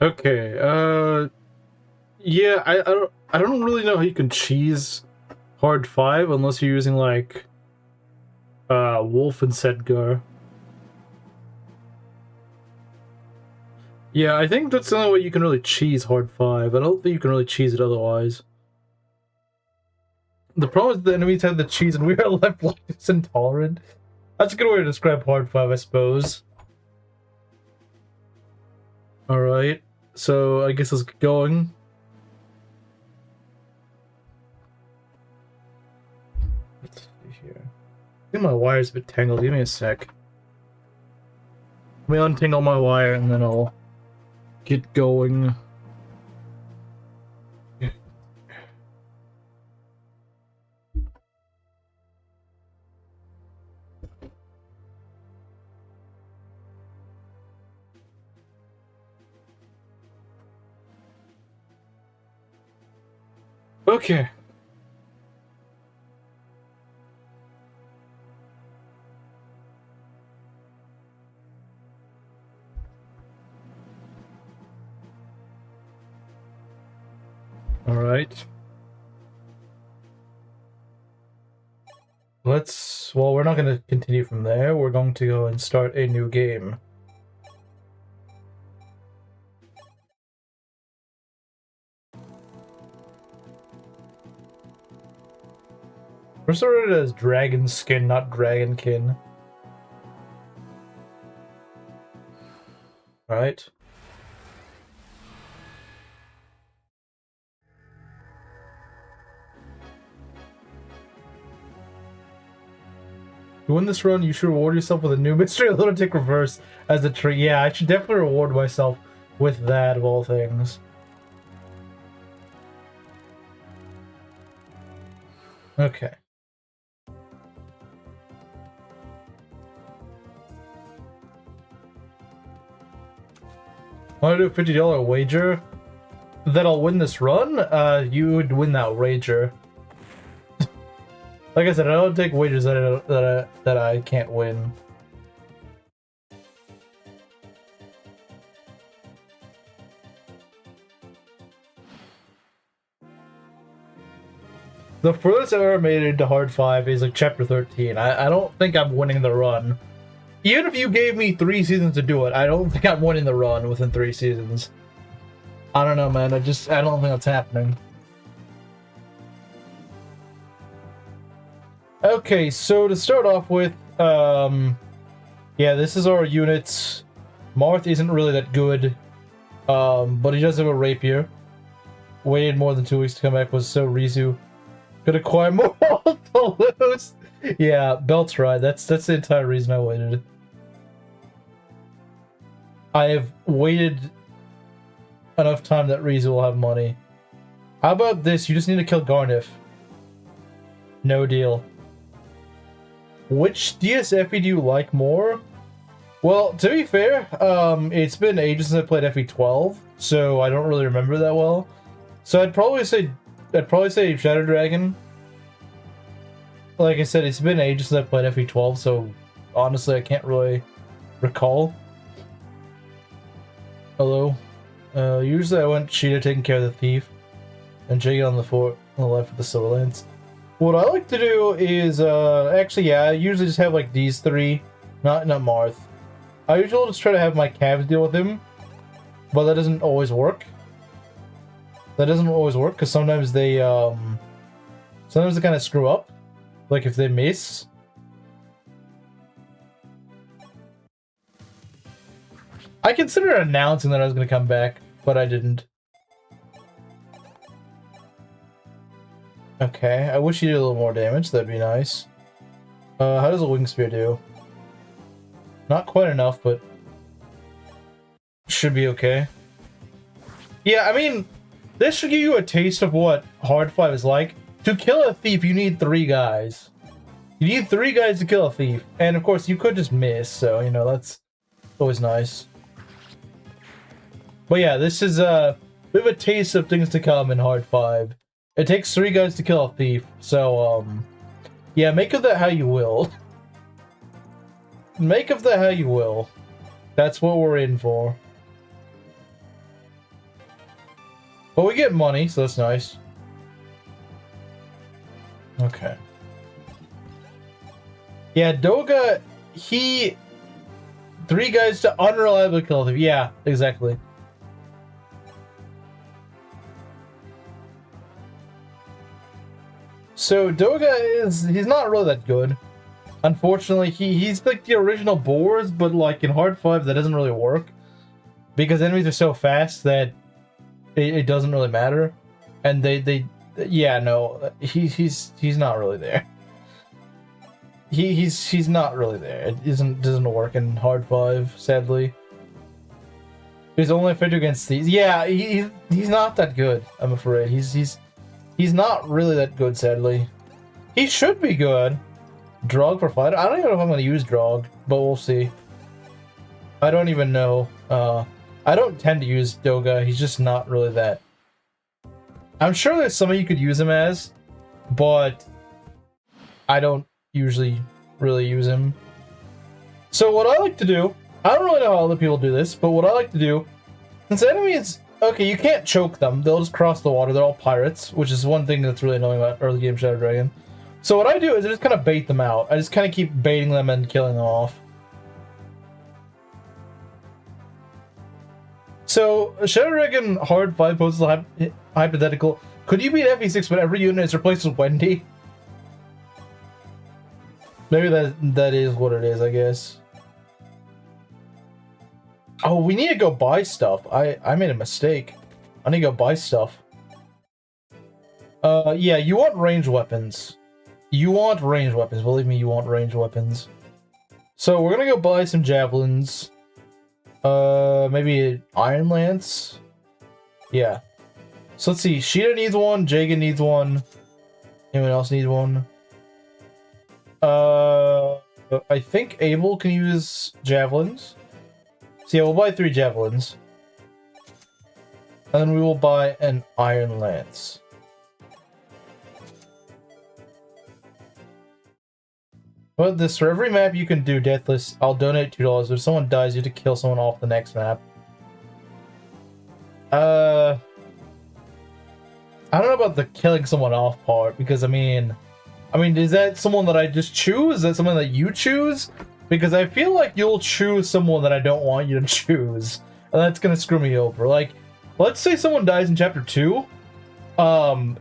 Okay, yeah, I don't really know how you can cheese hard 5 unless you're using like Wolf and Sedgar. Yeah, I think that's the only way you can really cheese hard 5. I don't think you can really cheese it otherwise. The problem is the enemies have the cheese and we are left lactose intolerant. That's a good way to describe hard 5, I suppose. Alright, so I guess let's get going. Let's see here. I think my wire's a bit tangled. Give me a sec. Let me untangle my wire and then I'll get going. Okay. Alright. Well, we're not going to continue from there. We're going to go and start a new game. We're sorted as Dragon Skin, not Dragonkin. Alright. To win this run, you should reward yourself with a new Mystery Lunatic Reverse as a treat. Yeah, I should definitely reward myself with that, of all things. Okay. Want to do a $50 wager that I'll win this run? You would win that wager. Like I said, I don't take wagers that I can't win. The furthest I've ever made it into hard 5 is like chapter 13. I don't think I'm winning the run. Even if you gave me 3 seasons to do it, I don't think I'm winning the run within 3 seasons. I don't know, man. I don't think that's happening. Okay, so to start off with, yeah, this is our units. Marth isn't really that good, but he does have a rapier. Waited more than 2 weeks to come back was so Rizu could acquire more to lose. Yeah, Belt's right. That's the entire reason I waited. I have waited enough time that Rizu will have money. How about this? You just need to kill Garnif. No deal. Which DSFE do you like more? Well, to be fair, it's been ages since I played FE12, so I don't really remember that well. So I'd probably say Shadow Dragon. Like I said, it's been ages since I played FE12, so honestly I can't really recall. Hello. Usually I want Cheetah taking care of the thief, and Jake on the fort on the left with the Silver Lance. What I like to do is, actually, yeah, I usually just have, like, these 3. Not Marth. I usually just try to have my calves deal with him, but that doesn't always work. Because sometimes they kind of screw up. Like, if they miss. I considered announcing that I was going to come back, but I didn't. Okay, I wish you did a little more damage, that'd be nice. How does a Wing Spear do? Not quite enough, but should be okay. Yeah, I mean, this should give you a taste of what hard 5 is like. To kill a thief, you need 3 guys. You need 3 guys to kill a thief. And of course, you could just miss, so, you know, that's always nice. But yeah, this is, we have a taste of things to come in hard 5. It takes 3 guys to kill a thief, so, yeah, make of that how you will. Make of that how you will. That's what we're in for. But we get money, so that's nice. Okay. Yeah, Doga, he... 3 guys to unreliable kill him. Yeah, exactly. So Doga he's not really that good. Unfortunately, he's like the original boars, but like in Hard 5 that doesn't really work. Because enemies are so fast that it doesn't really matter. And yeah, no, he's not really there. He's not really there. It doesn't work in Hard 5, sadly. He's only effective against these. Yeah, he's not that good, I'm afraid. He's not really that good, sadly. He should be good. Drog for fighter? I don't even know if I'm going to use Drog, but we'll see. I don't even know. I don't tend to use Doga. He's just not really that. I'm sure there's something you could use him as, but I don't usually really use him. So what I like to do, I don't really know how other people do this, but what I like to do, since enemies, okay, you can't choke them. They'll just cross the water. They're all pirates, which is one thing that's really annoying about early game Shadow Dragon. So what I do is I just kind of bait them out. I just kind of keep baiting them and killing them off. So, Shadow Dragon Hard 5 poses a hypothetical. Could you beat FE6 but every unit is replaced with Wendy? Maybe that is what it is, I guess. Oh, we need to go buy stuff. I made a mistake. I need to go buy stuff. Yeah, you want ranged weapons. You want ranged weapons. Believe me, you want ranged weapons. So we're gonna go buy some javelins. Maybe an Iron Lance? Yeah. So let's see. Sheeta needs one. Jagan needs one. Anyone else need one? I think Abel can use javelins. So yeah, we'll buy 3 javelins. And then we will buy an Iron Lance. But this, for every map you can do Deathless, I'll donate $2. If someone dies, you have to kill someone off the next map. I don't know about the killing someone off part, because I mean, is that someone that I just choose? Is that someone that you choose? Because I feel like you'll choose someone that I don't want you to choose. And that's gonna screw me over. Like, let's say someone dies in Chapter 2.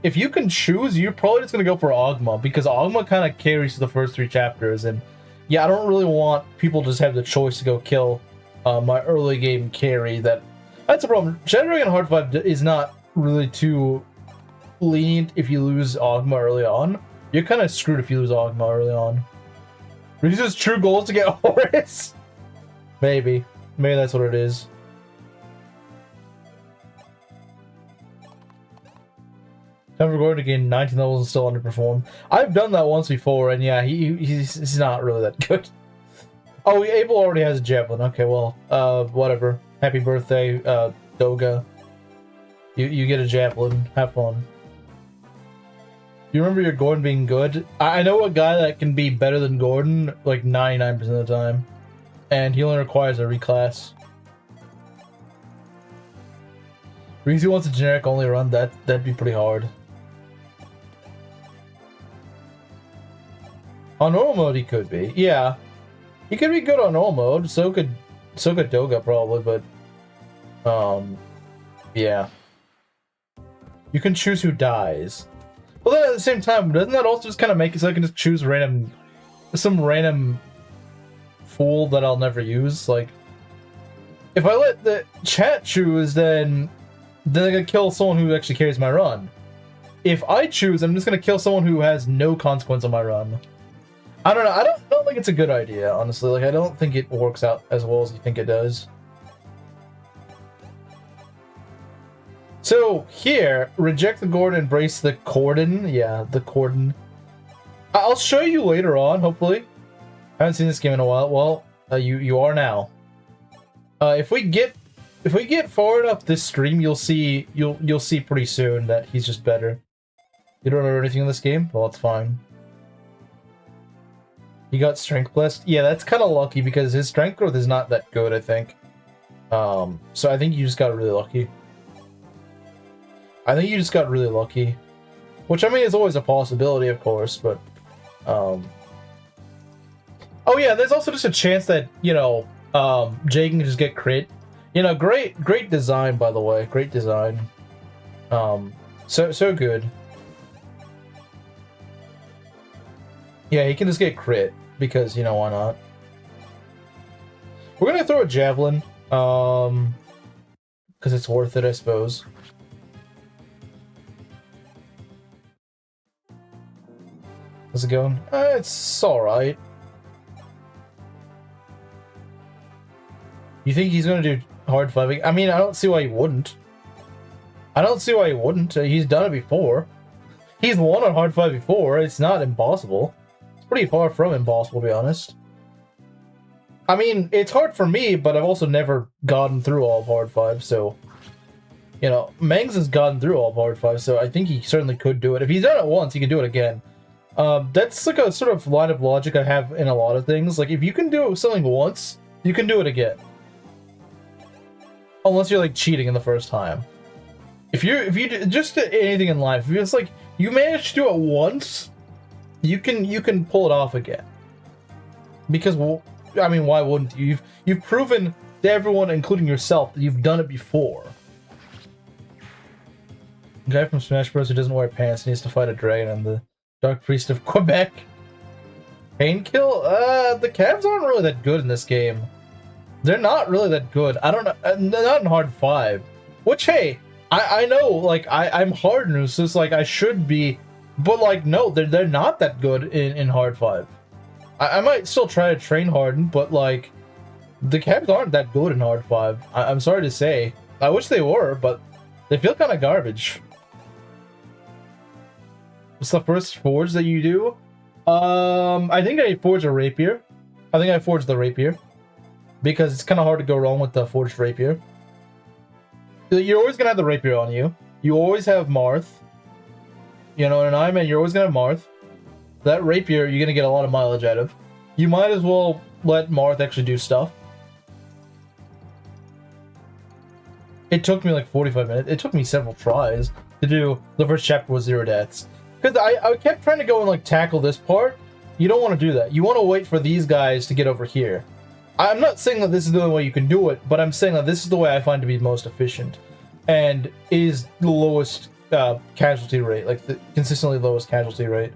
If you can choose, you're probably just gonna go for Ogma, because Ogma kind of carries the first 3 chapters, and yeah, I don't really want people to just have the choice to go kill my early game carry. That's a problem. Shadow Dragon Hard 5 is not really too lenient if you lose Ogma early on. You're kind of screwed if you lose Ogma early on. Ryuzu's true goal is to get Horus? Maybe that's what it is. Never going to gain 19 levels and still underperform. I've done that once before, and yeah, he's not really that good. Oh, Abel already has a javelin. Okay, well, whatever. Happy birthday, Doga. You get a javelin. Have fun. You remember your Gordon being good? I know a guy that can be better than Gordon like 99% of the time, and he only requires a reclass. Ryuzu wants a generic only run. That'd be pretty hard. On normal mode, he could be. Yeah, he could be good on normal mode. So could Doga probably, but yeah. You can choose who dies. Well, then at the same time, doesn't that also just kind of make it so I can just choose some random fool that I'll never use? Like, if I let the chat choose, then I'm gonna kill someone who actually carries my run. If I choose, I'm just gonna kill someone who has no consequence on my run. I don't know. I don't think it's a good idea, honestly. Like, I don't think it works out as well as you think it does. So here, reject the Gordon, embrace the Cordon. Yeah, the Cordon. I'll show you later on, hopefully. I haven't seen this game in a while. Well, you are now. If we get far enough this stream, you'll see pretty soon that he's just better. You don't remember anything in this game? Well, it's fine. He got strength blessed. Yeah, that's kind of lucky because his strength growth is not that good, I think. So I think you just got really lucky. I think you just got really lucky. Which, I mean, is always a possibility, of course, but... Oh yeah, there's also just a chance that, you know, Jay can just get crit. You know, great design, by the way. Great design. So good. Yeah, he can just get crit, because, you know, why not? We're gonna throw a javelin, because it's worth it, I suppose. How's it going? It's alright. You think he's gonna do hard 5? I mean, I don't see why he wouldn't. I don't see why he wouldn't. He's done it before. He's won on hard 5 before. It's not impossible. It's pretty far from impossible, to be honest. I mean, it's hard for me, but I've also never gotten through all of hard 5, so... You know, Mangs has gotten through all of hard 5, so I think he certainly could do it. If he's done it once, he can do it again. That's like a sort of line of logic I have in a lot of things. Like, if you can do something once, you can do it again. Unless you're, like, cheating in the first time. If you just anything in life, if it's like, you manage to do it once, you can pull it off again. Because, well, I mean, why wouldn't you? You've proven to everyone, including yourself, that you've done it before. The guy from Smash Bros. Who doesn't wear pants needs to fight a dragon and the Dark Priest of Quebec. Painkill? The Cavs aren't really that good in this game. They're not really that good. I don't know. Not in hard 5. Which, hey, I know, like, I'm hardened, so it's like I should be, but like, no, they're not that good in hard 5. I might still try to train hardened, but like, the Cavs aren't that good in hard 5. I'm sorry to say. I wish they were, but they feel kind of garbage. What's the first forge that you do? I think I forged a rapier. I think I forged the rapier. Because it's kind of hard to go wrong with the forged rapier. You're always going to have the rapier on you. You always have Marth. You know, in an Ironman, you're always going to have Marth. That rapier, you're going to get a lot of mileage out of. You might as well let Marth actually do stuff. It took me like 45 minutes. It took me several tries to do the first chapter with 0 deaths. Because I kept trying to go and like tackle this part. You don't want to do that. You want to wait for these guys to get over here. I'm not saying that this is the only way you can do it, but I'm saying that this is the way I find to be most efficient. And is the lowest casualty rate, like the consistently lowest casualty rate.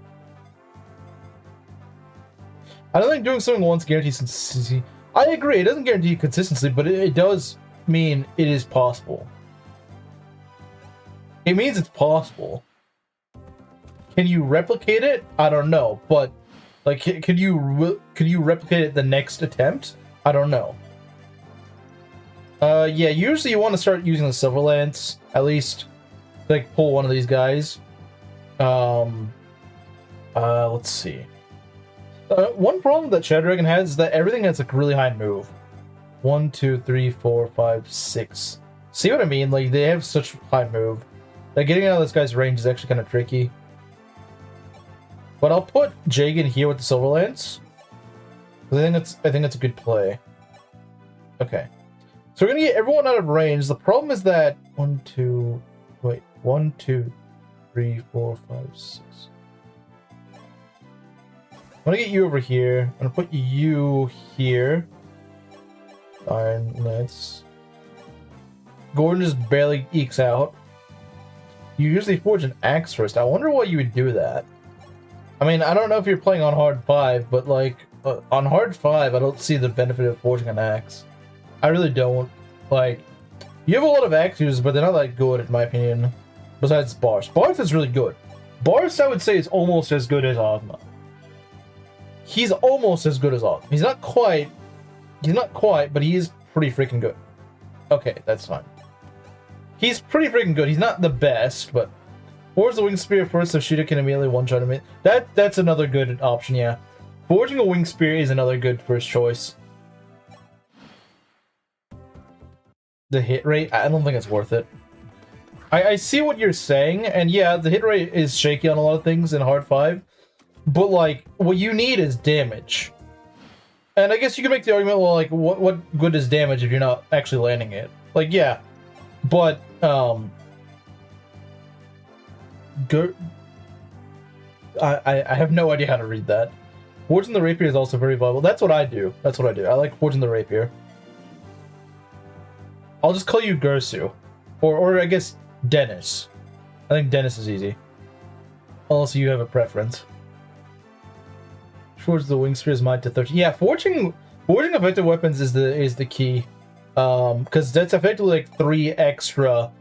I don't think doing something once guarantees consistency. I agree, it doesn't guarantee consistency, but it does mean it is possible. It means it's possible. Can you replicate it? I don't know, but like, could you replicate it the next attempt? I don't know. Yeah, usually you want to start using the Silver Lance, at least, like, pull one of these guys. Let's see. One problem that Shadow Dragon has is that everything has, like, really high move. 1, 2, 3, 4, 5, 6. See what I mean? Like, they have such high move. Like, getting out of this guy's range is actually kind of tricky. But I'll put Jagan here with the Silver Lance. I think it's a good play. Okay. So we're gonna get everyone out of range. The problem is that 1, 2, 3, 4, 5, 6. I'm gonna get you over here. I'm gonna put you here. Iron Lance. Gordon just barely ekes out. You usually forge an axe first. I wonder why you would do that. I mean, I don't know if you're playing on hard 5, but like, on hard 5, I don't see the benefit of forging an axe. I really don't. Like, you have a lot of axe users, but they're not that good, in my opinion. Besides Barth. Barth is really good. Barth, I would say, is almost as good as Ogma. He's almost as good as Ogma. He's not quite, but he is pretty freaking good. Okay, that's fine. He's pretty freaking good. He's not the best, but forge the wing spear first so Shida can immediately one-shot him. That's another good option, yeah. Forging a wing spear is another good first choice. The hit rate, I don't think it's worth it. I see what you're saying, and yeah, the hit rate is shaky on a lot of things in hard 5, but like, what you need is damage. And I guess you can make the argument, well, like, what good is damage if you're not actually landing it? Like, yeah, but I have no idea how to read that. Forging the Rapier is also very viable. That's what I do. That's what I do. I like Forging the Rapier. I'll just call you Gersu. Or I guess Dennis. I think Dennis is easy. Unless you have a preference. Forge the Wing Spear is mine to 13. Yeah, forging effective weapons is the key. Because that's effectively like 3 extra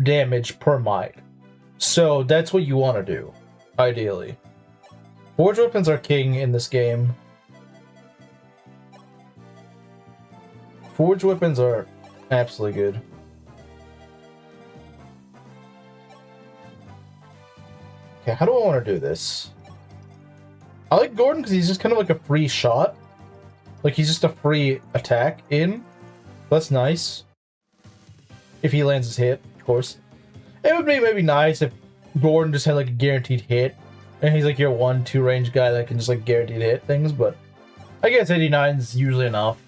damage per might. So that's what you want to do, ideally. Forged weapons are king in this game. Forged weapons are absolutely good. Okay, how do I want to do this? I like Gordon because he's just kind of like a free shot. Like, he's just a free attack in. That's nice. If he lands his hit, of course. It would be maybe nice if Gordon just had like a guaranteed hit. And he's like your 1-2 range guy that can just like guaranteed hit things, but I guess 89 is usually enough.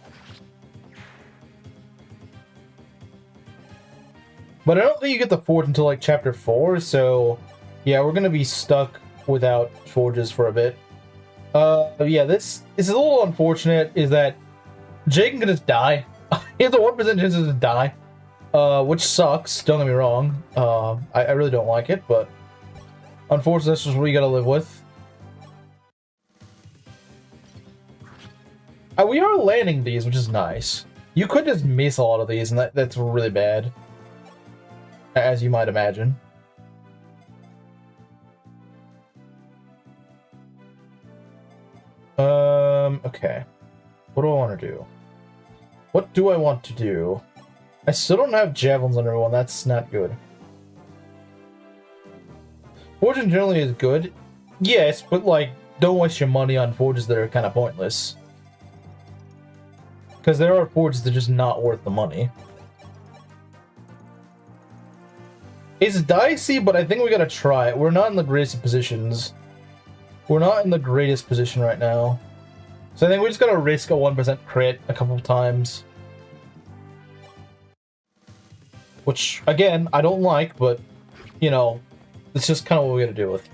But I don't think you get the forge until like chapter 4, so yeah, we're gonna be stuck without forges for a bit. Yeah, this is a little unfortunate, is that Jake can just die. He has a 1% chance to die. Which sucks, don't get me wrong. I really don't like it, but unfortunately that's just what you gotta live with. We are landing these, which is nice. You could just miss a lot of these, and that's really bad. As you might imagine. Okay. What do I want to do? What do I want to do? I still don't have javelins on everyone. That's not good. Forging generally is good. Yes, but like, don't waste your money on forges that are kind of pointless. Because there are forges that are just not worth the money. It's dicey, but I think we gotta try it. We're not in the greatest of positions. We're not in the greatest position right now. So I think we just gotta risk a 1% crit a couple of times. Which, again, I don't like, but, you know, it's just kind of what we gotta deal with.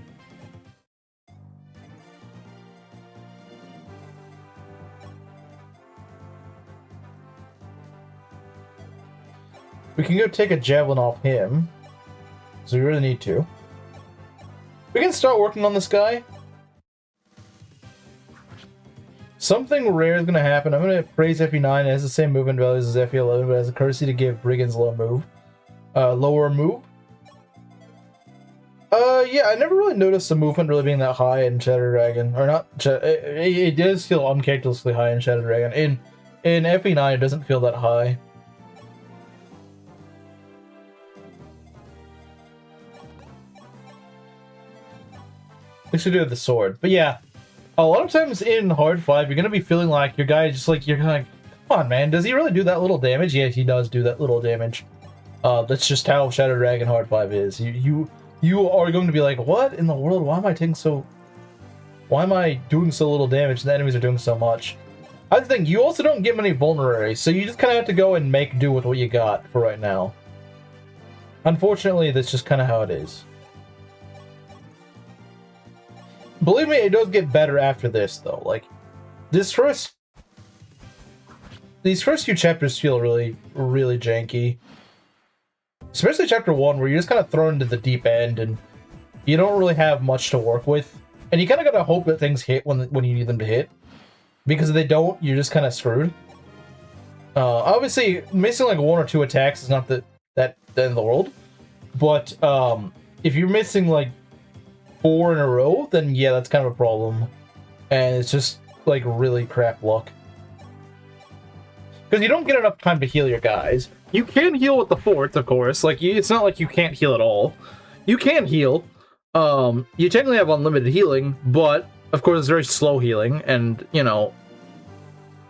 We can go take a javelin off him. So we really need to. We can start working on this guy. Something rare is going to happen. I'm going to praise FE9. It has the same movement values as FE11, but has a courtesy to give Brigands lower move. Yeah, I never really noticed the movement really being that high in Shadow Dragon. Or not, it does feel uncharacteristically high in Shadow Dragon. In FE9, it doesn't feel that high. We should do it with the sword. But yeah, a lot of times in Hard 5, you're going to be feeling like your guy just like, you're kind of like, come on, man, does he really do that little damage? Yes, he does do that little damage. That's just how Shadow Dragon Hard 5 is. You are going to be like, what in the world? Why am I doing so little damage and the enemies are doing so much? I think you also don't get many vulneraries, so you just kind of have to go and make do with what you got for right now. Unfortunately, that's just kind of how it is. Believe me, it does get better after this, though. Like, these first few chapters feel really, really janky. Especially chapter 1, where you're just kind of thrown into the deep end, and you don't really have much to work with. And you kind of gotta hope that things hit when you need them to hit. Because if they don't, you're just kind of screwed. Obviously, missing like 1 or 2 attacks is not the end of the world. But, if you're missing like 4 in a row, then yeah, that's kind of a problem. And it's just like really crap luck. Because you don't get enough time to heal your guys. You can heal with the forts, of course. Like, it's not like you can't heal at all. You can heal. You technically have unlimited healing, but of course it's very slow healing, and you know,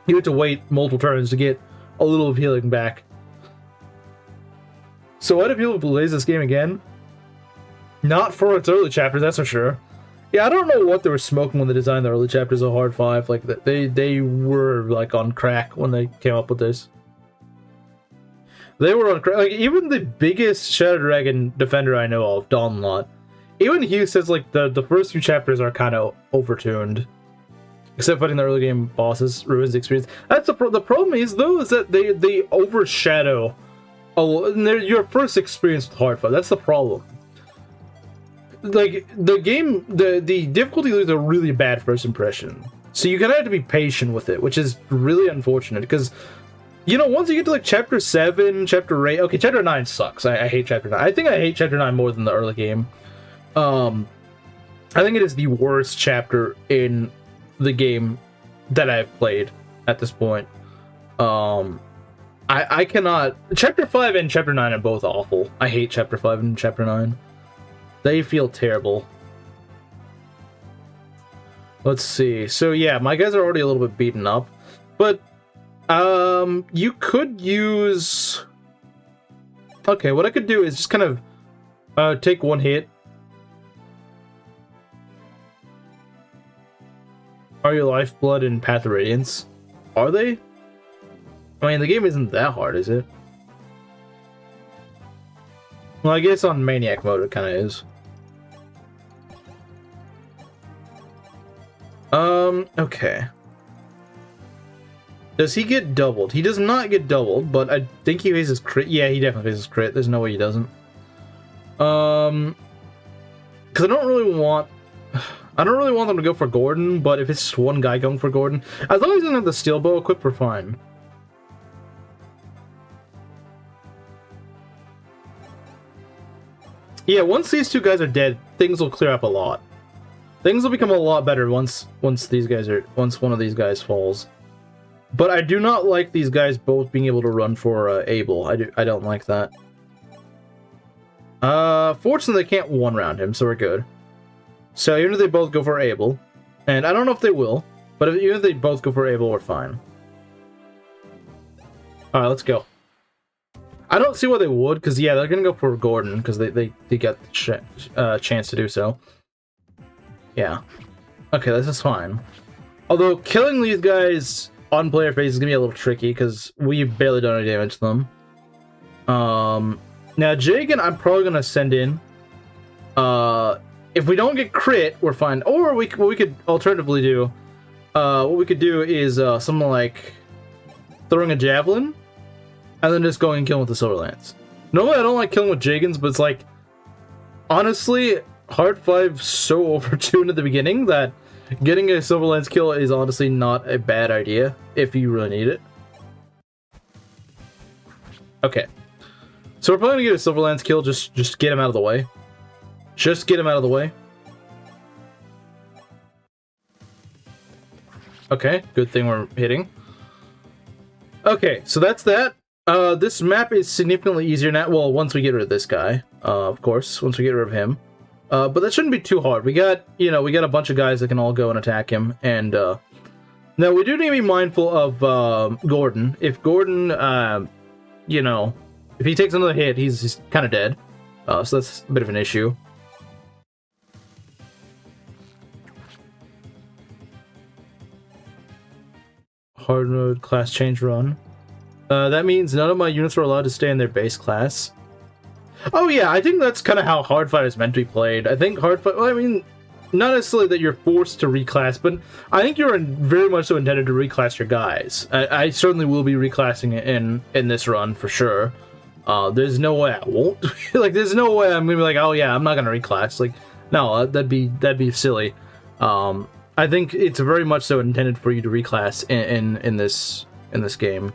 you have to wait multiple turns to get a little of healing back. So why do people blaze this game again? Not for its early chapters, that's for sure. Yeah, I don't know what they were smoking when they designed the early chapters of Hard 5. Like, they were, like, on crack when they came up with this. They were on crack. Like, even the biggest Shadow Dragon defender I know of, Dawnlot, even Hugh says like the first few chapters are kind of overtuned. Except fighting the early game bosses ruins the experience. That's the problem is though is that they overshadow your first experience with hard fight. That's the problem. Like the game, the difficulty leaves a really bad first impression. So you kind of have to be patient with it, which is really unfortunate because, you know, once you get to like chapter 7, chapter 8, okay, chapter 9 sucks. I hate chapter 9. I think I hate chapter 9 more than the early game. I think it is the worst chapter in the game that I've played at this point. I cannot. Chapter 5 and chapter 9 are both awful. I hate chapter 5 and chapter 9. They feel terrible. Let's see. So yeah, my guys are already a little bit beaten up, but you could use. Okay, what I could do is just kind of take one hit. Are your Lifeblood and Path of Radiance? Are they? I mean, the game isn't that hard, is it? Well, I guess on Maniac mode it kind of is. Okay. Does he get doubled? He does not get doubled, but I think he faces crit. Yeah, he definitely faces crit. There's no way he doesn't. Because I don't really want them to go for Gordon, but if it's just one guy going for Gordon, as long as he doesn't have the steel bow equipped, we're fine. Yeah, once these two guys are dead, things will clear up a lot. Things will become a lot better once one of these guys falls. But I do not like these guys both being able to run for Abel. I don't like that. Fortunately, they can't one-round him, so we're good. So even if they both go for Abel, and I don't know if they will, but even if they both go for Abel, we're fine. Alright, let's go. I don't see why they would, because yeah, they're gonna go for Gordon, because they got the chance to do so. Yeah. Okay, this is fine. Although, killing these guys on player phase is gonna be a little tricky, because we've barely done any damage to them. Now, Jagan, I'm probably gonna send in. If we don't get crit, we're fine. Or what we could alternatively do, what we could do is something like throwing a javelin, and then just going and killing with the Silver Lance. Normally, I don't like killing with Jagans, but it's like, honestly, Hard 5's so overtuned at the beginning that getting a Silver Lance kill is honestly not a bad idea if you really need it. Okay. So we're probably gonna get a Silver Lance kill, just get him out of the way. Just get him out of the way. Okay, good thing we're hitting. Okay, so that's that. This map is significantly easier now. Well, once we get rid of this guy, of course, once we get rid of him. But that shouldn't be too hard. We got a bunch of guys that can all go and attack him. And, now we do need to be mindful of, Gordon. If Gordon, if he takes another hit, he's kind of dead. So that's a bit of an issue. Hard mode class change run. That means none of my units are allowed to stay in their base class. Oh yeah, I think that's kind of how Hard Fight is meant to be played. I think Hard Fight, well, I mean, not necessarily that you're forced to reclass, but I think you're very much so intended to reclass your guys. I certainly will be reclassing it in this run for sure. There's no way I won't. Like, there's no way I'm gonna be like, oh yeah, I'm not gonna reclass. Like, no, that'd be silly. I think it's very much so intended for you to reclass in this game.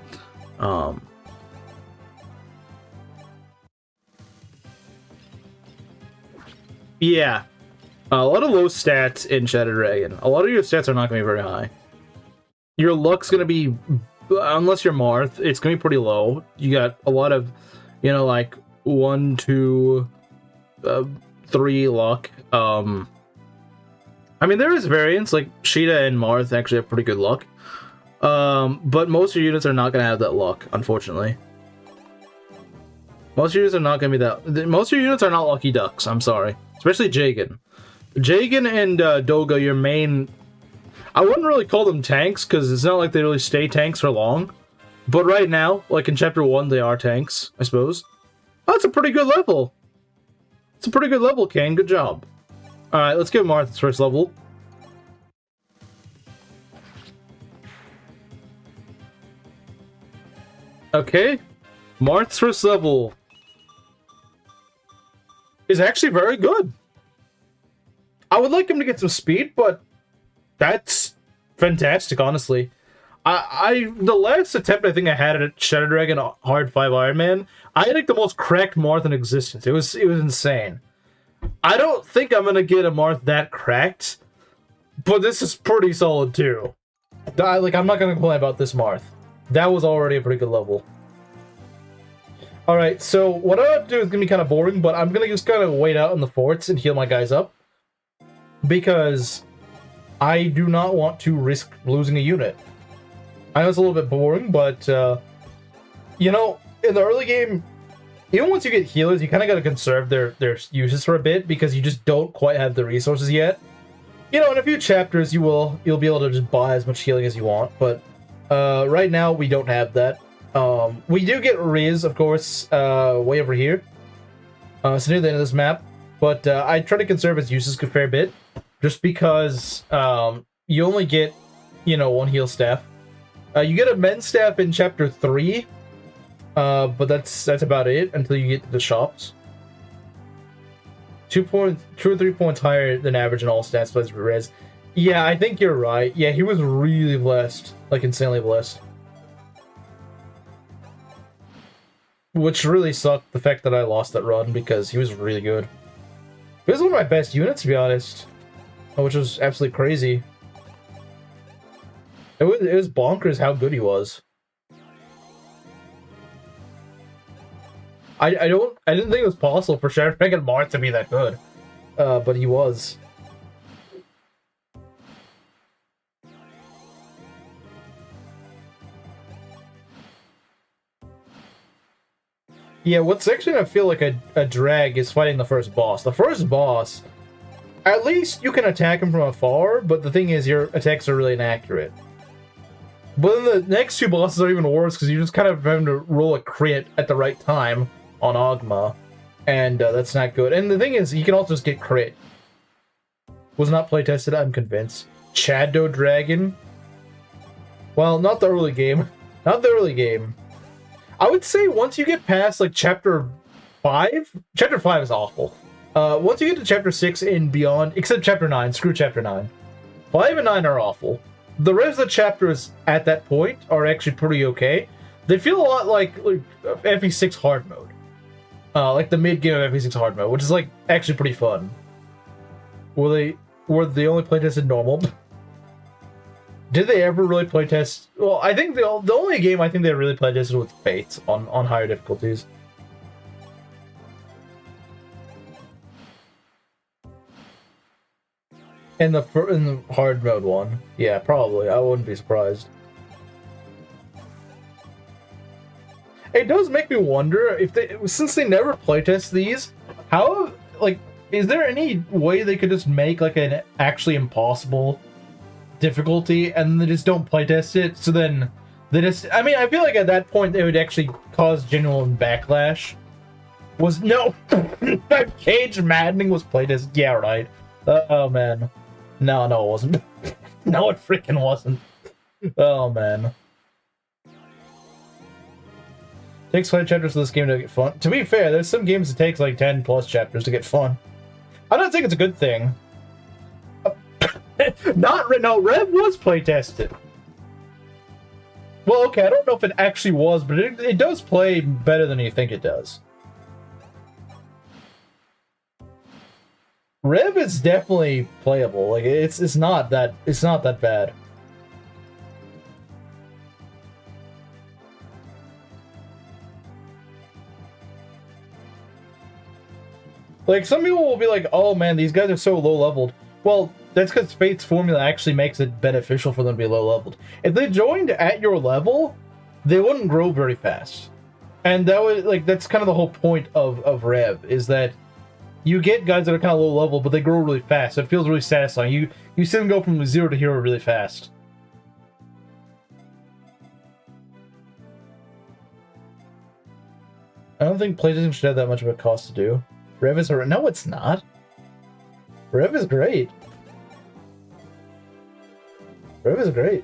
Yeah, a lot of low stats in Shadow Dragon. A lot of your stats are not going to be very high. Your luck's going to be, unless you're Marth, it's going to be pretty low. You got a lot of, like 1, 2, 3 luck. I mean, there is variance, like Sheeta and Marth actually have pretty good luck. But most of your units are not going to have that luck, unfortunately. Most of your units are not going to be that... Most of your units are not lucky ducks, I'm sorry. Especially Jagan. Jagan and Doga, your main... I wouldn't really call them tanks, because it's not like they really stay tanks for long. But right now, like in Chapter 1, they are tanks, I suppose. Oh, that's a pretty good level. It's a pretty good level, Kane. Good job. Alright, let's give Marth's first level. Okay. Marth's first level is actually very good. I would like him to get some speed, but that's fantastic, honestly. The last attempt I think I had at Shadow Dragon Hard 5 Ironman, I had like the most cracked Marth in existence. It was insane. I don't think I'm gonna get a Marth that cracked, but this is pretty solid too. I'm not gonna complain about this Marth. That was already a pretty good level. Alright, so what I'm about to do is gonna be kind of boring, but I'm gonna just kind of wait out in the forts and heal my guys up. Because I do not want to risk losing a unit. I know it's a little bit boring, but, you know, in the early game, even once you get healers, you kind of got to conserve their uses for a bit, because you just don't quite have the resources yet. You know, in a few chapters, you'll be able to just buy as much healing as you want, but right now, we don't have that. We do get Riz, of course, way over here. So near the end of this map, but I try to conserve its uses a fair bit, just because you only get, you know, one heal staff. You get a men's staff in chapter 3, but that's about it until you get to the shops. 2 or 3 points higher than average in all stats plus res. Yeah, I think you're right. Yeah, he was really blessed, like insanely blessed. Which really sucked, the fact that I lost that run, because he was really good. He was one of my best units, to be honest, which was absolutely crazy. It was bonkers how good he was. I didn't think it was possible for Shadow Dragon Marth to be that good, but he was. Yeah, what's actually gonna feel like a drag is fighting the first boss. The first boss, at least you can attack him from afar, but the thing is, your attacks are really inaccurate. But then the next two bosses are even worse, because you're just kind of having to roll a crit at the right time on Ogma, and that's not good. And the thing is, you can also just get crit. Was not playtested, I'm convinced. Shadow Dragon? Well, not the early game. Not the early game. I would say once you get past, like, chapter 5... Chapter 5 is awful. Once you get to chapter 6 and beyond, except chapter 9, screw chapter 9. 5 and 9 are awful. The rest of the chapters at that point are actually pretty okay. They feel a lot like FE6 hard mode. Like the mid-game of FE6 hard mode, which is, like, actually pretty fun. Were they only playtested normal? Did they ever really playtest? Well, I think the only game I think they really playtested was Fates on higher difficulties. In the hard mode one, yeah, probably. I wouldn't be surprised. It does make me wonder if since they never playtest these, how, like, is there any way they could just make like an actually impossible difficulty and they just don't playtest it? So then they just, I mean, I feel like at that point it would actually cause genuine backlash. Cage Maddening was playtested? Yeah, right. Oh man. No, it wasn't. No, it freaking wasn't. Oh, man. Takes 5 chapters for this game to get fun. To be fair, there's some games that takes like 10 plus chapters to get fun. I don't think it's a good thing. No, Rev was playtested. Well, okay, I don't know if it actually was, but it does play better than you think it does. Rev is definitely playable. Like it's not that bad. Like some people will be like, "Oh man, these guys are so low leveled." Well, that's because Fate's formula actually makes it beneficial for them to be low leveled. If they joined at your level, they wouldn't grow very fast. And that's kind of the whole point of Rev, is that you get guys that are kind of low level, but they grow really fast. So it feels really satisfying. You see them go from 0 to hero really fast. I don't think PlayStation should have that much of a cost to do. Rev is no, it's not. Rev is great. Rev is great.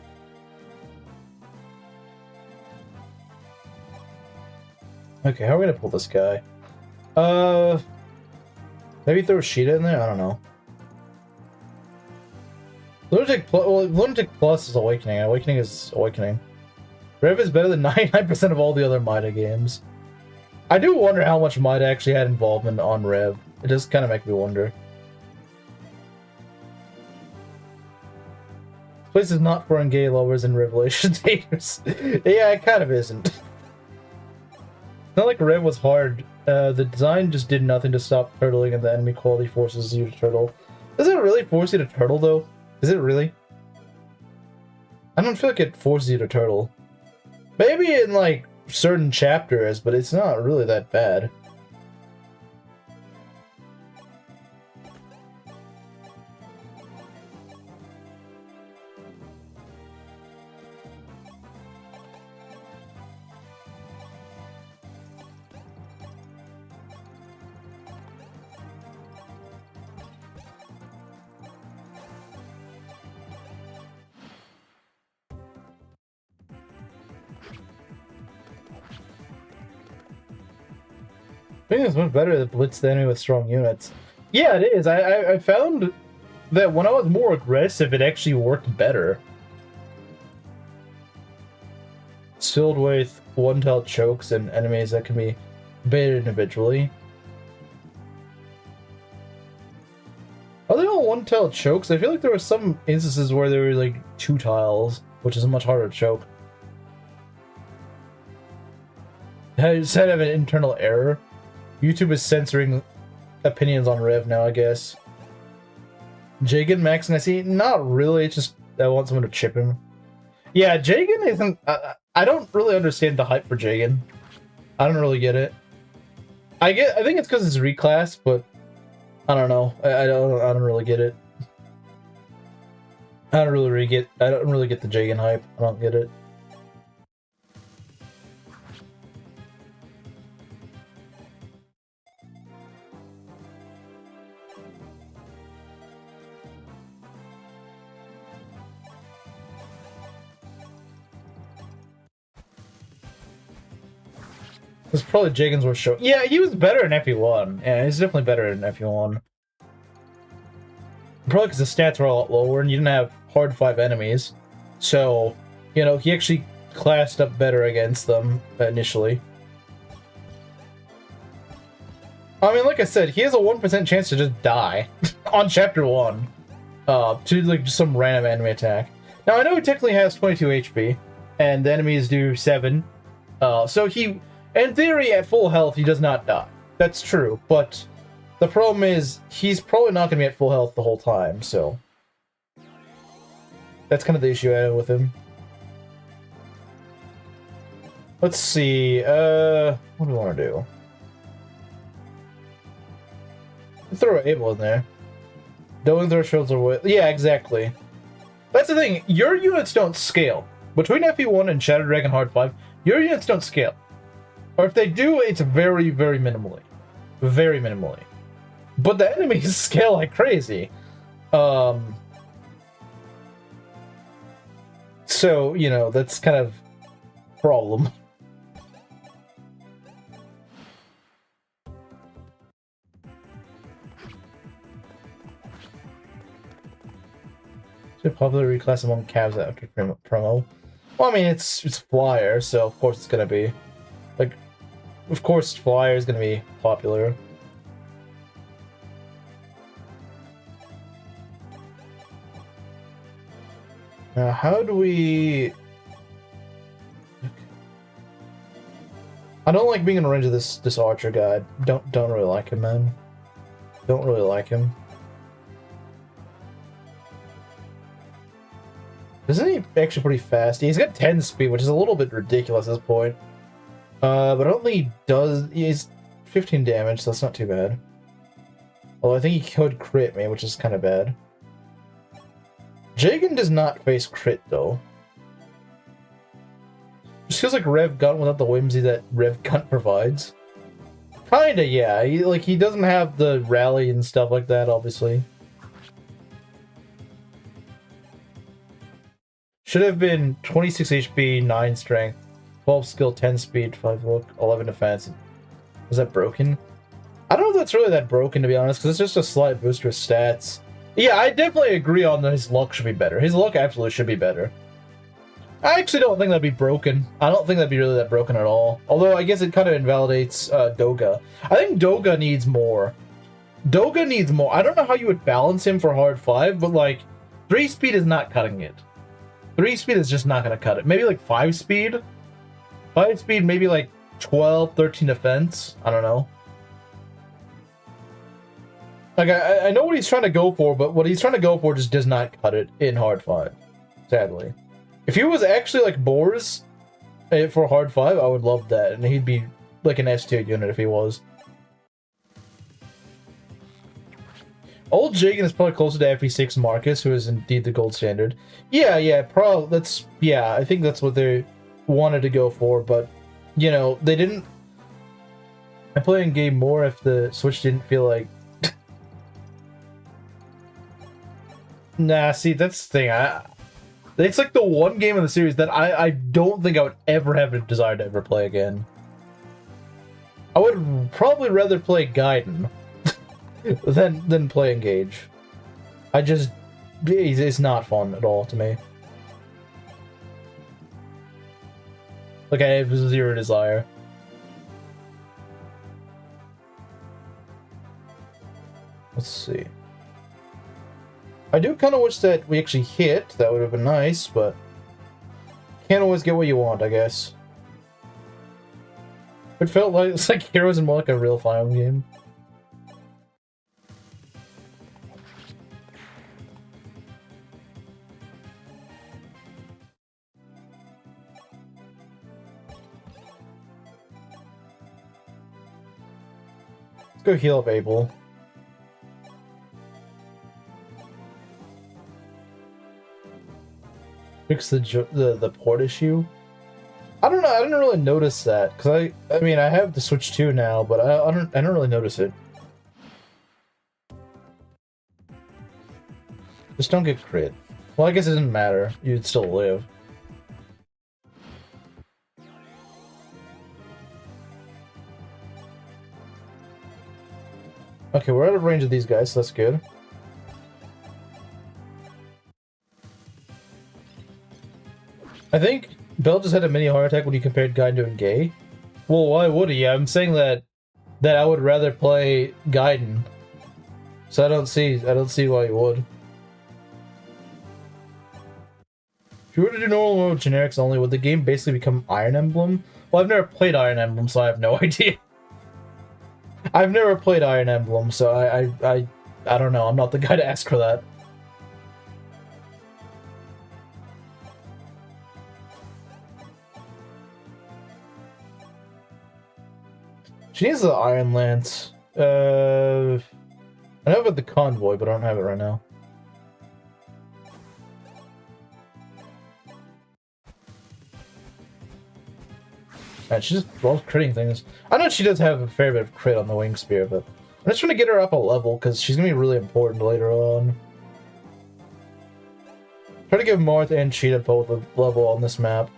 Okay, how are we gonna pull this guy? Maybe throw Sheeta in there? I don't know. Lunatic Plus is Awakening. Awakening is Awakening. Rev is better than 99% of all the other Mida games. I do wonder how much Mida actually had involvement on Rev. It does kind of make me wonder. This place is not for gay lovers and Revelations haters. Yeah, it kind of isn't. Not like Rev was hard. The design just did nothing to stop turtling, and the enemy quality forces you to turtle. Does it really force you to turtle, though? Is it really? I don't feel like it forces you to turtle. Maybe in, like, certain chapters, but it's not really that bad. I think it's much better to blitz the enemy with strong units. Yeah, it is. I found that when I was more aggressive, it actually worked better. It's filled with one-tile chokes and enemies that can be baited individually. Are they all one-tile chokes? I feel like there were some instances where they were like 2 tiles, which is much harder to choke. I just had to have an internal error. YouTube is censoring opinions on Rev now, I guess. Jagan Max and I see not really, it's just I want someone to chip him. Yeah, Jagan isn't I don't really understand the hype for Jagan. I don't really get it. I think it's because it's reclass, but I don't know. I don't really get it. I don't really get the Jagan hype. I don't get it. It's probably Jagan's worth showing. Yeah, he was better in FE1. Yeah, he's definitely better in FE1. Probably because the stats were a lot lower and you didn't have hard 5 enemies. So, you know, he actually classed up better against them initially. I mean, like I said, he has a 1% chance to just die on Chapter 1. To like just some random enemy attack. Now, I know he technically has 22 HP, and the enemies do 7. So he... In theory, at full health, he does not die. That's true, but the problem is he's probably not going to be at full health the whole time, so... That's kind of the issue I have with him. Let's see, what do we want to do? Throw Abel in there. Don't throw shields away. Yeah, exactly. That's the thing, your units don't scale. Between FE1 and Shadow Dragon Hard 5, your units don't scale. Or if they do, it's very, very minimally. Very minimally. But the enemies scale like crazy. So, you know, that's kind of a problem. It's a popular reclass among cabs after promo. Well, I mean, it's Flyer, so of course it's gonna be. Like, of course, Flyer is going to be popular. Now, how do we... Okay. I don't like being in range of this archer guy. Don't really like him, man. Don't really like him. Isn't he actually pretty fast? He's got 10 speed, which is a little bit ridiculous at this point. But it only does... He's 15 damage, so that's not too bad. Although I think he could crit me, which is kind of bad. Jagan does not face crit, though. Just feels like Rev Gun without the whimsy that Rev Gun provides. Kinda, yeah. He doesn't have the rally and stuff like that, obviously. Should have been 26 HP, 9 strength, 12 skill, 10 speed, 5 look, 11 defense. Was that broken? I don't know if that's really that broken, to be honest, because it's just a slight boost to his stats. Yeah, I definitely agree on that his luck should be better. His luck absolutely should be better. I actually don't think that'd be broken. I don't think that'd be really that broken at all. Although, I guess it kind of invalidates Doga. I think Doga needs more. Doga needs more. I don't know how you would balance him for hard 5, but, like, 3 speed is not cutting it. 3 speed is just not going to cut it. Maybe, like, 5 speed? 5 speed, maybe, like, 12, 13 defense? I don't know. Like, I know what he's trying to go for, but what he's trying to go for just does not cut it in hard 5. Sadly. If he was actually, like, Boars for hard 5, I would love that. And he'd be, like, an S-tier unit if he was. Old Jagan is probably closer to FE6 Marcus, who is indeed the gold standard. Yeah, probably, yeah, I think that's what they wanted to go for, but, you know, they didn't... I play in game more if the Switch didn't feel like... Nah, see, that's the thing, it's like the one game in the series that I don't think I would ever have a desire to ever play again. I would probably rather play Gaiden than play Engage. It's not fun at all to me. Like, I have zero desire. Let's see. I do kind of wish that we actually hit. That would have been nice, but can't always get what you want, I guess. It felt like it's like Heroes and more like a real fighting game. Let's go heal up Abel. Fix the port issue. I don't know. I didn't really notice that because I mean I have the Switch 2 now, but I don't really notice it. Just don't get crit. Well, I guess it doesn't matter. You'd still live. Okay, we're out of range of these guys, so that's good. I think Bell just had a mini heart attack when he compared Gaiden to Engay. Well, why would he? I'm saying that I would rather play Gaiden. So I don't see why he would. If you were to do normal mode generics only, would the game basically become Iron Emblem? Well, I've never played Iron Emblem, so I have no idea. I've never played Iron Emblem, so I don't know. I'm not the guy to ask for that. She needs the Iron Lance. I know about the Convoy, but I don't have it right now. Man, she just loves critting things. I know she does have a fair bit of crit on the Wing Spear, but I'm just trying to get her up a level because she's gonna be really important later on. Try to give Marth and Cheetah both a level on this map.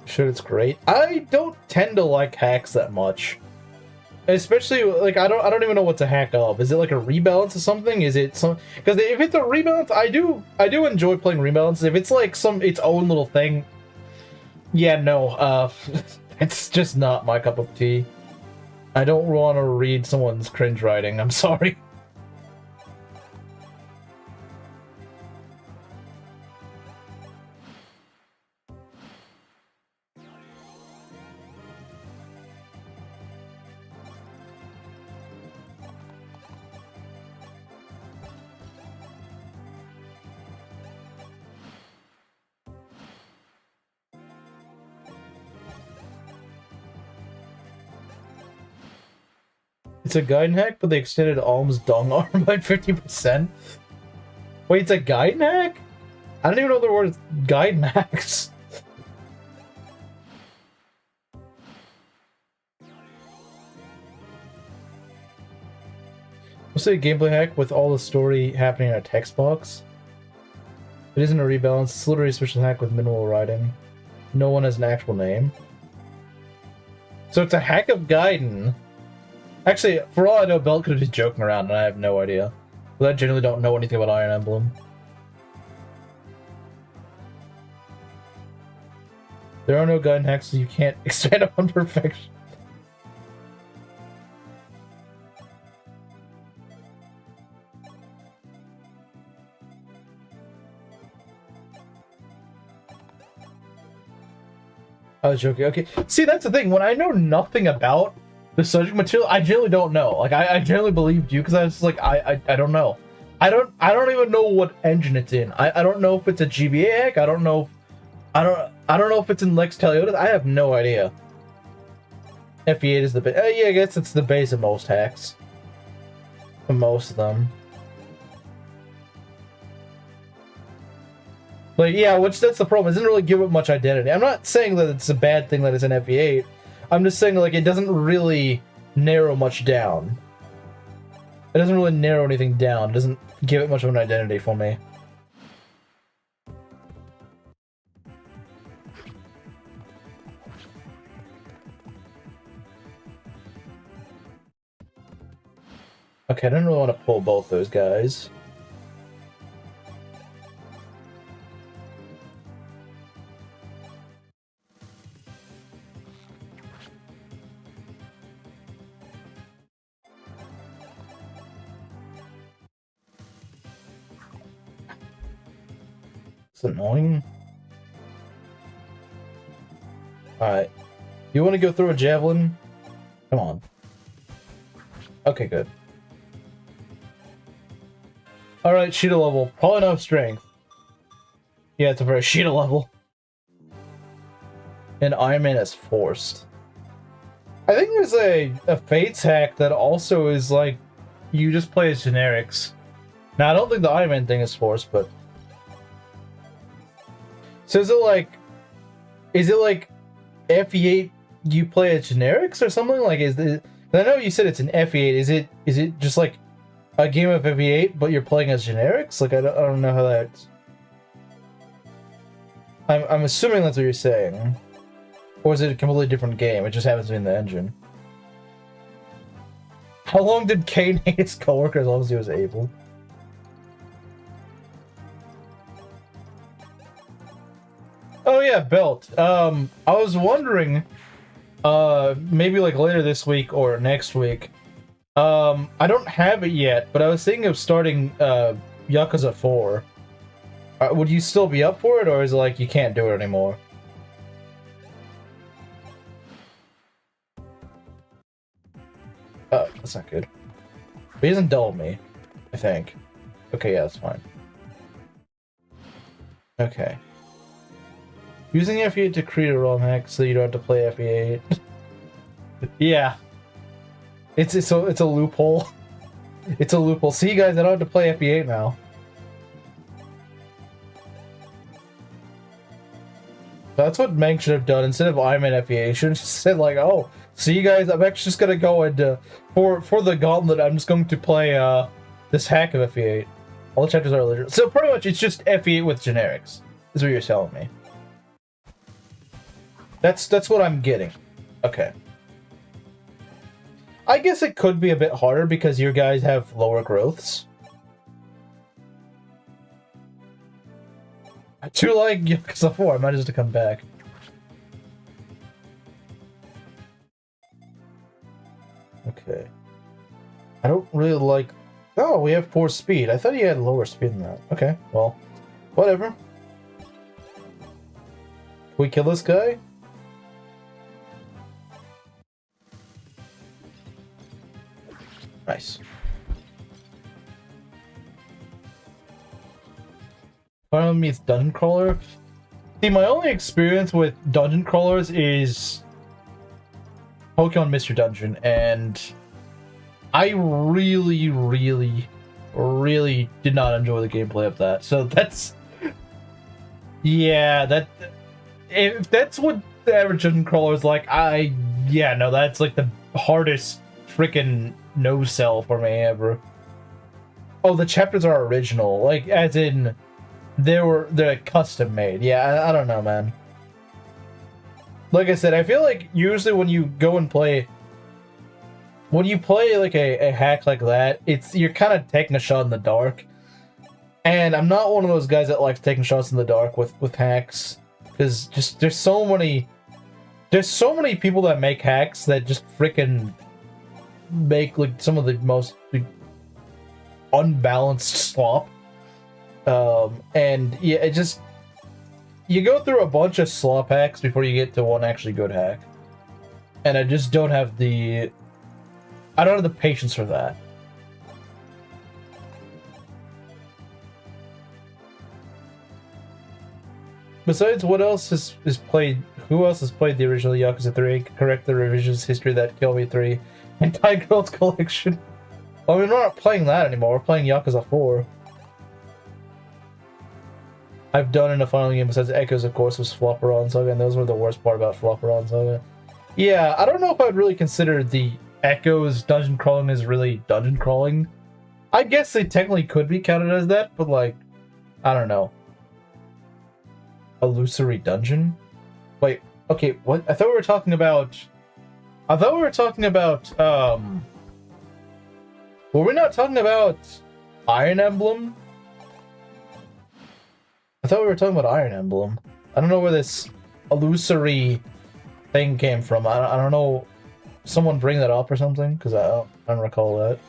Shit, it's great. I don't tend to like hacks that much. Especially, like, I don't even know what to hack of. Is it like a rebalance or something? Is it some... Because if it's a rebalance, I do enjoy playing rebalances. If it's like its own little thing... Yeah, no, it's just not my cup of tea. I don't want to read someone's cringe writing, I'm sorry. It's a Gaiden hack, but they extended Alm's Dong arm by 50%. Wait, it's a Gaiden hack? I don't even know the word Gaiden hacks. Let's say a gameplay hack with all the story happening in a text box. It isn't a rebalance, it's literally a special hack with minimal writing. No one has an actual name. So it's a hack of Gaiden. Actually, for all I know, Belt could be joking around and I have no idea. But I generally don't know anything about Iron Emblem. There are no Gaiden hacks, so you can't expand upon perfection. I was joking. Okay. See, that's the thing. When I know nothing about the subject material, I generally don't know. Like, I generally believed you because I was like, I don't know. I don't even know what engine it's in. I don't know if it's a GBA hack. I don't know. I don't know if it's in Lex Taliotis. I have no idea. FE8 is the base. Yeah, I guess it's the base of most hacks. For most of them. Like, yeah, which that's the problem. It doesn't really give it much identity. I'm not saying that it's a bad thing that it's an FE8. I'm just saying, like, it doesn't really narrow much down. It doesn't really narrow anything down. It doesn't give it much of an identity for me. Okay, I didn't really want to pull both those guys. It's annoying. Alright. You want to go through a javelin? Come on. Okay, good. Alright, Sheeta level. Probably no strength. Yeah, it's a very Sheeta level. And Ironman is forced. I think there's a Fates hack that also is like, you just play as generics. Now, I don't think the Ironman thing is forced, but... So is it like FE8 you play as generics or something? Like, I know you said it's an FE8. Is it just like a game of FE8, but you're playing as generics? Like, I don't know how that's... I'm assuming that's what you're saying. Or is it a completely different game? It just happens to be in the engine. How long did Kane hate his coworker as long as he was able? Oh yeah, Belt. I was wondering, maybe like later this week or next week. I don't have it yet, but I was thinking of starting Yakuza 4. Would you still be up for it, or is it like you can't do it anymore? Oh, that's not good. But he doesn't dull me, I think. Okay, yeah, that's fine. Okay. Using FE8 to create a ROM hack so you don't have to play FE8. Yeah. It's a loophole. It's a loophole. See, guys, I don't have to play FE8 now. That's what Meng should have done instead of I'm in FE8. He should have just said like, "Oh, see, you guys, I'm actually just gonna go and for the gauntlet, I'm just going to play this hack of FE8. All the chapters are legit. So pretty much, it's just FE8 with generics. Is what you're telling me. That's what I'm getting. Okay. I guess it could be a bit harder because your guys have lower growths. I do like Yakuza 4. I might just come back. Okay. I don't really like... Oh, we have 4 speed. I thought he had lower speed than that. Okay, well, whatever. Can we kill this guy? Nice. Final meets Dungeon Crawler. See, my only experience with Dungeon Crawlers is Pokemon Mystery Dungeon, and I really, really, really did not enjoy the gameplay of that. So that's... Yeah, if that's what the average Dungeon Crawler is like, yeah, no, that's like the hardest freaking no-sell for me ever. Oh, the chapters are original, like as in they're custom made. Yeah, I don't know, man. Like I said, I feel like usually when you go and play, when you play like a hack like that, you're kind of taking a shot in the dark. And I'm not one of those guys that likes taking shots in the dark with hacks, because just there's so many people that make hacks that just freaking make like some of the most unbalanced slop. And yeah, it just, you go through a bunch of slop hacks before you get to one actually good hack. And I just don't have the patience for that. Besides, what else is played? Who else has played the original Yakuza 3? Correct the revisions history that Kill Me 3 and Tiger Girls Collection. I mean, we're not playing that anymore. We're playing Yakuza 4. I've done in the final game besides Echoes, of course, was Flopperon Saga, and those were the worst part about Flopperon Saga. Yeah, I don't know if I'd really consider the Echoes dungeon crawling as really dungeon crawling. I guess they technically could be counted as that, but like, I don't know. Illusory dungeon? Wait, okay, what? I thought we were talking about... Were we not talking about Iron Emblem? I thought we were talking about Iron Emblem. I don't know where this illusory thing came from. I don't know. Someone bring that up or something? Because I don't recall that.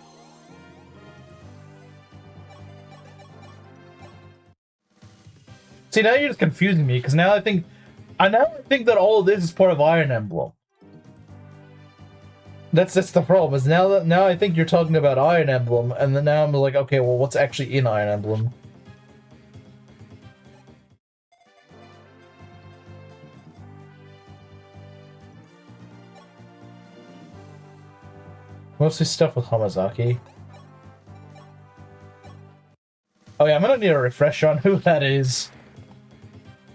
See, now you're just confusing me, because now I think that all of this is part of Iron Emblem. That's the problem. Is now I think you're talking about Iron Emblem, and then now I'm like, okay, well, what's actually in Iron Emblem? Mostly stuff with Hamazaki. Oh yeah, I'm gonna need a refresh on who that is.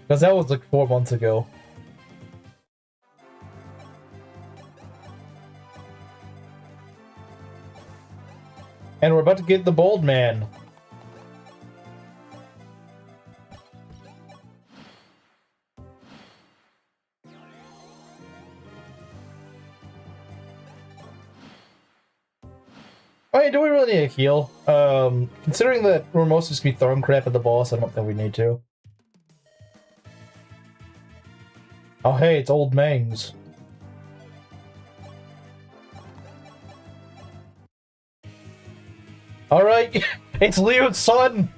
Because that was like 4 months ago. And we're about to get the Bold Man. Oh yeah, do we really need a heal? Considering that we're mostly just gonna be throwing crap at the boss, I don't think we need to. Oh hey, it's Old Mangs. Alright, it's Leo's son!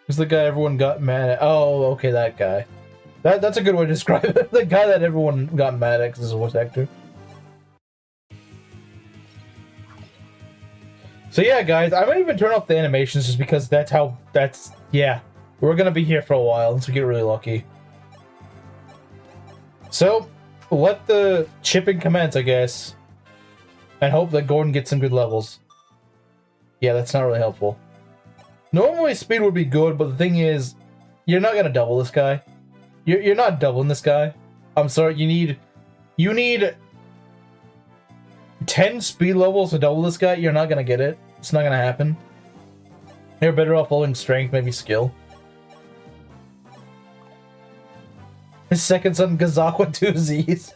Who's the guy everyone got mad at? Oh, okay, that guy. That's a good way to describe it. The guy that everyone got mad at because he's a voice actor. So yeah, guys, I might even turn off the animations just because yeah. We're gonna be here for a while unless we get really lucky. So, let the chipping commence, I guess. And hope that Gordon gets some good levels. Yeah, that's not really helpful. Normally speed would be good, but the thing is, you're not gonna double this guy. You're not doubling this guy. I'm sorry, you need 10 speed levels to double this guy. You're not gonna get it. It's not gonna happen. You're better off holding strength, maybe skill. His second son, Gazawa 2 Z's.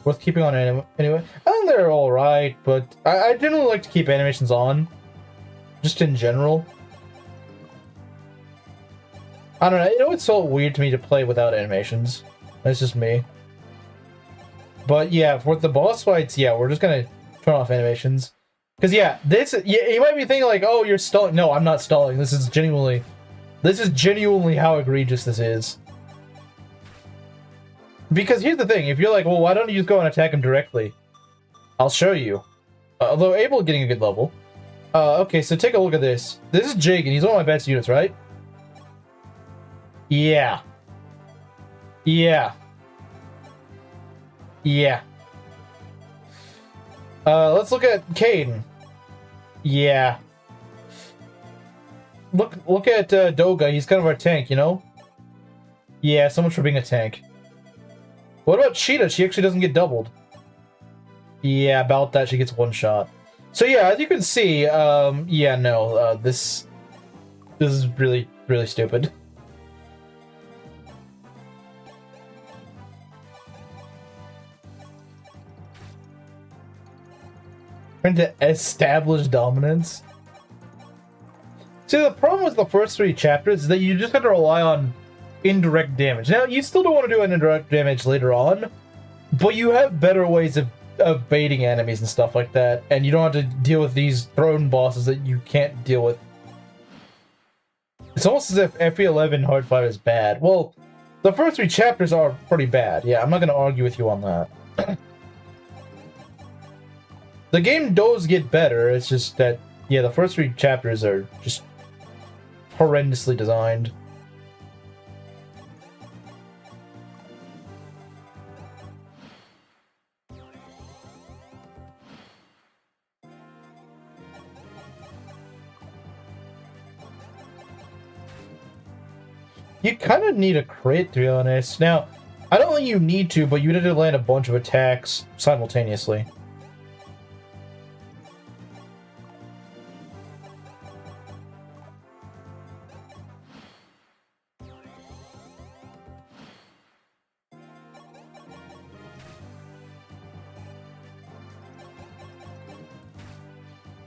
Worth keeping on anyway. I think they're alright, but I generally like to keep animations on. Just in general. I don't know, you know, it's so weird to me to play without animations. That's just me. But yeah, for the boss fights, yeah, we're just gonna turn off animations. Because yeah, you might be thinking like, oh, you're stalling. No, I'm not stalling. This is genuinely how egregious this is. Because here's the thing, if you're like, well, why don't you just go and attack him directly? I'll show you. Although Abel getting a good level. Okay, so take a look at this. This is Jake, and he's one of my best units, right? Yeah. Yeah. Yeah. Let's look at Caden. Yeah. look at Doga. He's kind of our tank, you know? Yeah, so much for being a tank. What about Cheetah? She actually doesn't get doubled. Yeah, about that, she gets one shot. So yeah, as you can see, yeah, no, this is really, really stupid. Trying to establish dominance. See, the problem with the first 3 chapters is that you just have to rely on indirect damage. Now, you still don't want to do an indirect damage later on, but you have better ways of baiting enemies and stuff like that, and you don't have to deal with these thrown bosses that you can't deal with. It's almost as if FE11 hard fight is bad. Well, the first 3 chapters are pretty bad. Yeah, I'm not going to argue with you on that. The game does get better, it's just that, yeah, the first 3 chapters are just horrendously designed. You kind of need a crit, to be honest. Now, I don't think you need to, but you need to land a bunch of attacks simultaneously.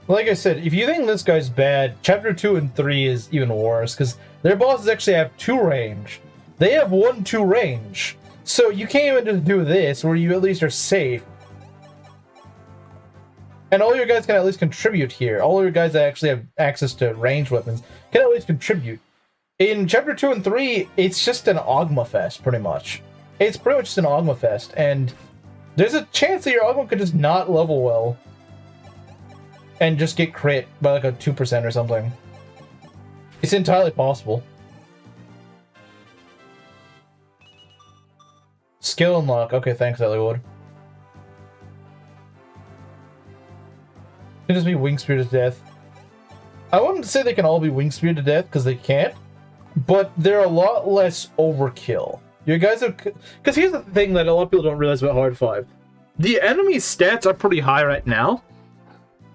Like I said, if you think this guy's bad, Chapter 2 and 3 is even worse, because their bosses actually have 2 range. They have 1-2 range. So you can't even just do this, where you at least are safe. And all your guys can at least contribute here. All your guys that actually have access to ranged weapons can at least contribute. In Chapter 2 and 3, it's just an Ogma Fest, pretty much. It's pretty much just an Ogma Fest, and there's a chance that your Ogma could just not level well. And just get crit by like a 2% or something. It's entirely possible. Skill unlock. Okay, thanks, Elliowood. Can just be wing spear to death. I wouldn't say they can all be wing spear to death, because they can't. But they're a lot less overkill. You guys have... Because here's the thing that a lot of people don't realize about Hard 5. The enemy stats are pretty high right now,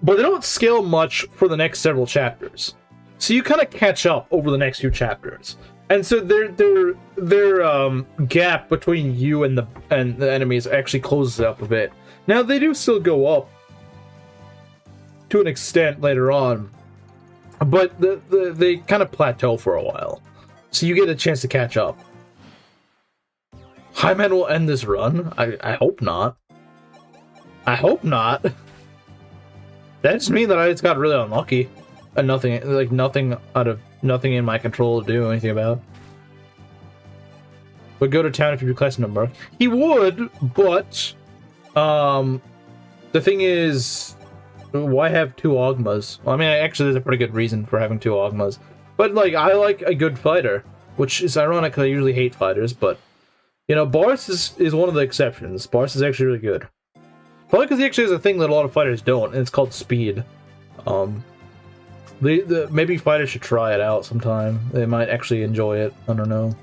but they don't scale much for the next several chapters. So you kind of catch up over the next few chapters. And so their gap between you and the enemies actually closes up a bit. Now they do still go up to an extent later on, but they kind of plateau for a while. So you get a chance to catch up. Highman will end this run? I hope not. I hope not. That just means that I just got really unlucky. And nothing in my control to do anything about. Would go to town if you request a number. He would, but the thing is, why have 2 Ogmas? Well, I mean, actually, there's a pretty good reason for having 2 Ogmas. But like, I like a good fighter, which is ironic because I usually hate fighters. But you know, Bars is one of the exceptions. Bars is actually really good. Probably because he actually has a thing that a lot of fighters don't, and it's called speed. Maybe fighters should try it out sometime. They might actually enjoy it. I don't know.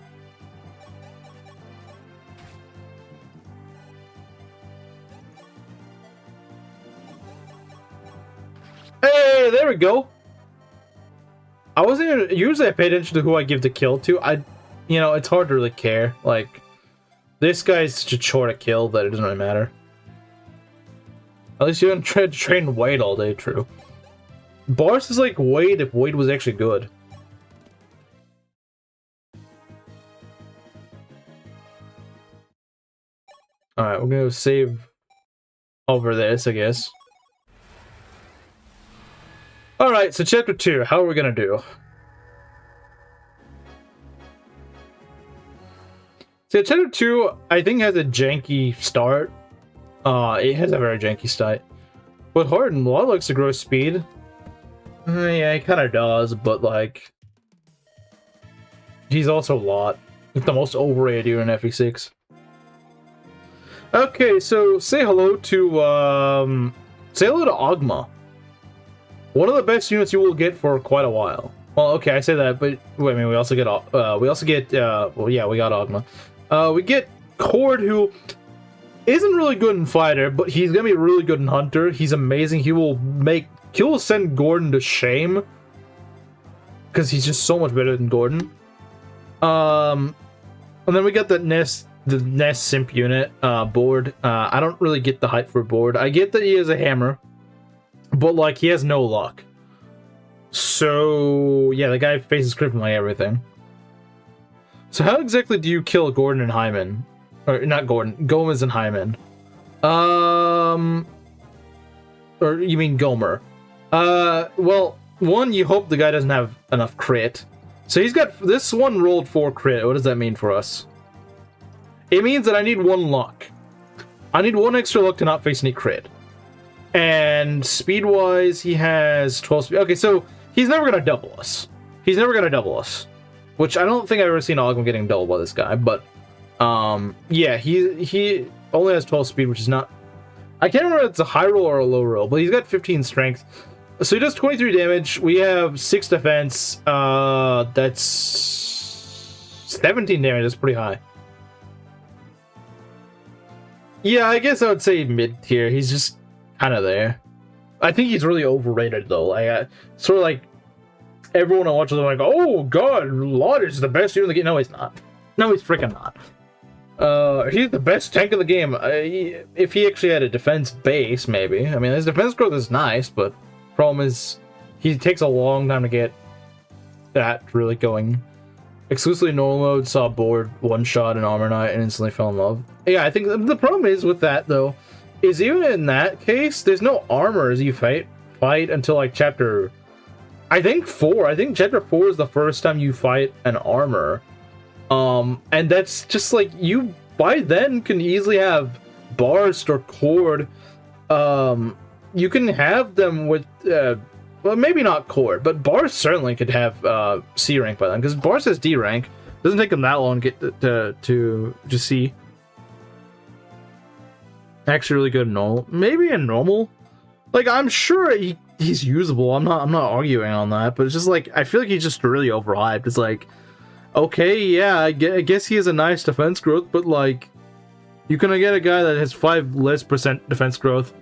Hey, there we go. I wasn't even, usually I pay attention to who I give the kill to. You know, it's hard to really care. Like, this guy's such a chore to kill that it doesn't really matter. At least you don't try to train Wade all day, true. Boris is like Wade if Wade was actually good. Alright, we're gonna save over this, I guess. Alright, so chapter 2, how are we gonna do? So chapter 2, I think has a janky start. It has a very janky start. But Harden, a lot likes to grow speed. Yeah, he kind of does, but like... He's also a lot. He's the most overrated dude in FE6. Okay, so say hello to, Say hello to Ogma. One of the best units you will get for quite a while. Well, okay, I say that, but wait a minute, we also get well, yeah, we got Ogma. We get Cord, who isn't really good in fighter, but he's gonna be really good in hunter. He's amazing. He will send Gordon to shame because he's just so much better than Gordon. And then we got the Nest simp unit, Board. I don't really get the hype for Board. I get that he has a hammer, but like he has no luck. So yeah, the guy faces crit from like everything. So how exactly do you kill Gordon and Hyman? Or not Gordon, Gomez and Hyman. Or you mean Gomer? Well, one, you hope the guy doesn't have enough crit. So he's got this one rolled 4 crit. What does that mean for us? It means that I need 1 luck. I need 1 extra luck to not face any crit. And speed-wise, he has 12 speed. Okay, so he's never gonna double us. He's never gonna double us. Which I don't think I've ever seen Ogma getting doubled by this guy, but yeah, he only has 12 speed, which is not... I can't remember if it's a high roll or a low roll, but he's got 15 strength. So he does 23 damage. We have 6 defense. That's 17 damage. That's pretty high. Yeah, I guess I would say mid tier. He's just kind of there. I think he's really overrated though. Like, sort of like everyone I watch is like, oh god, Lot is the best hero in the game. No, he's not. No, he's freaking not. He's the best tank in the game. If he actually had a defense base, maybe. I mean, his defense growth is nice, but problem is he takes a long time to get that really going. Exclusively normal mode, saw Board, one shot in Armor Knight, and instantly fell in love. Yeah, I think the problem is with that though, is even in that case, there's no armor as you fight until like chapter, I think 4. I think chapter 4 is the first time you fight an armor. And that's just like, you by then can easily have Barst or Cord. You can have them with, well, maybe not Cord, but Barst certainly could have C rank by then, because Barst has D rank. Doesn't take him that long to get to C. Actually, really good in normal. Maybe in normal, like I'm sure he's usable. I'm not arguing on that, but it's just like I feel like he's just really overhyped. It's like, okay, yeah, I guess he has a nice defense growth, but like, you can get a guy that has 5% less defense growth,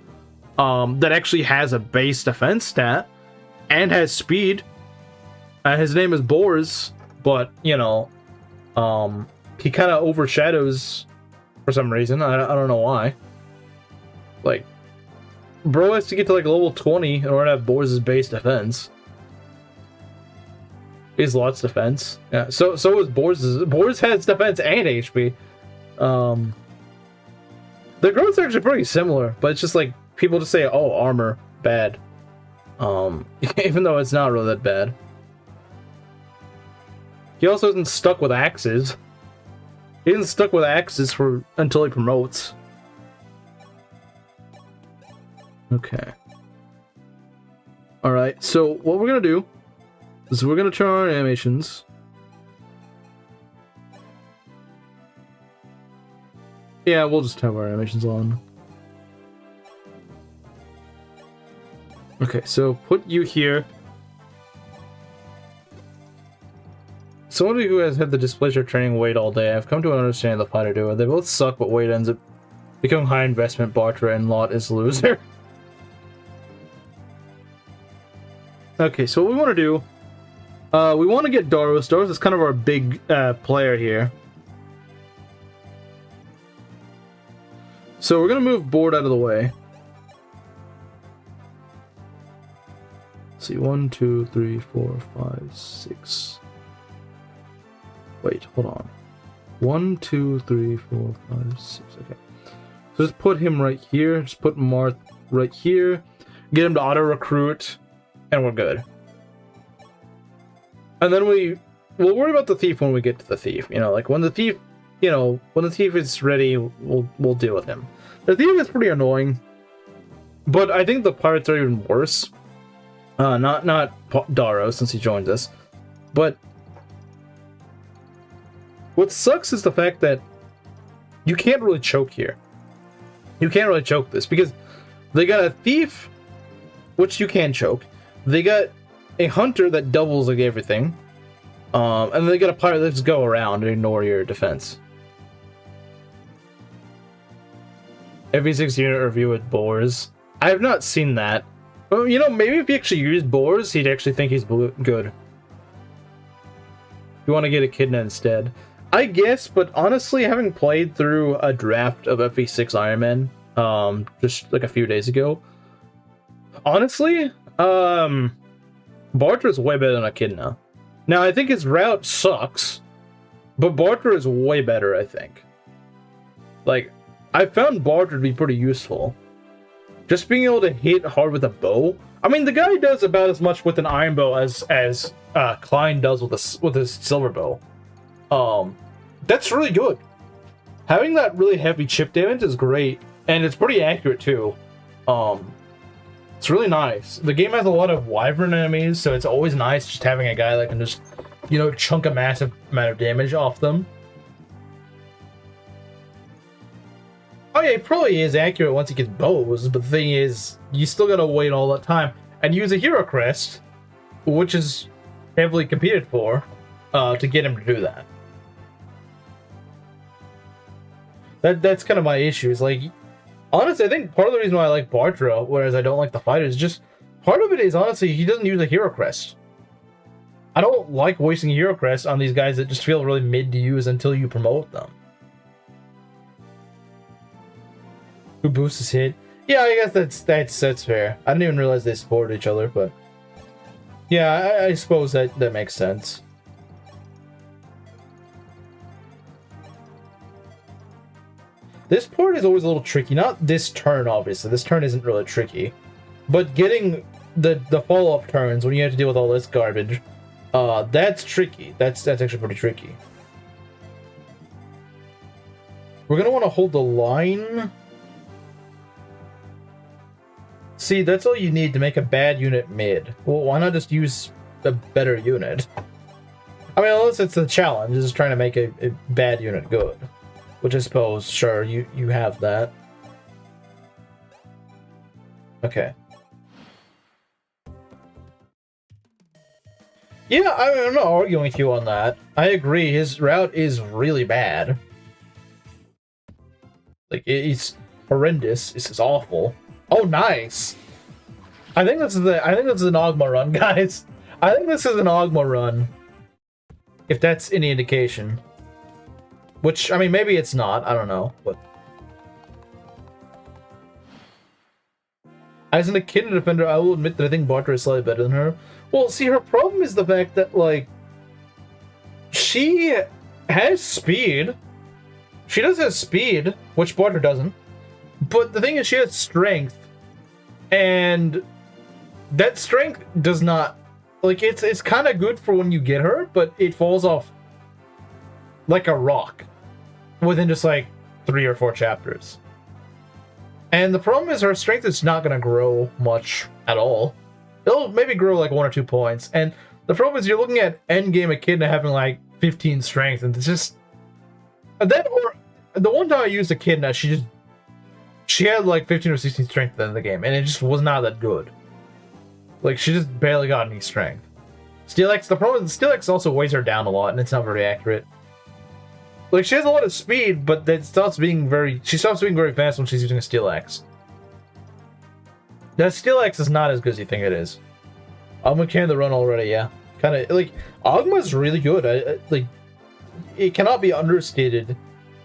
that actually has a base defense stat and has speed. His name is Boars, but you know, he kind of overshadows for some reason. I don't know why. Like, bro has to get to like level 20 in order to have Boars' base defense. Is Lot's defense. Yeah, so is Boars'. Boars has defense and HP. The growth's actually pretty similar, but it's just like people just say, oh, armor, bad. Even though it's not really that bad. He also isn't stuck with axes. He isn't stuck with axes until he promotes. Okay. Alright, so what we're gonna do is we're gonna turn on our animations. Yeah, we'll just have our animations on. Okay, so put you here. Someone who has had the displeasure of training Wade all day, I've come to understand the fighter duo. They both suck, but Wade ends up becoming high investment Bartra and Lot is loser. Okay, so what we want to do, we want to get Doros. Doros is kind of our big player here. So we're going to move Board out of the way. Let's see, 1, 2, 3, 4, 5, 6. Wait, hold on. 1, 2, 3, 4, 5, 6. Okay. So just put him right here. Just put Marth right here. Get him to auto recruit. And we're good. And then we'll worry about the thief when we get to the thief. You know, like when the thief, when the thief is ready, we'll deal with him. The thief is pretty annoying, but I think the pirates are even worse. Not Daro, since he joined us, but what sucks is the fact that you can't really choke here. You can't really choke this because they got a thief, which you can choke. They got a hunter that doubles like everything. And they got a pirate that just go around and ignore your defense. Every 6 unit review with boars. I have not seen that. Well, you know, maybe if he actually used boars, he'd actually think he's good. You want to get Echidna instead. I guess, but honestly, having played through a draft of FE6 Ironman, just like a few days ago, honestly, Barter is way better than Echidna. Now, I think his route sucks, but Barter is way better, I think. Like, I found Barter to be pretty useful. Just being able to hit hard with a bow. I mean, the guy does about as much with an iron bow as Klein does with his silver bow. That's really good. Having that really heavy chip damage is great, and it's pretty accurate too. It's really nice. The game has a lot of wyvern enemies, so it's always nice just having a guy that can just, you know, chunk a massive amount of damage off them. Oh yeah, it probably is accurate once he gets bows, but the thing is, you still gotta wait all that time and use a hero crest, which is heavily competed for, to get him to do that. That's kind of my issue. Is like, honestly, I think part of the reason why I like Bartra, whereas I don't like the fighter, is just part of it is honestly he doesn't use a hero crest. I don't like wasting a hero crest on these guys that just feel really mid to use until you promote them. Who boosts his hit? Yeah, I guess that's fair. I didn't even realize they support each other, but yeah, I suppose that makes sense. This part is always a little tricky. Not this turn, obviously. This turn isn't really tricky, but getting the follow-up turns when you have to deal with all this garbage, that's tricky. That's actually pretty tricky. We're gonna want to hold the line. See, that's all you need to make a bad unit mid. Well, why not just use a better unit? I mean, unless it's the challenge, is trying to make a bad unit good. Which I suppose, sure, you have that. Okay. Yeah, I'm not arguing with you on that. I agree, his route is really bad. Like, it's horrendous. It's awful. Oh, nice. I think this is an Ogma run, guys. I think this is an Ogma run. If that's any indication. Which, I mean, maybe it's not. I don't know. But as an Echidna defender, I will admit that I think Barter is slightly better than her. Well, see, her problem is the fact that, like, she has speed. She does have speed, which Barter doesn't. But the thing is, she has strength. And that strength does not... Like, it's kind of good for when you get her, but it falls off like a rock within just, like, 3 or 4 chapters. And the problem is her strength is not going to grow much at all. It'll maybe grow, like, 1 or 2 points. And the problem is you're looking at endgame Echidna having, like, 15 strength, and it's just... That, or... The one time I used Echidna, she had like 15 or 16 strength at the end of the game, and it just was not that good. Like, she just barely got any strength. Steelix, the problem is Steelix also weighs her down a lot, and it's not very accurate. Like, she has a lot of speed, but she stops being very fast when she's using a Steelix. That Steelix is not as good as you think it is. Ogma carrying the run already, yeah. Kind of, like, Ogma's really good. Like, it cannot be understated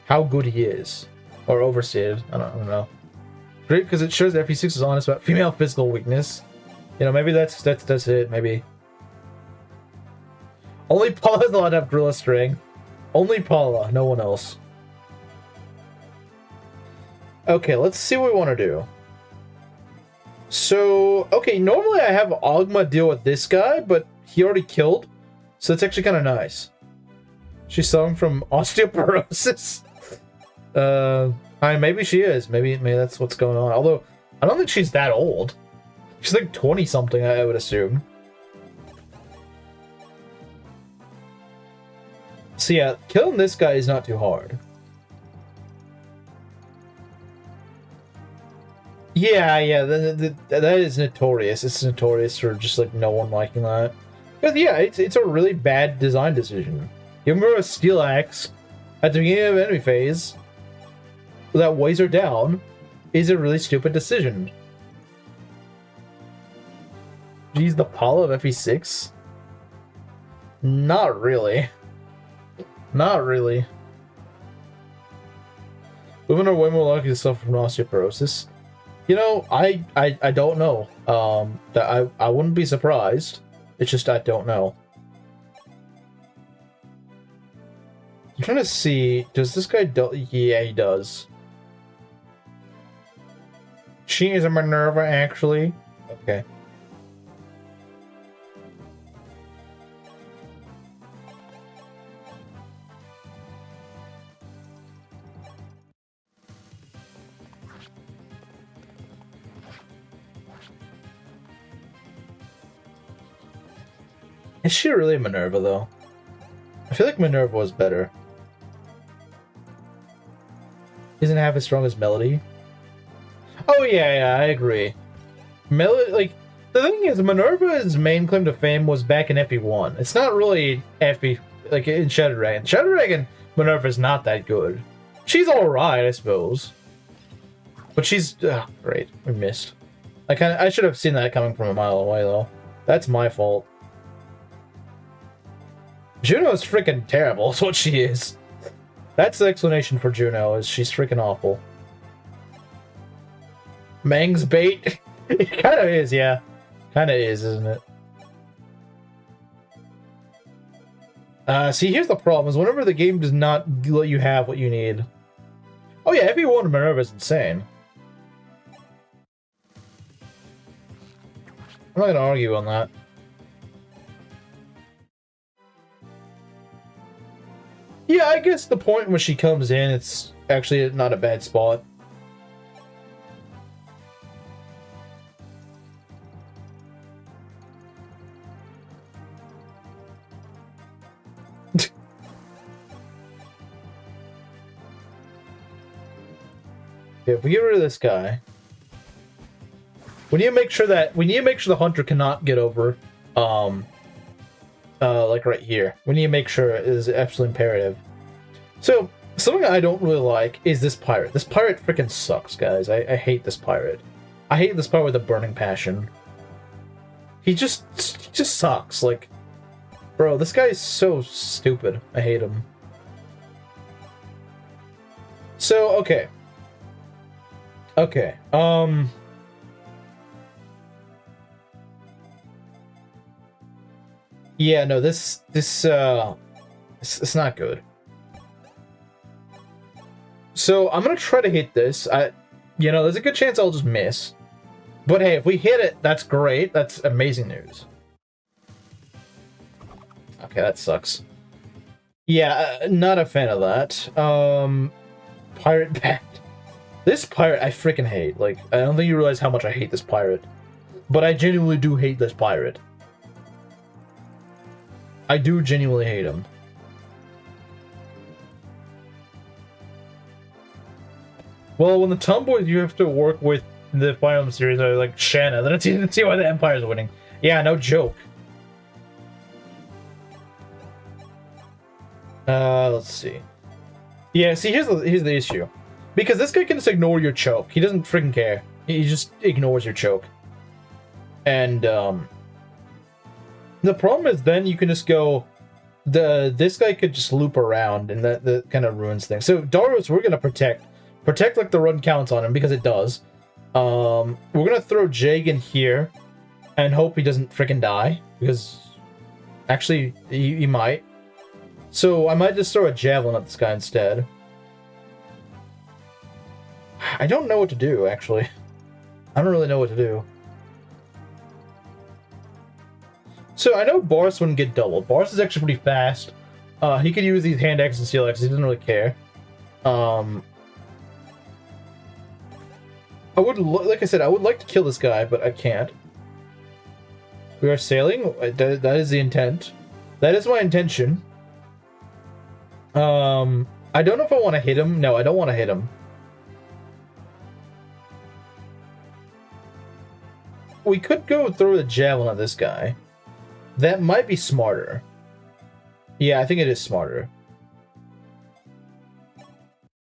how good he is. Or overstated. I don't know. Great, because it shows that FE6 is honest about female physical weakness. You know, maybe that's it. Maybe. Only Paula's allowed to have gorilla strength. Only Paula, no one else. Okay, let's see what we want to do. So, okay, normally I have Ogma deal with this guy, but he already killed. So it's actually kind of nice. She's suffering from osteoporosis. I mean, maybe she is. Maybe that's what's going on. Although, I don't think she's that old. She's like 20-something, I would assume. So yeah, killing this guy is not too hard. Yeah. That is notorious. It's notorious for just like no one liking that. Because yeah, it's a really bad design decision. You remember a steel axe at the beginning of enemy phase that weighs her down is a really stupid decision. Geez, the Paula of FE6? Not really. Not really. Women are way more likely to suffer from osteoporosis. You know, I don't know. That I wouldn't be surprised. It's just I don't know. I'm trying to see. Does this guy do? Yeah, he does. She is a Minerva, actually. Okay. Is she really a Minerva, though? I feel like Minerva was better. Isn't half as strong as Melody? Oh, yeah, I agree. Melody, like, the thing is, Minerva's main claim to fame was back in FE1. It's not really FE, like, in Shadow Dragon. Shadow Dragon, Minerva's not that good. She's alright, I suppose. But she's, great. We missed. I should have seen that coming from a mile away, though. That's my fault. Juno's freaking terrible, is what she is. That's the explanation for Juno, is she's freaking awful. Mang's bait? It kind of is, yeah. Kind of is, isn't it? See, here's the problem, is whenever the game does not let you have what you need. Oh yeah, FE1 Minerva is insane. I'm not gonna argue on that. Yeah, I guess the point when she comes in, it's actually not a bad spot. If we get rid of this guy, we need to make sure the hunter cannot get over, like right here. We need to make sure it is absolutely imperative. So, something I don't really like is this pirate. This pirate freaking sucks, guys. I hate this pirate. I hate this pirate with a burning passion. He just sucks. Like, bro, this guy is so stupid. I hate him. So, okay. Okay, yeah, no, it's not good. So, I'm gonna try to hit this. You know, there's a good chance I'll just miss. But hey, if we hit it, that's great. That's amazing news. Okay, that sucks. Yeah, not a fan of that. Pirate Bat. This pirate I freaking hate. Like, I don't think you realize how much I hate this pirate. But I genuinely do hate this pirate. I do genuinely hate him. Well, when the tomboys you have to work with the Fire Emblem series are like Shanna, then it's easy to see why the Empire's winning. Yeah, no joke. Let's see. Yeah, see, here's the issue. Because this guy can just ignore your choke. He doesn't freaking care. He just ignores your choke. And, the problem is then you can just go... This guy could just loop around, and that kind of ruins things. So, Darius, we're gonna protect. Protect like the run counts on him, because it does. We're gonna throw Jag in here, and hope he doesn't freaking die. Because, actually, he might. So, I might just throw a javelin at this guy instead. I don't know what to do, actually. I don't really know what to do. So, I know Boris wouldn't get doubled. Boris is actually pretty fast. He could use these hand axes and steel axes. He doesn't really care. I would, like I said, I would like to kill this guy, but I can't. We are sailing. That is the intent. That is my intention. I don't know if I want to hit him. No, I don't want to hit him. we could go throw the javelin at this guy. That might be smarter. Yeah, I think it is smarter.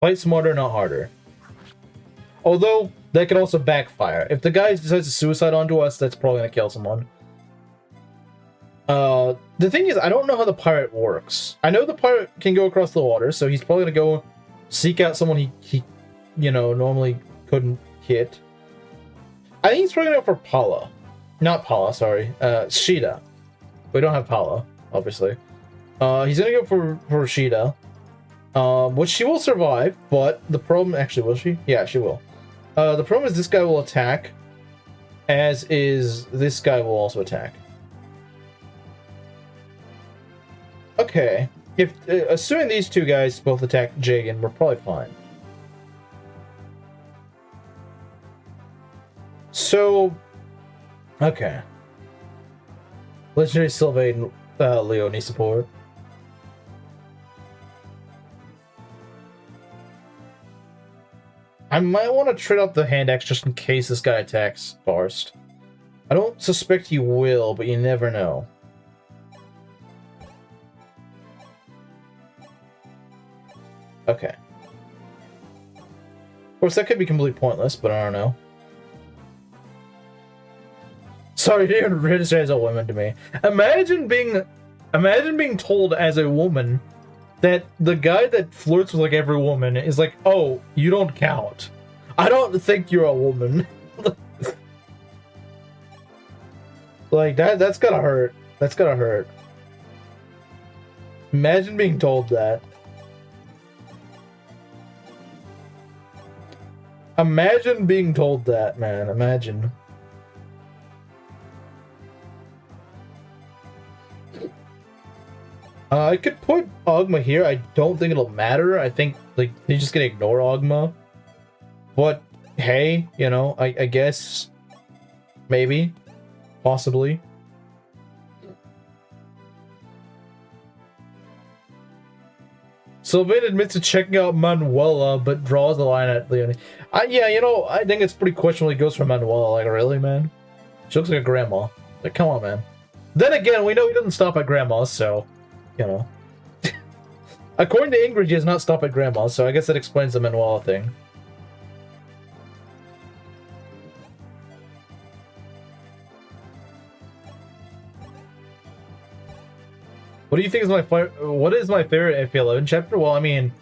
Fight smarter, not harder. Although, that could also backfire. If the guy decides to suicide onto us, that's probably gonna kill someone. The thing is, I don't know how the pirate works. I know the pirate can go across the water, so he's probably gonna go seek out someone he you know, normally couldn't hit. I think he's probably gonna go for Paula. Not Paula, sorry. Sheeta. We don't have Paula, obviously. He's gonna go for Sheeta. Which she will survive, but the problem... Actually, will she? Yeah, she will. The problem is this guy will attack, as is this guy will also attack. Okay. If assuming these two guys both attack Jagan, we're probably fine. So, okay. Legendary Sylvain Leone support. I might want to trade out the hand axe just in case this guy attacks Barst. I don't suspect he will, but you never know. Okay. Of course, that could be completely pointless, but I don't know. Sorry, you didn't register as a woman to me. Imagine being told as a woman that the guy that flirts with like every woman is like, oh, you don't count. I don't think you're a woman. Like that's gotta hurt. That's gotta hurt. Imagine being told that. Imagine being told that, man. Imagine. I could put Ogma here. I don't think it'll matter. I think like he's just gonna ignore Ogma. But hey, you know, I guess maybe, possibly. Sylvain admits to checking out Manuela, but draws the line at Leone. Yeah, you know, I think it's pretty questionable he goes for Manuela. Like, really, man? She looks like a grandma. Like, come on, man. Then again, we know he doesn't stop at grandma's, so, you know. According to Ingrid, he does not stop at grandma's, so I guess that explains the Manuela thing. What do you think is what is my favorite FP11 chapter? Well, I mean,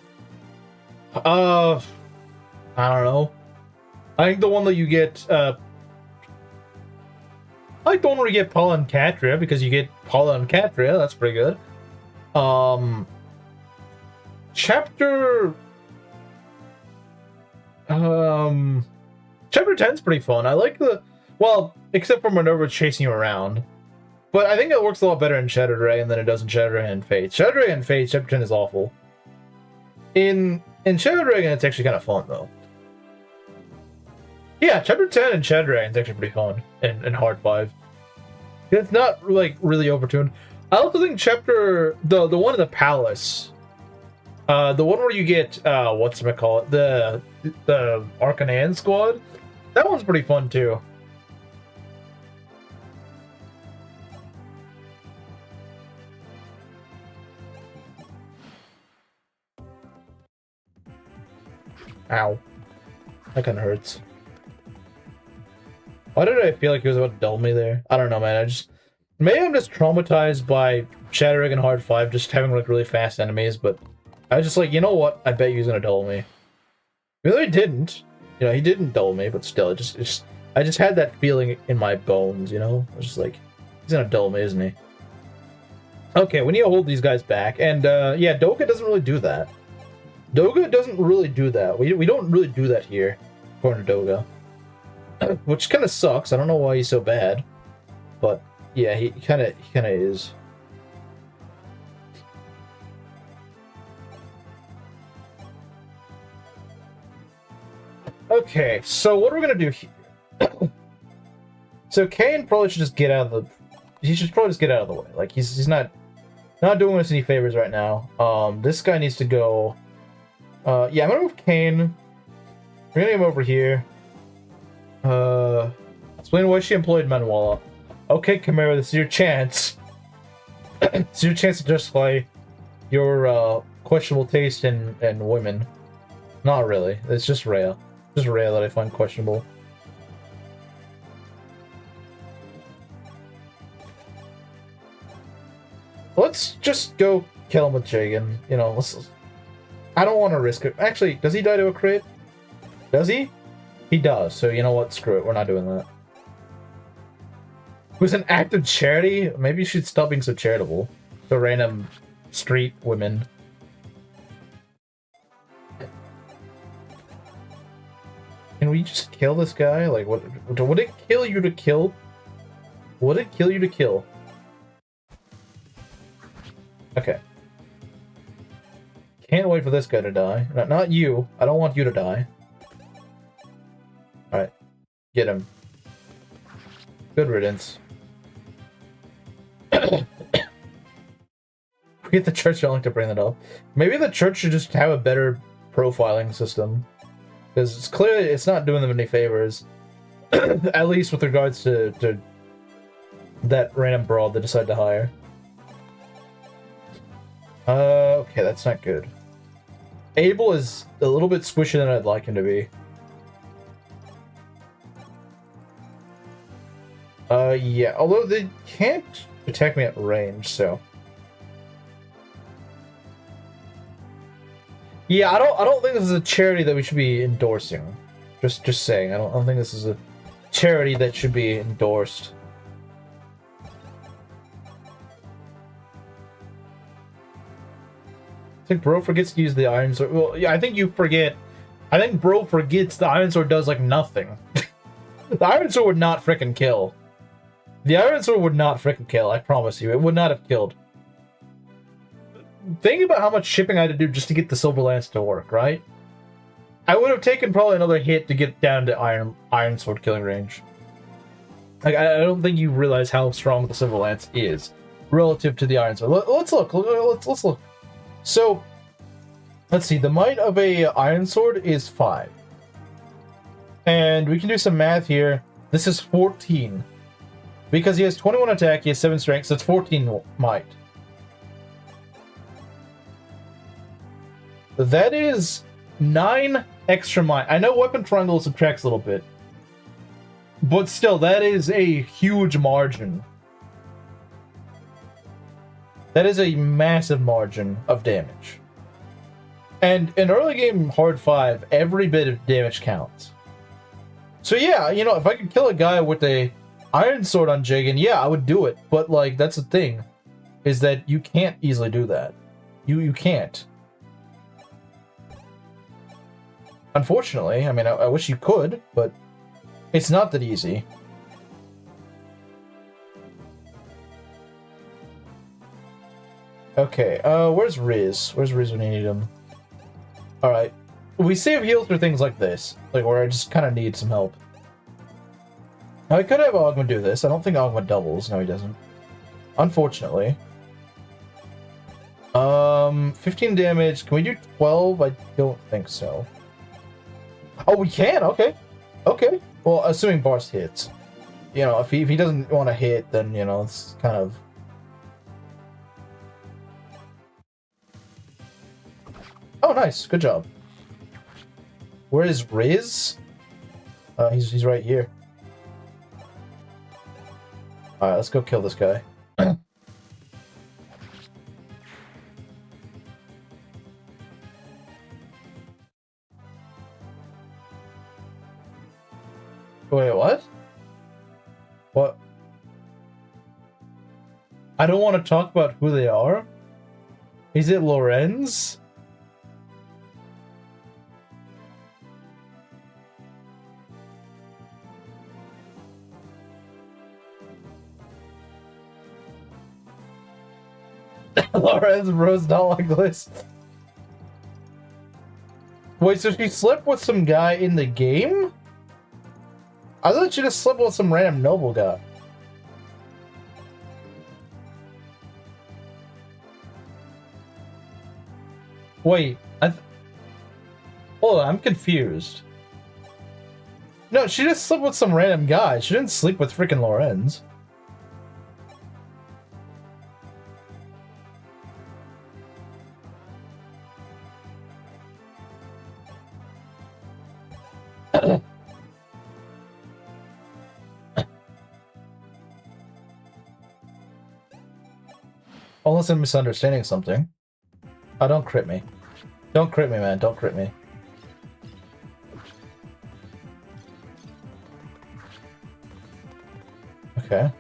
I don't know. I think the one that you get, I like the one where you get Paula and Katria, because you get Paula and Katria. That's pretty good. Chapter 10's pretty fun. I like well, except for Minerva chasing you around. But I think it works a lot better in Shadow Dragon than it does in Shadow Dragon and Fate. Shadow Dragon and Fate, Chapter 10 is awful. In Shadow Dragon, it's actually kind of fun, though. Yeah, Chapter 10 in Shadow Dragon is actually pretty fun in Hard 5. It's not, like, really overtuned. I also think Chapter... The one in the Palace. The one where you get, whatchamacallit? The Arcanan Squad. That one's pretty fun, too. Ow. That kind of hurts. Why did I feel like he was about to dull me there? I don't know, man. Maybe I'm just traumatized by Shadow Dragon Hard 5 just having like really fast enemies, but I was just like, you know what? I bet he was gonna dull me. Even though he didn't. You know, he didn't dull me, but still, I just had that feeling in my bones, you know? I was just like, he's gonna dull me, isn't he? Okay, we need to hold these guys back, and yeah, Doga doesn't really do that. Doga doesn't really do that. We don't really do that here, according to Doga. Which kind of sucks. I don't know why he's so bad. But, yeah, he kind of is. Okay, so what are we going to do here? So Kane probably should just get out of the... He should probably just get out of the way. Like, he's not doing us any favors right now. This guy needs to go... yeah, I'm gonna move Kane. We're gonna get him over here. I Explain why she employed Manuela. Okay, Chimera, this is your chance. It's your chance to justify your questionable taste in women. Not really. It's just Rhea. Just Rhea that I find questionable. Let's just go kill him with Jagan. You know, I don't want to risk it. Actually, does he die to a crit? Does he? He does. So you know what? Screw it. We're not doing that. It was an act of charity. Maybe you should stop being so charitable to random street women. Can we just kill this guy? Like, what would it kill you to kill? Would it kill you to kill? Okay. Can't wait for this guy to die. Not you. I don't want you to die. Alright. Get him. Good riddance. Forget the church don't like to bring that up. Maybe the church should just have a better profiling system. Because it's clearly it's not doing them any favors. At least with regards to that random broad they decided to hire. Okay, that's not good. Abel is a little bit squishier than I'd like him to be. Yeah, although they can't attack me at range, so. Yeah, I don't think this is a charity that we should be endorsing. Just saying, I don't think this is a charity that should be endorsed. I think Bro forgets to use the Iron Sword. Well, yeah, I think you forget. I think Bro forgets the Iron Sword does, like, nothing. The Iron Sword would not frickin' kill. The Iron Sword would not frickin' kill, I promise you. It would not have killed. Think about how much shipping I had to do just to get the Silver Lance to work, right? I would have taken probably another hit to get down to Iron Sword killing range. Like, I don't think you realize how strong the Silver Lance is relative to the Iron Sword. Let's look. Let's look. So, let's see. The might of a Iron Sword is 5. And we can do some math here. This is 14. Because he has 21 attack, he has 7 strength, so it's 14 might. That is 9 extra might. I know weapon triangle subtracts a little bit. But still, that is a huge margin. That is a massive margin of damage. And in early game hard 5, every bit of damage counts. So yeah, you know, if I could kill a guy with a Iron Sword on Jagan, yeah, I would do it. But like, that's the thing, is that you can't easily do that. You can't. Unfortunately, I mean, I wish you could, but it's not that easy. Okay, where's Riz? Where's Riz when you need him? Alright. We save heals for things like this. Like, where I just kind of need some help. Now, I could have Ogma do this. I don't think Ogma doubles. No, he doesn't. Unfortunately. 15 damage. Can we do 12? I don't think so. Oh, we can? Okay. Okay. Well, assuming Barst hits. You know, if he doesn't want to hit, then, you know, it's kind of... Oh, nice. Good job. Where is Riz? He's right here. Alright, let's go kill this guy. Wait, what? What? I don't want to talk about who they are? Is it Lorenz? Lorenz Rose not like this. Wait, so she slept with some guy in the game? I thought she just slept with some random noble guy. Wait, hold on, I'm confused. No, she just slept with some random guy. She didn't sleep with freaking Lorenz. Unless I'm misunderstanding something. Oh, don't crit me. Don't crit me, man. Don't crit me. Okay.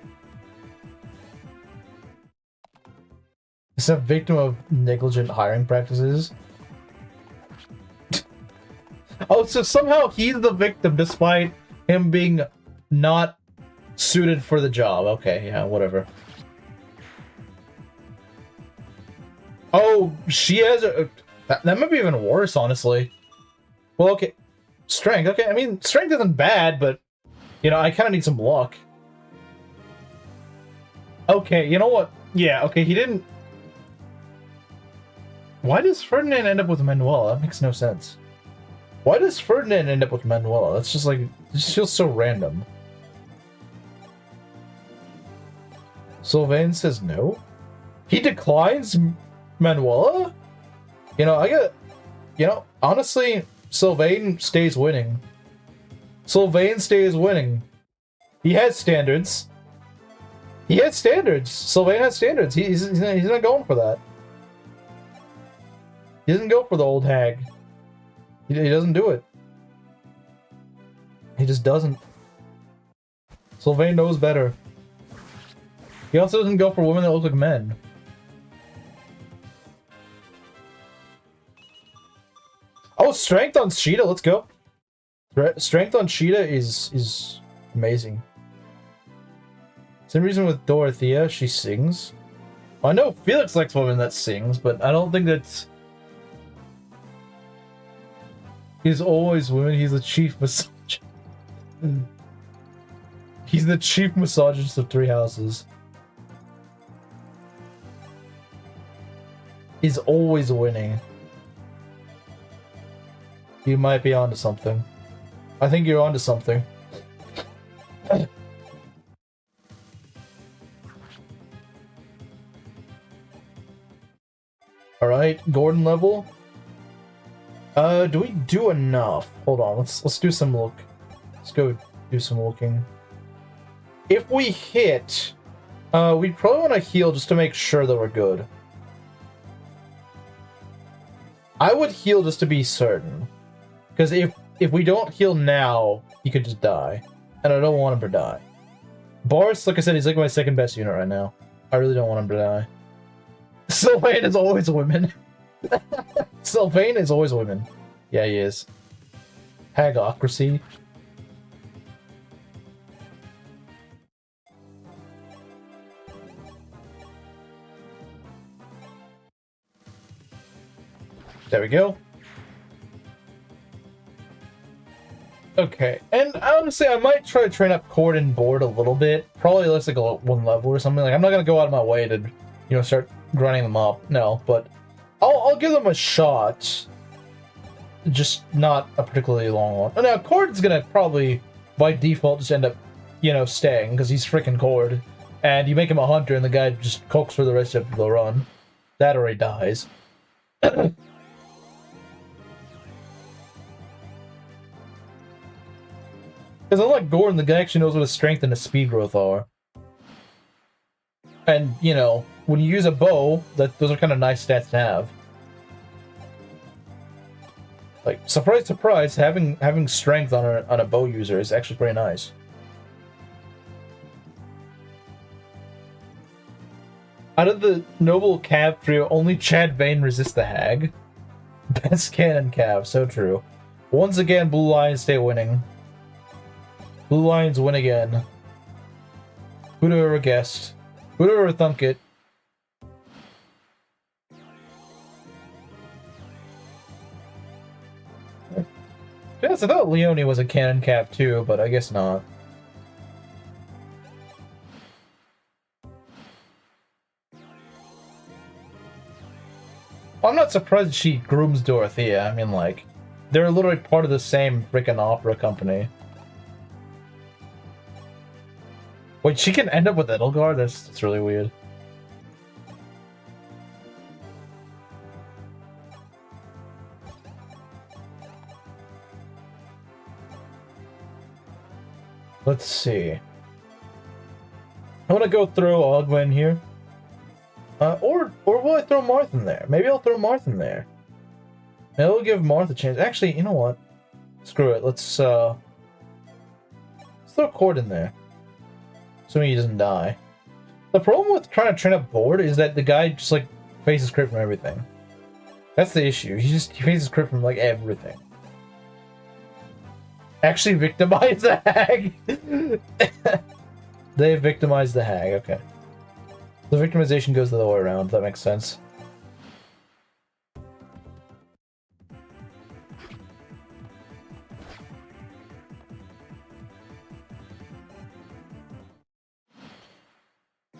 Is a victim of negligent hiring practices? Oh, so somehow he's the victim despite him being not suited for the job. Okay, yeah, whatever. Oh, she has a... That might be even worse, honestly. Well, okay. Strength, okay. I mean, strength isn't bad, but, you know, I kind of need some luck. Okay, you know what? Yeah, okay, he didn't... Why does Ferdinand end up with Manuela? That makes no sense. Why does Ferdinand end up with Manuela? That's just like... It just feels so random. Sylvain says no? He declines Manuela? You know, I get... You know, honestly, Sylvain stays winning. Sylvain stays winning. He has standards. He has standards. Sylvain has standards. He's not going for that. He doesn't go for the old hag. He doesn't do it. He just doesn't. Sylvain knows better. He also doesn't go for women that look like men. Oh, strength on Sheeta, let's go. Strength on Sheeta is amazing. Same reason with Dorothea, she sings. Well, I know Felix likes women that sings, but I don't think that's... He's always women, he's the chief misogynist. He's the chief misogynist of Three Houses. He's always winning. You might be onto something. I think you're onto something. Alright, Gordon level. Do we do enough? Hold on, let's do some look. Let's go do some looking. If we hit, we probably want to heal just to make sure that we're good. I would heal just to be certain. Because if we don't heal now, he could just die. And I don't want him to die. Boris, like I said, he's like my second best unit right now. I really don't want him to die. Sylvain is always women. Sylvain is always women. Yeah, he is. Hagocracy. There we go. Okay, and honestly, I might try to train up Cord and Board a little bit. Probably less like a 1 level or something. Like, I'm not gonna go out of my way to, you know, start grinding them up. No, but I'll give them a shot. Just not a particularly long one. Now, Cord's gonna probably, by default, just end up, you know, staying, because he's freaking Cord. And you make him a hunter, and the guy just cooks for the rest of the run. That already dies. Because unlike Gordon, the guy actually knows what his strength and his speed growth are. And, you know, when you use a bow, those are kind of nice stats to have. Like, surprise, surprise, having strength on a bow user is actually pretty nice. Out of the noble Cav trio, only Chad Vane resists the hag. Best cannon Cav, so true. Once again, Blue Lions stay winning. Blue Lions win again. Who'd have ever guessed? Who'd have ever thunk it? Yes, I thought Leone was a cannon cap too, but I guess not. I'm not surprised she grooms Dorothea. I mean, like, they're literally part of the same freaking opera company. Wait, she can end up with Edelgard? That's really weird. Let's see. I want to go throw Ogwen here. Or will I throw Marth in there? Maybe I'll throw Marth in there. It'll give Marth a chance. Actually, you know what? Screw it. Let's throw Cord in there. Assuming he doesn't die. The problem with trying to train up Board is that the guy just, like, faces crit from everything. That's the issue. He faces crit from, like, everything. Actually victimize the hag! They victimized the hag, okay. The victimization goes the other way around, that makes sense.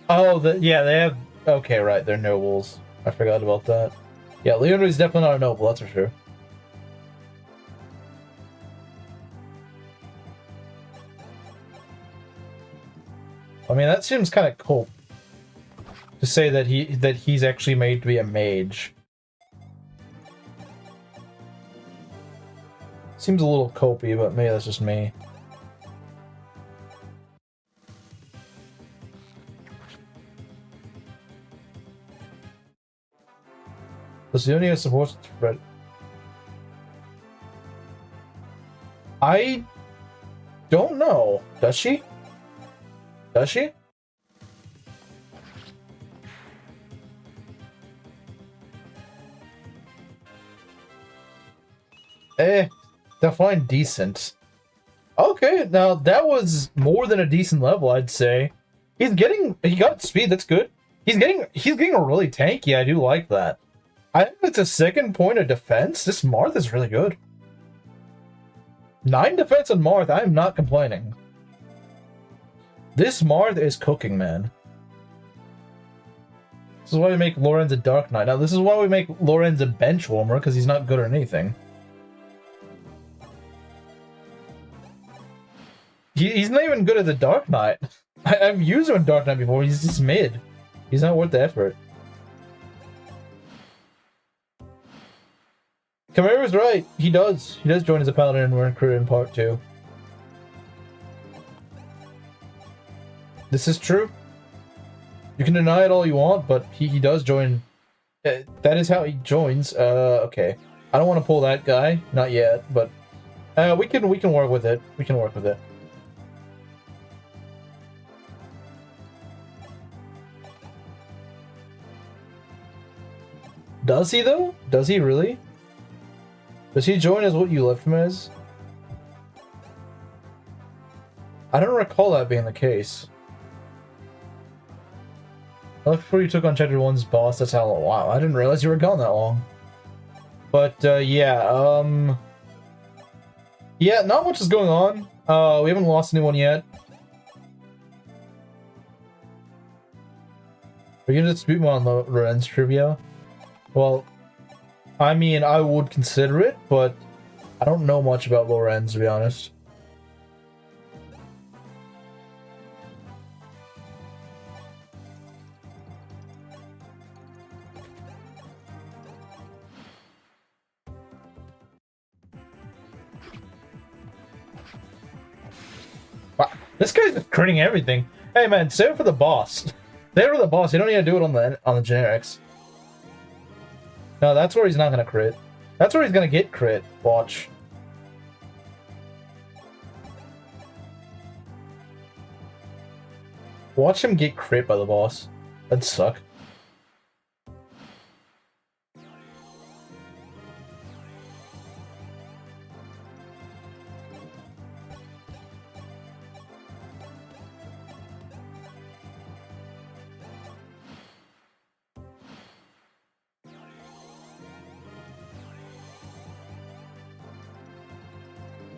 Oh, yeah, they have... Okay, right, they're nobles. I forgot about that. Yeah, Leonard's definitely not a noble, that's for sure. I mean, that seems kind of cool. To say that he's actually made to be a mage. Seems a little copy, but maybe that's just me. Lasionia supports Fred. I don't know. Does she? Does she? Define decent. Okay, now that was more than a decent level, I'd say. He got speed, that's good. He's getting really tanky, I do like that. I think it's a second point of defense. This Marth is really good. 9 defense on Marth, I am not complaining. This Marth is cooking, man. This is why we make Lorenz a Dark Knight. Now, this is why we make Lorenz a bench warmer, because he's not good at anything. He's not even good at the Dark Knight. I've used him in Dark Knight before. He's just mid. He's not worth the effort. Chimera's right. He does. He does join as a paladin and run career in part 2. This is true. You can deny it all you want, but he does join. That is how he joins. Okay. I don't want to pull that guy. Not yet, but we can work with it. We can work with it. Does he though? Does he really? Does he join as what you left him as? I don't recall that being the case. I looked before you took on Chapter 1's boss, that's how long. Wow, I didn't realize you were gone that long. But, yeah, yeah, not much is going on. We haven't lost anyone yet. Are you gonna dispute me on Lorenz trivia? Well, I mean, I would consider it, but I don't know much about Lorenz, to be honest. Wow, this guy's just critting everything. Hey man, save it for the boss. Save it for the boss. You don't need to do it on the generics. No, that's where he's not gonna crit. That's where he's gonna get crit. Watch. Watch him get crit by the boss. That'd suck.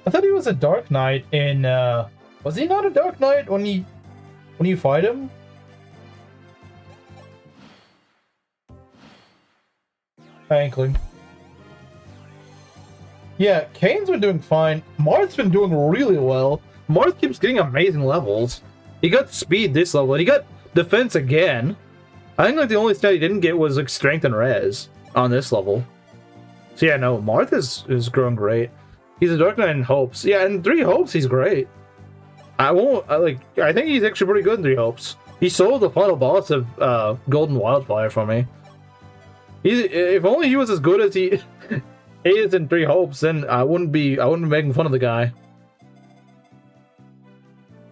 I thought he was a Dark Knight in, was he not a Dark Knight when you fight him? Inkling. Yeah, Kane's been doing fine. Marth's been doing really well. Marth keeps getting amazing levels. He got speed this level, and he got defense again. I think like the only stat he didn't get was like strength and res on this level. So yeah, no, Marth is growing great. He's a Dark Knight in Hopes. Yeah, in 3 Hopes, he's great. I think he's actually pretty good in 3 Hopes. He sold the final boss of Golden Wildfire for me. If only he was as good as he is in 3 Hopes, then I wouldn't be making fun of the guy.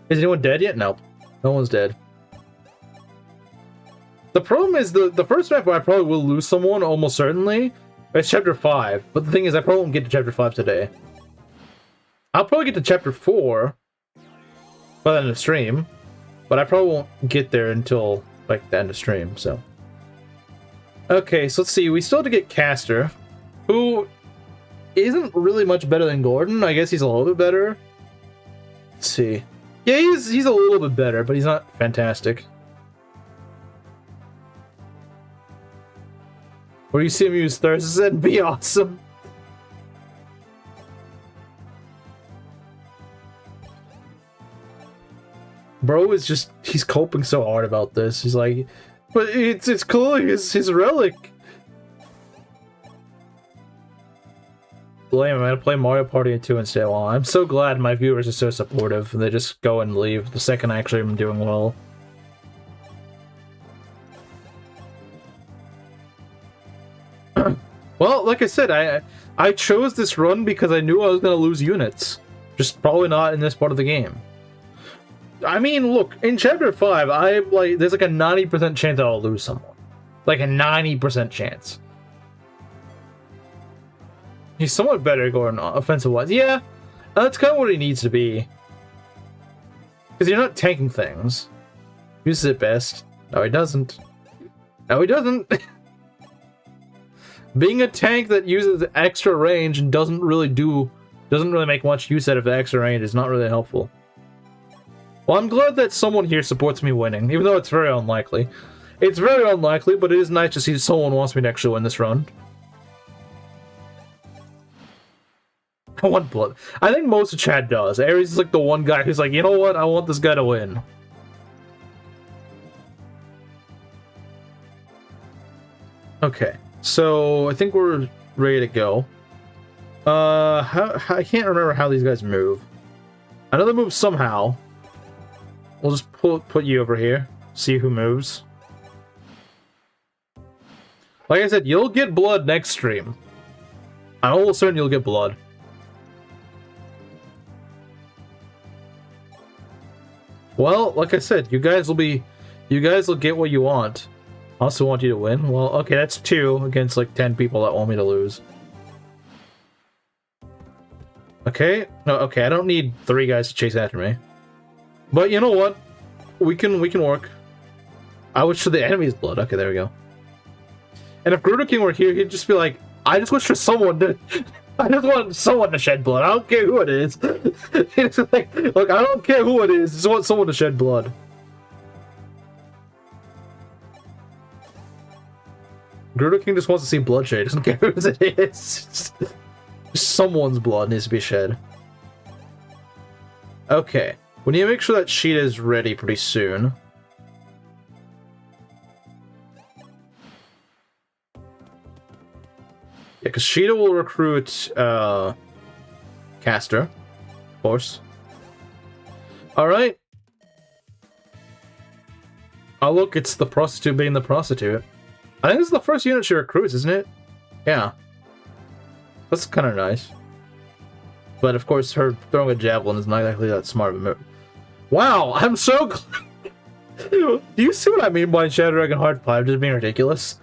Is anyone dead yet? Nope. No one's dead. The problem is the first map where I probably will lose someone almost certainly. It's chapter 5, but the thing is I probably won't get to chapter 5 today. I'll probably get to chapter 4 by the end of the stream, but I probably won't get there until like the end of stream, so. Okay, so let's see, we still have to get Caster, who isn't really much better than Gordon. I guess he's a little bit better. Let's see. Yeah, he's a little bit better, but he's not fantastic. Where you see him use Thirst, that'd be awesome. Bro is just, he's coping so hard about this. He's like, but it's clearly his relic. Blame him, I'm gonna play Mario Party 2 instead. Well, I'm so glad my viewers are so supportive. They just go and leave the second actually I'm doing well. Well, like I said, I chose this run because I knew I was going to lose units. Just probably not in this part of the game. I mean, look, in Chapter 5, there's like a 90% chance I'll lose someone. Like a 90% chance. He's somewhat better going offensive-wise. Yeah, that's kind of what he needs to be. Because you're not tanking things. Uses it best. No, he doesn't. No, he doesn't. Being a tank that uses extra range and doesn't really make much use out of the extra range is not really helpful. Well, I'm glad that someone here supports me winning, even though it's very unlikely. It's very unlikely, but it is nice to see someone wants me to actually win this run. I want blood. I think most of chat does. Ares is like the one guy who's like, you know what? I want this guy to win. Okay. So, I think we're ready to go. I can't remember how these guys move. I know they move somehow. We'll just put you over here. See who moves. Like I said, you'll get blood next stream. I'm almost certain you'll get blood. Well, like I said, you guys will get what you want. I also want you to win. Well, okay, that's 2 against like 10 people that want me to lose. Okay, no, okay, I don't need 3 guys to chase after me. But you know what? We can work. I wish for the enemy's blood. Okay, there we go. And if Gruder King were here, he'd just be like, I just wish for someone to... I just want someone to shed blood. I don't care who it is. It's like, look, I don't care who it is. I just want someone to shed blood. Gruder King just wants to see bloodshed. He doesn't care who it is. Just someone's blood needs to be shed. Okay. We need to make sure that Sheeta is ready pretty soon. Yeah, because Sheeta will recruit Caster, of course. Alright. Oh look, it's the prostitute being the prostitute. I think this is the first unit she recruits, isn't it? Yeah. That's kind of nice. But of course, her throwing a javelin is not exactly that smart of a move. Wow, I'm so glad. Do you see what I mean by Shadow Dragon Heart 5 just being ridiculous?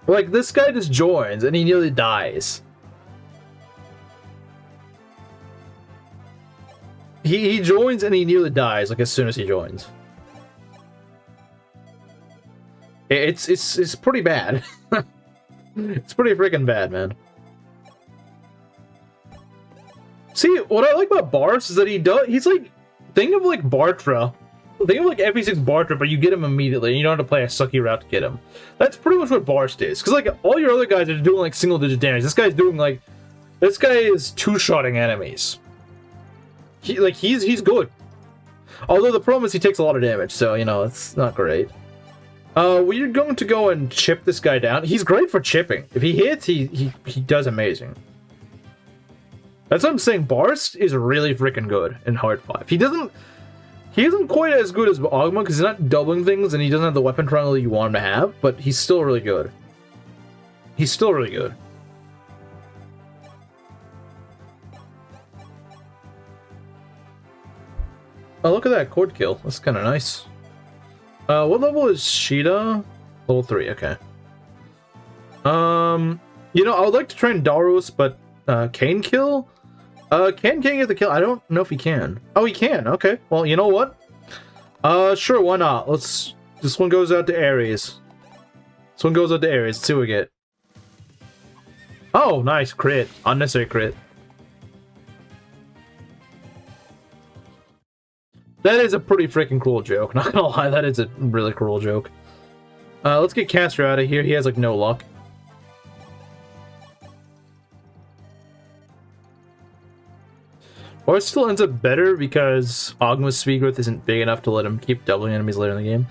Like, this guy just joins and he nearly dies. He joins and he nearly dies, like, as soon as he joins. It's pretty bad. It's pretty freaking bad, man. See, what I like about Bars is that he's like, think of like Bartra. Think of like FE6 Bartra, but you get him immediately, and you don't have to play a sucky route to get him. That's pretty much what Barst is. Because like, all your other guys are doing like single-digit damage. This guy's doing like, this guy is two-shotting enemies. He's good. Although the problem is he takes a lot of damage, so, you know, it's not great. We're going to go and chip this guy down. He's great for chipping. If he hits, he does amazing. That's what I'm saying. Barst is really freaking good in Hard 5. He isn't quite as good as Ogma because he's not doubling things and he doesn't have the weapon triangle you want him to have, but he's still really good. He's still really good. Oh, look at that cord kill. That's kind of nice. What level is Sheeta? Level 3, okay. You know, I would like to train Daros, but Kane kill? Can Kane get the kill? I don't know if he can. Oh, he can. Okay. Well, you know what? Sure, why not? This one goes out to Ares. This one goes out to Ares. Let's see what we get. Oh, nice. Crit. Unnecessary crit. That is a pretty freaking cruel joke. Not gonna lie, that is a really cruel joke. Let's get Castro out of here. He has, like, no luck. Or it still ends up better because Ogma's speed growth isn't big enough to let him keep doubling enemies later in the game.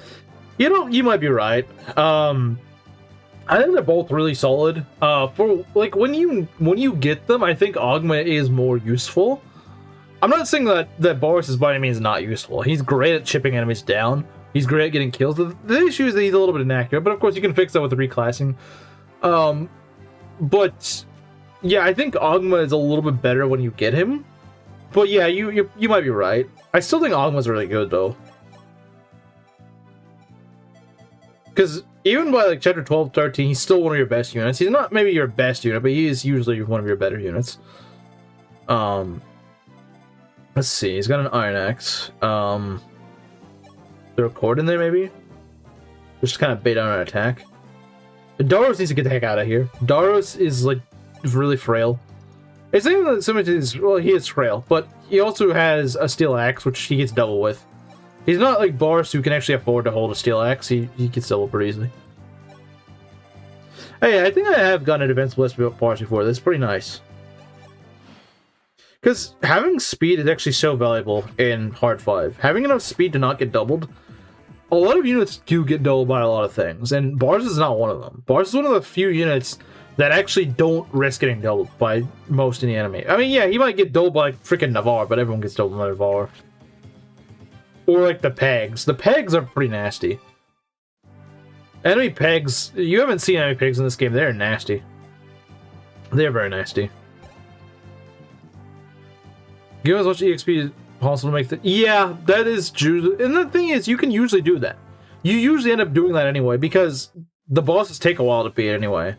You know, you might be right. I think they're both really solid. For like when you get them, I think Ogma is more useful. I'm not saying that Boris is by any means not useful. He's great at chipping enemies down. He's great at getting kills. The issue is that he's a little bit inaccurate, but of course you can fix that with the reclassing. But yeah, I think Ogma is a little bit better when you get him. But yeah, you might be right. I still think Ogma's really good though. Because even by like chapter 12, 13, he's still one of your best units. He's not maybe your best unit, but he is usually one of your better units. Let's see, he's got an Iron Axe. Is there a cord in there maybe? Just kind of bait on an attack. Daros needs to get the heck out of here. Daros is like really frail. It's not even that so much as, well, he is frail, but he also has a steel axe, which he gets double with. He's not like Boris, who can actually afford to hold a steel axe. He gets double pretty easily. Hey, I think I have gotten an advanced list about Boris before. That's pretty nice. Because having speed is actually so valuable in Hard 5. Having enough speed to not get doubled. A lot of units do get doubled by a lot of things, and Bars is not one of them. Bars is one of the few units that actually don't risk getting doubled by most any enemy. I mean, yeah, he might get doubled by freaking Navarre, but everyone gets doubled by Navarre. Or like the pegs. The pegs are pretty nasty. Enemy pegs, you haven't seen enemy pegs in this game, they're nasty. They're very nasty. Give as much EXP as possible to make the... Yeah, that is true. And the thing is, you can usually do that. You usually end up doing that anyway, because the bosses take a while to beat anyway.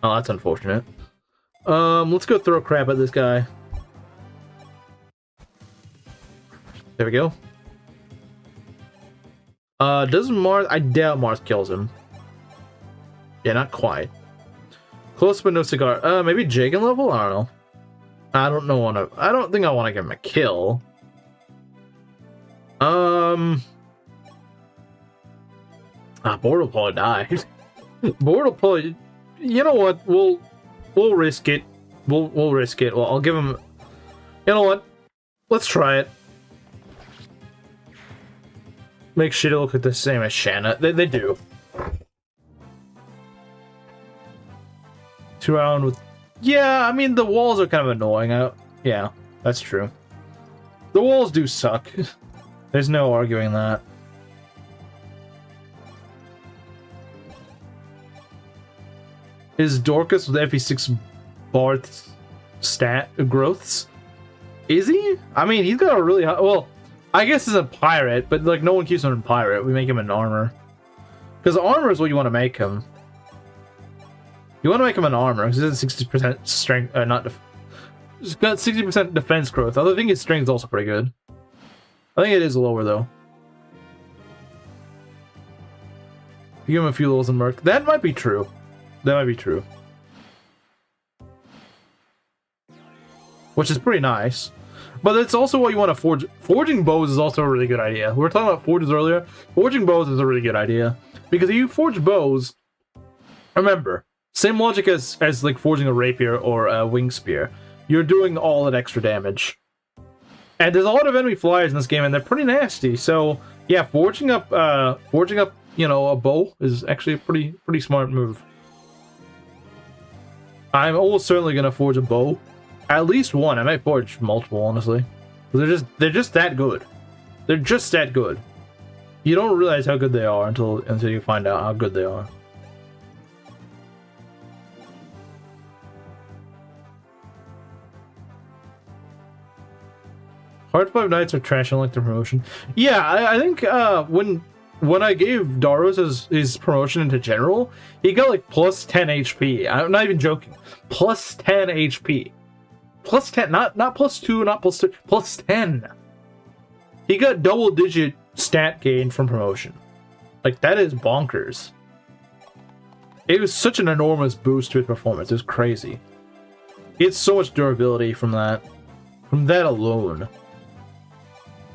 Oh, that's unfortunate. Let's go throw crap at this guy. There we go. Does Mars... I doubt Mars kills him. Yeah, not quite. Close but no cigar. Maybe Jagan level? I don't know. I don't think I want to give him a kill. Board will probably die. Board will probably... You know what? We'll risk it. We'll risk it. Well, I'll give him... You know what? Let's try it. Make shit look like the same as Shanna. They do. 2 round with... Yeah, I mean, the walls are kind of annoying. Yeah, that's true. The walls do suck. There's no arguing that. Is Dorcas with FE6 Barth's stat growths? Is he? I mean, he's got a really high... Well, I guess he's a pirate, but like no one keeps him in pirate. We make him an armor. Because armor is what you want to make him. You want to make him an armor, because it's 60% strength, He's got 60% defense growth. Although I think his strength is also pretty good. I think it is lower, though. You give him a few levels in Merc. That might be true. That might be true. Which is pretty nice. But it's also what you want to forge. Forging bows is also a really good idea. We were talking about forges earlier. Forging bows is a really good idea. Because if you forge bows, remember, same logic as like forging a rapier or a wing spear. You're doing all that extra damage. And there's a lot of enemy flyers in this game, and they're pretty nasty. So yeah, forging up, you know, a bow is actually a pretty smart move. I'm almost certainly gonna forge a bow, at least one. I might forge multiple, honestly. They're just that good. They're just that good. You don't realize how good they are until you find out how good they are. Hard 5 Knights are trash and like the promotion. Yeah, I think when I gave Daros his promotion into general, he got like plus 10 HP. I'm not even joking. Plus 10 HP. Plus 10, not plus 2, not plus 3, plus 10. He got double-digit stat gain from promotion. Like, that is bonkers. It was such an enormous boost to his performance. It was crazy. He had so much durability from that. From that alone.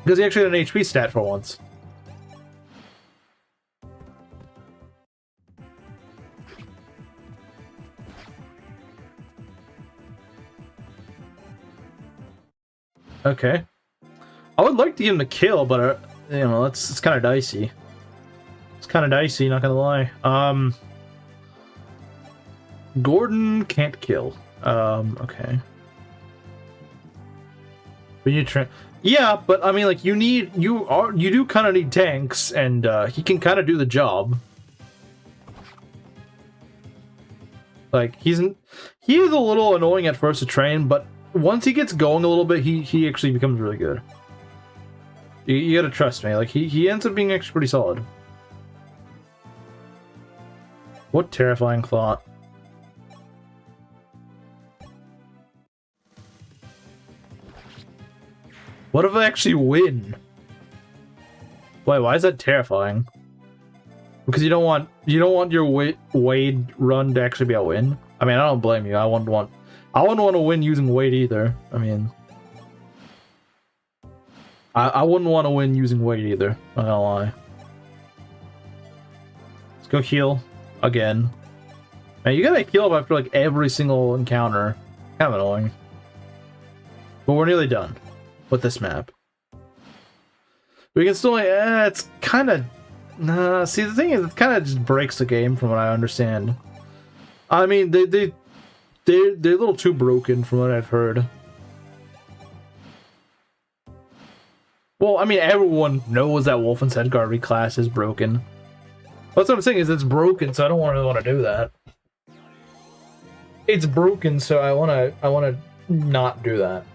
Because he actually had an HP stat for once. Okay. I would like to give him a kill, but you know, it's kind of dicey. It's kind of dicey, not gonna lie. Gordon can't kill. Okay. We need to yeah, but I mean, like, you do kind of need tanks, and he can kind of do the job. Like, he is a little annoying at first to train, but once he gets going a little bit, he actually becomes really good. You gotta trust me. Like, he ends up being actually pretty solid. What terrifying thought. What if I actually win? Wait, why is that terrifying? Because you don't want your Wade run to actually be a win. I mean, I don't blame you. I wouldn't want to win using Wade either. I mean, I wouldn't want to win using Wade either. Not gonna lie. Let's go heal again. Man, you gotta heal up after like every single encounter. Kind of annoying. But we're nearly done with this map. We can still, it's kind of, see, the thing is, it kind of just breaks the game from what I understand. I mean, they're a little too broken from what I've heard. Well, I mean, everyone knows that Wolfen's Edgar reclass is broken. That's what I'm saying, is it's broken, so I don't really want to do that. It's broken, so I want to not do that.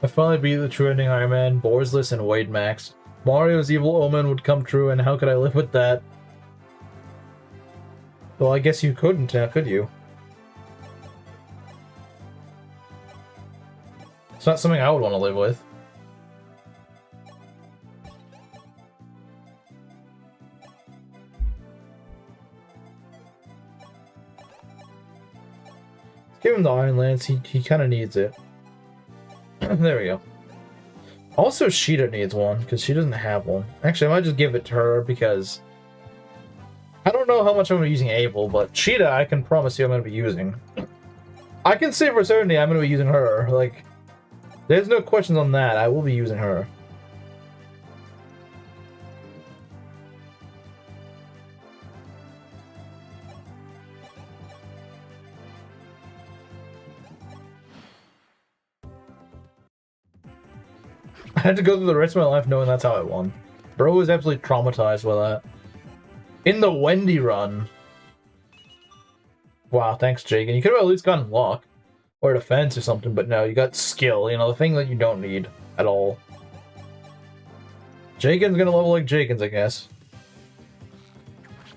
I finally beat the true ending Ironman, Borsless, and Wade Max. Mario's evil omen would come true, and how could I live with that? Well, I guess you couldn't, could you? It's not something I would want to live with. Give him the Iron Lance, he kind of needs it. There we go. Also, Sheeta needs one, because she doesn't have one. Actually, I might just give it to her, because I don't know how much I'm going to be using Abel, but Sheeta, I can promise you I'm going to be using. I can say for certainty I'm going to be using her. Like, there's no questions on that. I will be using her. I had to go through the rest of my life knowing that's how I won. Bro was absolutely traumatized with that. In the Wendy run. Wow, thanks, Jake. And you could have at least gotten luck. Or defense or something, but no, you got skill. You know, the thing that you don't need at all. Jaken's gonna level like Jaken's, I guess.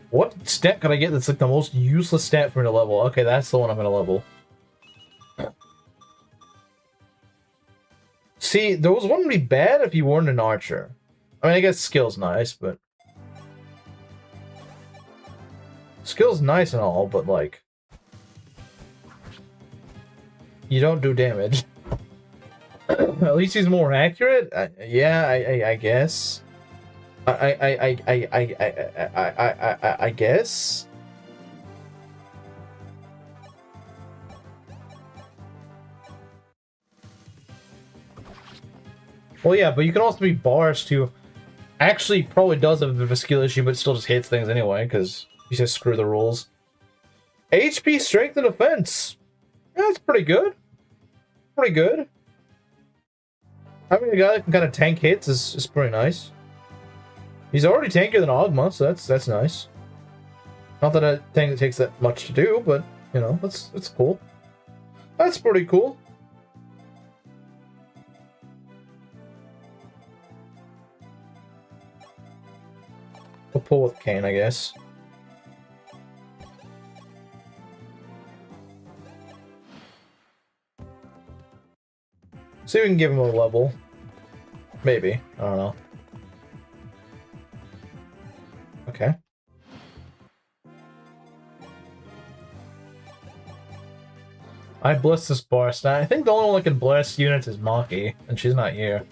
What stat could I get that's like the most useless stat for me to level? Okay, that's the one I'm gonna level. See, those wouldn't be bad if you weren't an archer. I mean, I guess skill's nice, but... Skill's nice and all, but like... You don't do damage. At least he's more accurate? Yeah, I guess. I guess. Well, yeah, but you can also be Bars too. Actually, probably does have a bit of a skill issue, but still just hits things anyway, because he says screw the rules. HP, Strength, and Defense. Yeah, that's pretty good. Pretty good. Having a guy that can kind of tank hits is pretty nice. He's already tankier than Ogma, so that's nice. Not that I think it takes that much to do, but you know, that's cool. That's pretty cool. We'll pull with Kane, I guess. See if we can give him a level. Maybe. I don't know. Okay. I bless this boss. Now, I think the only one that can bless units is Maki, and she's not here.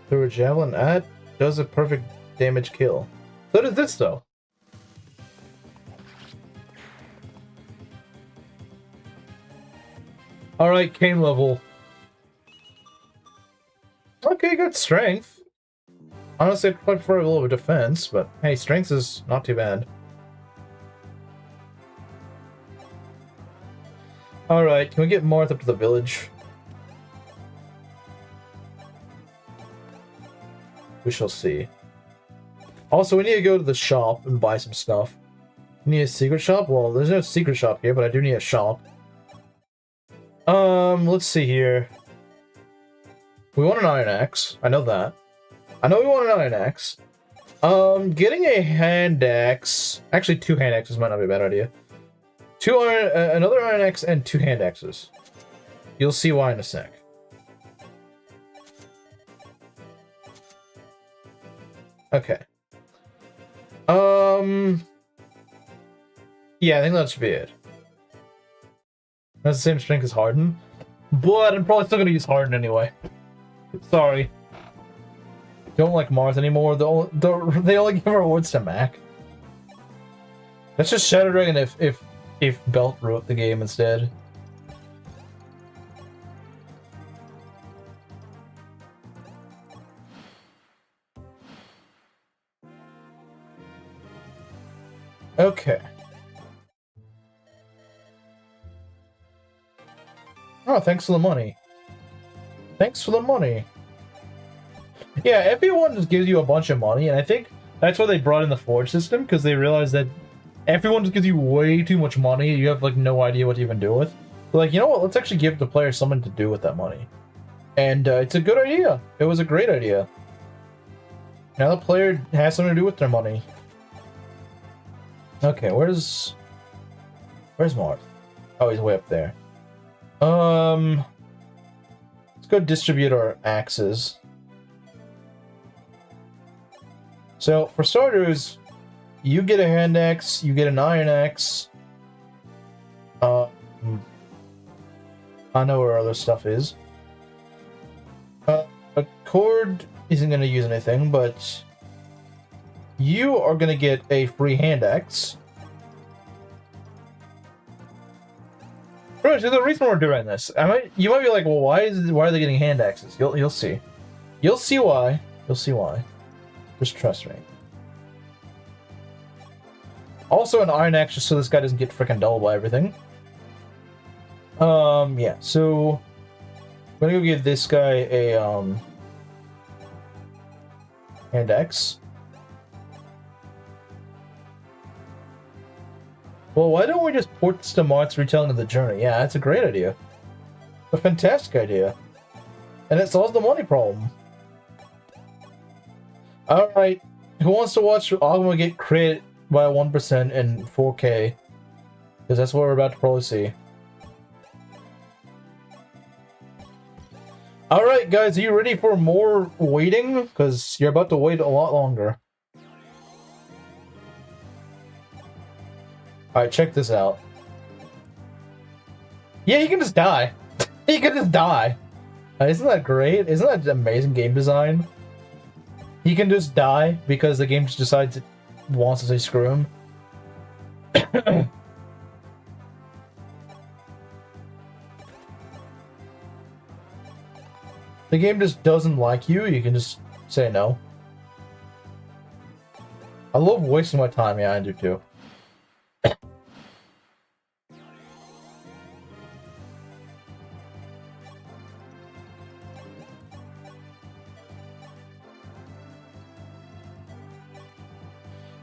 Through a javelin, that does a perfect damage kill. So does this, though. Alright, Kane level. Okay, good strength. Honestly, I'd probably prefer a little bit of defense, but hey, strength is not too bad. Alright, can we get Marth up to the village? We shall see. Also, we need to go to the shop and buy some stuff. We need a secret shop? Well, there's no secret shop here, but I do need a shop. Let's see here. We want an Iron Axe. I know that. I know we want an Iron Axe. Getting a hand axe. Actually, 2 hand axes might not be a bad idea. Another Iron Axe and 2 hand axes. You'll see why in a sec. Okay. Yeah, I think that should be it. That's the same strength as Harden. But I'm probably still gonna use Harden anyway. Sorry. Don't like Marth anymore. They only give rewards to Mac. Let's just Shadow Dragon if Belt wrote the game instead. Okay. Oh, thanks for the money. Thanks for the money. Yeah, everyone just gives you a bunch of money, and I think that's why they brought in the Forge system, because they realized that everyone just gives you way too much money, you have, like, no idea what to even do with. So, like, you know what, let's actually give the player something to do with that money. And, it's a good idea. It was a great idea. Now the player has something to do with their money. Okay, where's Marth? Oh, he's way up there. Let's go distribute our axes. So, for starters, you get a hand axe, you get an iron axe. I know where other stuff is. A cord isn't going to use anything, but you are going to get a free hand axe. So the reason we're doing this, you might be like, well, why are they getting hand axes? You'll see. You'll see why. You'll see why. Just trust me. Also an iron axe, just so this guy doesn't get freaking dulled by everything. Yeah, so I'm gonna go give this guy a hand axe. Well, why don't we just port this to Marth's retelling of the journey? Yeah, that's a great idea. A fantastic idea. And it solves the money problem. Alright, who wants to watch Ogma get crit by 1% in 4K? Because that's what we're about to probably see. Alright guys, are you ready for more waiting? Because you're about to wait a lot longer. Alright, check this out. Yeah, he can just die. He can just die. Isn't that great? Isn't that amazing game design? He can just die because the game just decides it wants to say screw him. The game just doesn't like you, you can just say no. I love wasting my time, yeah, I do too.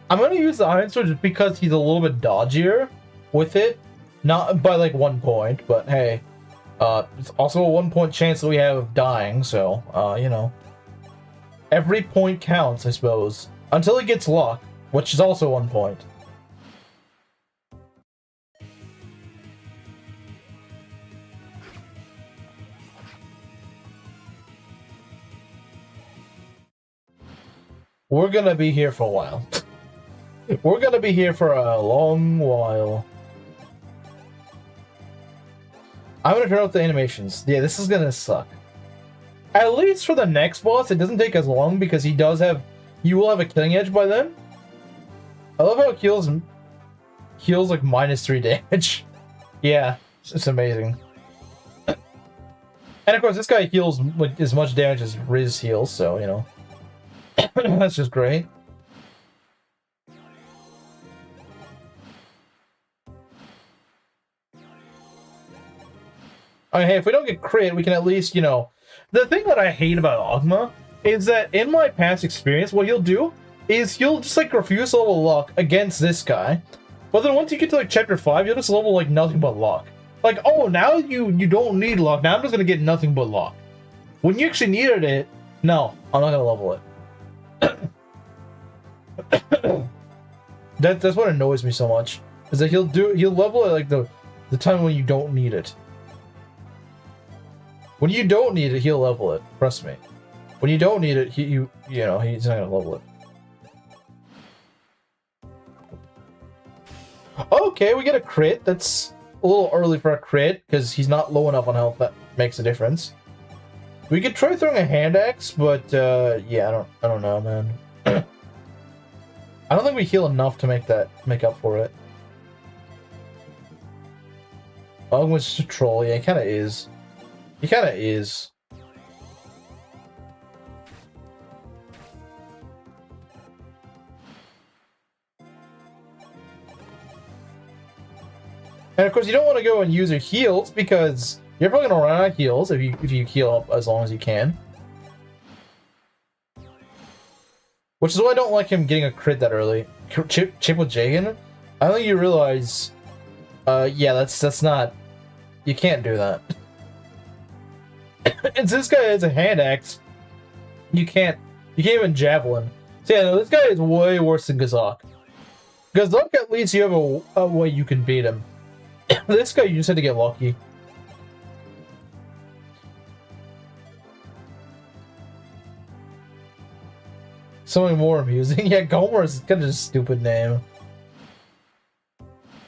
I'm gonna use the Iron Sword just because he's a little bit dodgier with it. Not by like 1 point, but hey. It's also a 1 point chance that we have of dying, so, you know. Every point counts, I suppose. Until he gets luck, which is also 1 point. We're gonna be here for a while. We're gonna be here for a long while. I'm gonna turn off the animations. Yeah, this is gonna suck. At least for the next boss, it doesn't take as long because he does have... You will have a killing edge by then. I love how it heals like -3 damage. Yeah, it's amazing. And of course, this guy heals like as much damage as Riz heals, so, you know. That's just great. I mean, hey, if we don't get crit, we can at least, you know... The thing that I hate about Ogma is that in my past experience, what he'll do is he'll just, like, refuse to level luck against this guy. But then once you get to, like, Chapter 5, you'll just level, like, nothing but luck. Like, oh, now you don't need luck. Now I'm just gonna get nothing but luck. When you actually needed it, no, I'm not gonna level it. That's what annoys me so much. Is that he'll level it, like, the time when you don't need it. When you don't need it, he'll level it. Trust me. When you don't need it, you know, he's not gonna level it. Okay, we get a crit. That's a little early for a crit because he's not low enough on health. That makes a difference. We could try throwing a hand axe, but yeah, I don't know, man. I don't think we heal enough to make up for it. Ogma's just a troll. Yeah, he kind of is. He kind of is. And of course, you don't want to go and use your heals because you're probably gonna run out of heals if you heal up as long as you can. Which is why I don't like him getting a crit that early. Chip with Jagan? I don't think you realize. Yeah, that's not. You can't do that. And this guy has a hand axe. You can't even javelin. So yeah, no, this guy is way worse than Gazok. Gazok, at least you have a way you can beat him. This guy, you just had to get lucky. Something more amusing. Yeah, Gomer is kind of a stupid name.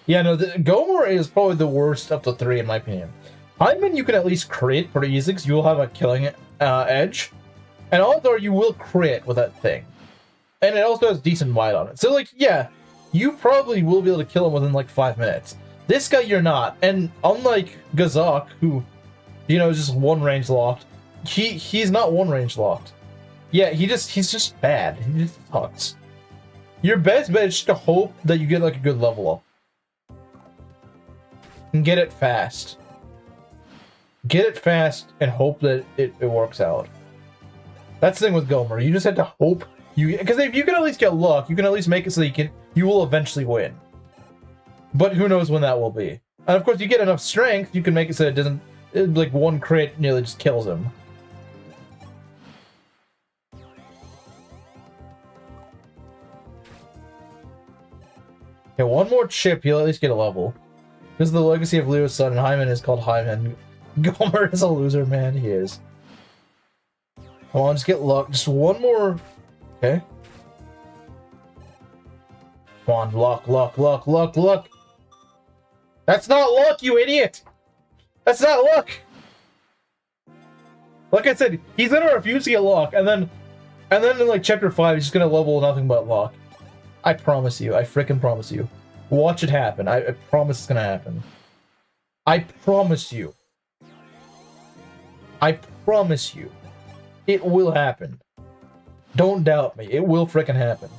Yeah, no, Gomer is probably the worst of the three in my opinion. Hyman, you can at least crit pretty easily because you'll have a killing edge. And although you will crit with that thing. And it also has decent might on it. So, like, yeah, you probably will be able to kill him within, like, 5 minutes. This guy, you're not. And unlike Gazok, who, you know, is just one range locked, he's not one range locked. Yeah, he's just bad. He just sucks. Your best bet is just to hope that you get, like, a good level up. And get it fast. Get it fast and hope that it works out. That's the thing with Gomer. You just have to hope because if you can at least get luck, you can at least make it so you will eventually win. But who knows when that will be. And of course, you get enough strength, you can make it so it doesn't, like, one crit nearly just kills him. Okay, one more chip, he'll at least get a level. This is the legacy of Leo's son, and Hyman is called Hyman. Gomer is a loser, man. He is. Come on, just get luck. Just one more. Okay. Come on, luck, luck, luck, luck, luck. That's not luck, you idiot! That's not luck! Like I said, he's gonna refuse to get luck, and then in like chapter 5, he's just gonna level nothing but luck. I promise you. I frickin' promise you. Watch it happen. I promise it's gonna happen. I promise you. I promise you. It will happen. Don't doubt me. It will frickin' happen.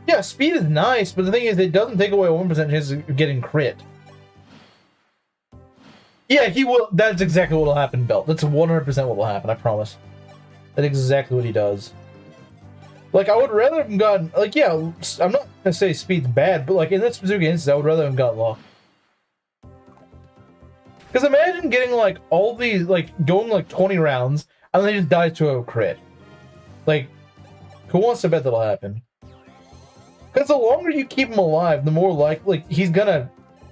Yeah, speed is nice, but the thing is, it doesn't take away a 1% chance of getting crit. Yeah, he will. That's exactly what will happen, Belt. That's 100% what will happen, I promise. That's exactly what he does. Like, I would rather have gotten... Like, yeah, I'm not gonna say speed's bad, but, like, in this specific instance, I would rather have gotten luck. Because imagine getting, like, all these... Like, going, like, 20 rounds, and then he just dies to a crit. Like, who wants to bet that'll happen? Because the longer you keep him alive, the more likely he's gonna...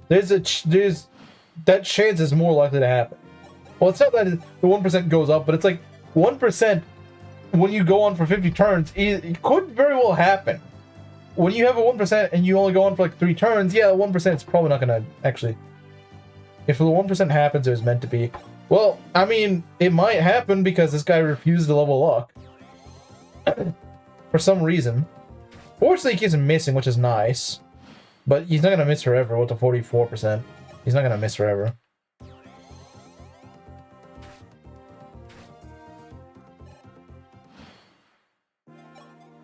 That chance is more likely to happen. Well, it's not that the 1% goes up, but it's like 1% when you go on for 50 turns, it could very well happen. When you have a 1% and you only go on for like 3 turns, yeah, 1% is probably not gonna actually... If the 1% happens, it was meant to be. Well, I mean, it might happen because this guy refused to level luck. For some reason. Fortunately, he keeps missing, which is nice. But he's not gonna miss forever with the 44%. He's not gonna miss forever.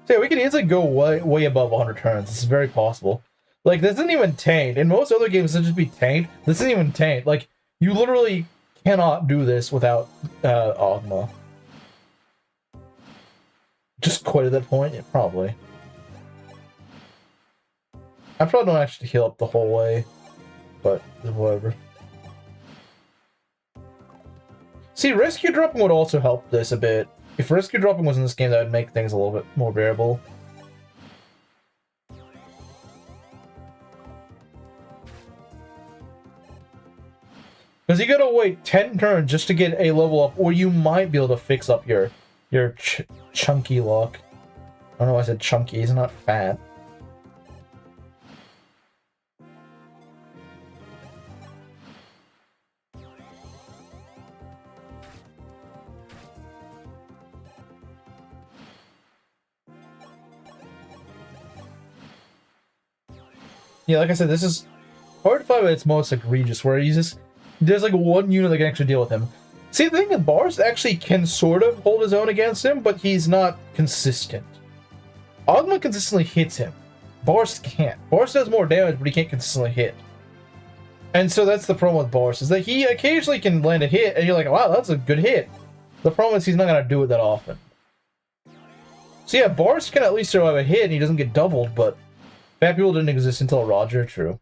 So yeah, we could easily go way above 100 turns. This is very possible. Like, this isn't even tanked. In most other games, this would just be tanked. This isn't even tanked. Like, you literally cannot do this without Ogma. Just quit at that point? Yeah, probably. I probably don't actually heal up the whole way. But, whatever. See, rescue dropping would also help this a bit. If rescue dropping was in this game, that would make things a little bit more bearable. Because you gotta wait 10 turns just to get a level up, or you might be able to fix up your chunky luck. I don't know why I said chunky, he's not fat. Yeah, like I said, this is hard to find at its most egregious, where he's just... There's like one unit that can actually deal with him. See, the thing is, Bars actually can sort of hold his own against him, but he's not consistent. Ogma consistently hits him. Bars can't. Bars does more damage, but he can't consistently hit. And so that's the problem with Bars, is that he occasionally can land a hit, and you're like, wow, that's a good hit. The problem is he's not going to do it that often. So yeah, Bars can at least survive a hit, and he doesn't get doubled, but... Fat people didn't exist until Roger, true.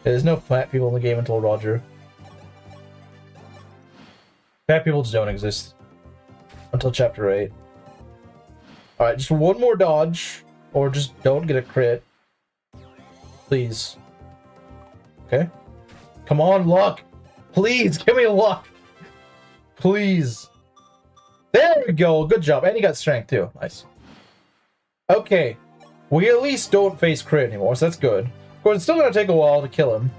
There's no fat people in the game until Roger. Fat people just don't exist. Until Chapter 8. Alright, just one more dodge. Or just don't get a crit. Please. Okay. Come on, luck! Please, give me luck! Please. There we go, good job. And he got strength, too. Nice. Okay. We at least don't face crit anymore, so that's good. Of course, it's still gonna take a while to kill him.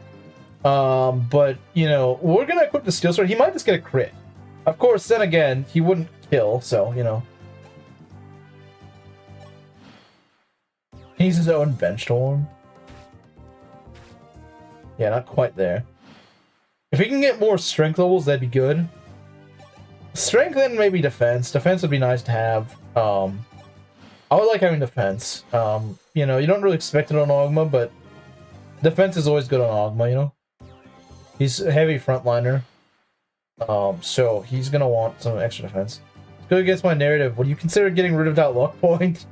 But, you know, we're gonna equip the Steel Sword. He might just get a crit. Of course, then again, he wouldn't kill, so, you know. He's his own bench storm. Yeah, not quite there. If he can get more strength levels, that'd be good. Strength and maybe defense. Defense would be nice to have. I would like having defense. You know, you don't really expect it on Ogma, but defense is always good on Ogma, you know? He's a heavy frontliner. So he's gonna want some extra defense. Let's go against my narrative. Would you consider getting rid of that luck point?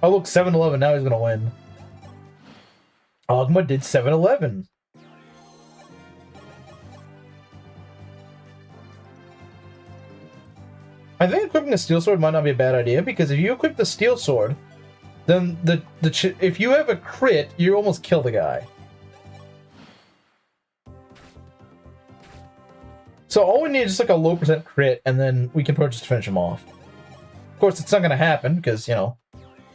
Oh look, 7-11, now he's gonna win. Ogma did 7-11. I think equipping a Steel Sword might not be a bad idea, because if you equip the Steel Sword, then if you have a crit, you almost kill the guy. So all we need is like a low percent crit, and then we can just finish him off. Of course, it's not going to happen, because, you know,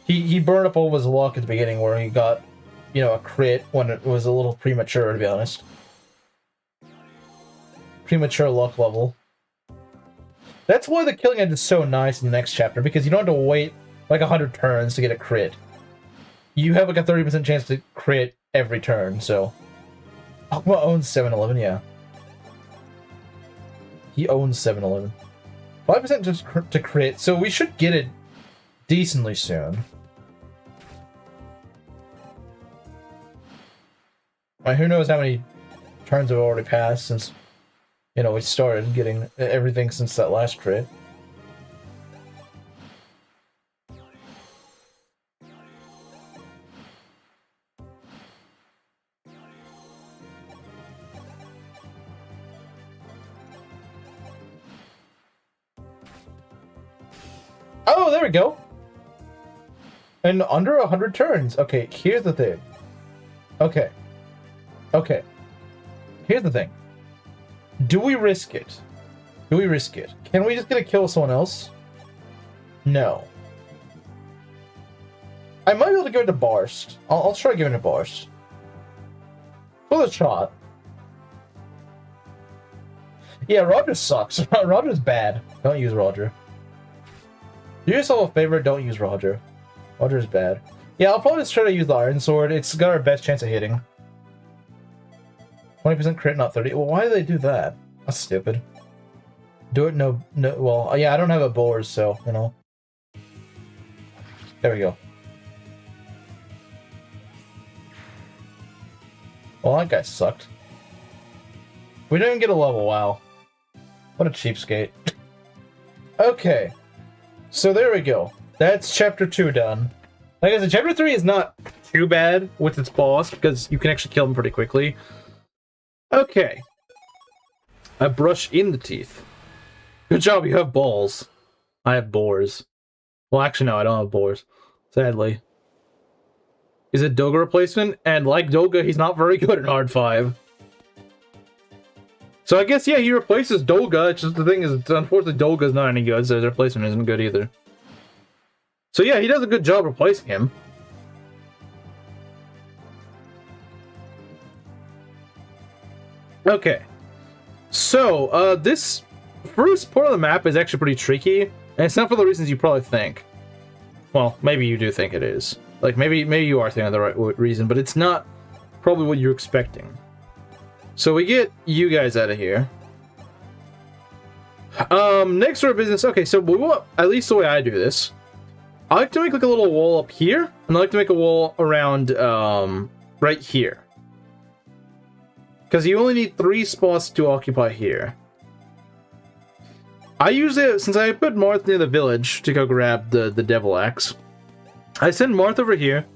he burned up all of his luck at the beginning where he got, you know, a crit when it was a little premature, to be honest. Premature luck level. That's why the killing end is so nice in the next chapter, because you don't have to wait like 100 turns to get a crit. You have like a 30% chance to crit every turn, so... Ogma owns 7-Eleven, yeah. He owns 7-Eleven. 5% just to crit, so we should get it decently soon. Who knows how many turns have already passed since, you know, we started getting everything since that last crit. Oh, there we go. And under 100 turns. Okay, here's the thing. Okay. Here's the thing. Do we risk it? Do we risk it? Can we just get a kill with someone else? No. I might be able to give it to Barst. I'll try giving it to Barst. For the shot. Yeah, Roger sucks. Roger's bad. Don't use Roger. Do yourself a favor, don't use Roger. Roger's bad. Yeah, I'll probably just try to use the Iron Sword. It's got our best chance of hitting. 20% crit, not 30. Well, why do they do that? That's stupid. Do it, no, well, yeah, I don't have a boars, so, you know. There we go. Well, that guy sucked. We didn't get a level, wow. What a cheapskate. Okay. So there we go. That's chapter 2 done. Like I said, chapter 3 is not too bad with its boss, because you can actually kill him pretty quickly. Okay. A brush in the teeth. Good job, you have balls. I have boars. Well, actually, no, I don't have boars. Sadly. Is it Doga replacement? And like Doga, he's not very good in Hard 5. So I guess, yeah, he replaces Doga. It's just the thing is, unfortunately, Doga's not any good, so his replacement isn't good either. So yeah, he does a good job replacing him. Okay. So, this first part of the map is actually pretty tricky, and it's not for the reasons you probably think. Well, maybe you do think it is. Like, maybe you are thinking of the right reason, but it's not probably what you're expecting. So we get you guys out of here. Next order of business. Okay, so we want, at least the way I do this, I like to make like a little wall up here, and I like to make a wall around right here. Because you only need 3 spots to occupy here. I usually, since I put Marth near the village to go grab the devil axe, I send Marth over here,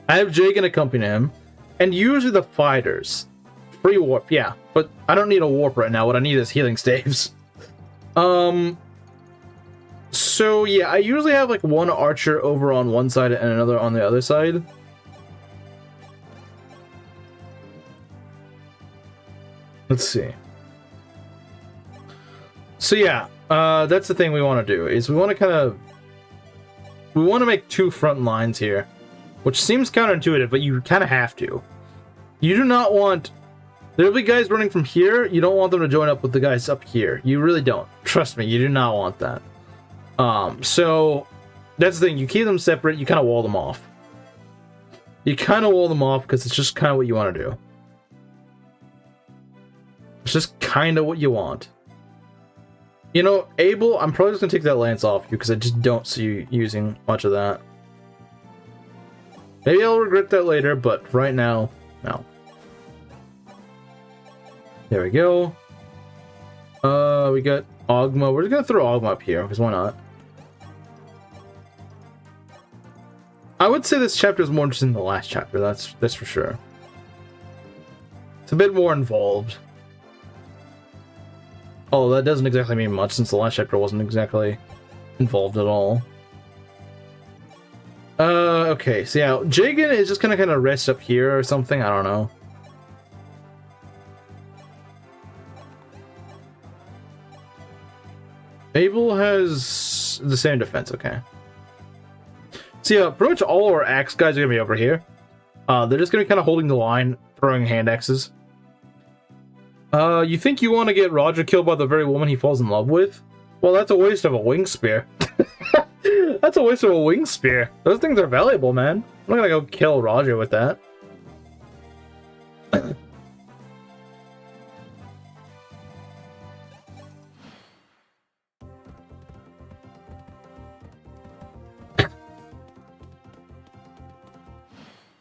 I have Jagan accompany him, and usually the fighters. Free warp, yeah, but I don't need a warp right now. What I need is healing staves. So yeah, I usually have like one archer over on one side and another on the other side. Let's see. So yeah, that's the thing we want to do, is we want to make 2 front lines here, which seems counterintuitive, but you kind of have to. You do not want... There'll be guys running from here, you don't want them to join up with the guys up here. You really don't. Trust me, you do not want that. So, that's the thing, you keep them separate, you kind of wall them off. You kind of wall them off because it's just kind of what you want to do. It's just kind of what you want. You know, Abel, I'm probably just going to take that lance off you because I just don't see you using much of that. Maybe I'll regret that later, but right now, no. There we go. We got Ogma. We're just gonna throw Ogma up here, because why not? I would say this chapter is more interesting than the last chapter, that's for sure. It's a bit more involved. Oh, that doesn't exactly mean much, since the last chapter wasn't exactly involved at all. Okay, so yeah, Jagan is just gonna kind of rest up here or something, I don't know. Abel has the same defense, okay. So yeah, pretty much all our axe guys are gonna be over here. They're just gonna be kind of holding the line, throwing hand axes. You think you want to get Roger killed by the very woman he falls in love with? Well, that's a waste of a wing spear. That's a waste of a wing spear. Those things are valuable, man. I'm not gonna go kill Roger with that.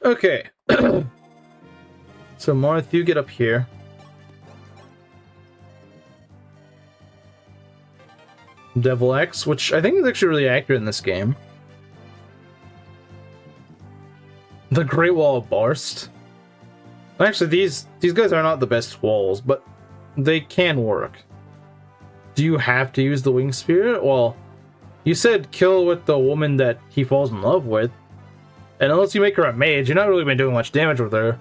Okay. So Marth, you get up here. Devil X, which I think is actually really accurate in this game. The Great Wall of Barst. Actually, these guys are not the best walls, but they can work. Do you have to use the Wing Spear? Well, you said kill with the woman that he falls in love with. And unless you make her a mage, you're not really been doing much damage with her.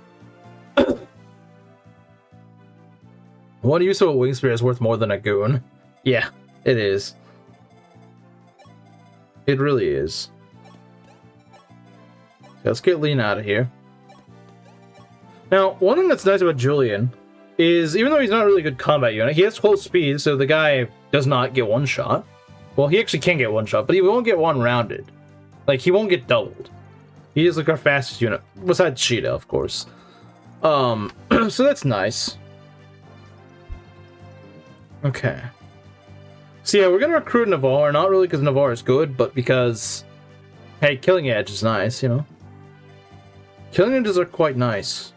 One use of a Wing Spear is worth more than a goon. Yeah, it is. It really is. Let's get Lean out of here. Now, one thing that's nice about Julian is, even though he's not a really good combat unit, he has close speed, so the guy does not get one shot. Well, he actually can get one shot, but he won't get one rounded. Like, he won't get doubled. He is like our fastest unit, besides Sheeta, of course. So that's nice. Okay. So yeah, we're gonna recruit Navarre, not really because Navarre is good, but because, hey, Killing Edge is nice, you know? Killing Edges are quite nice.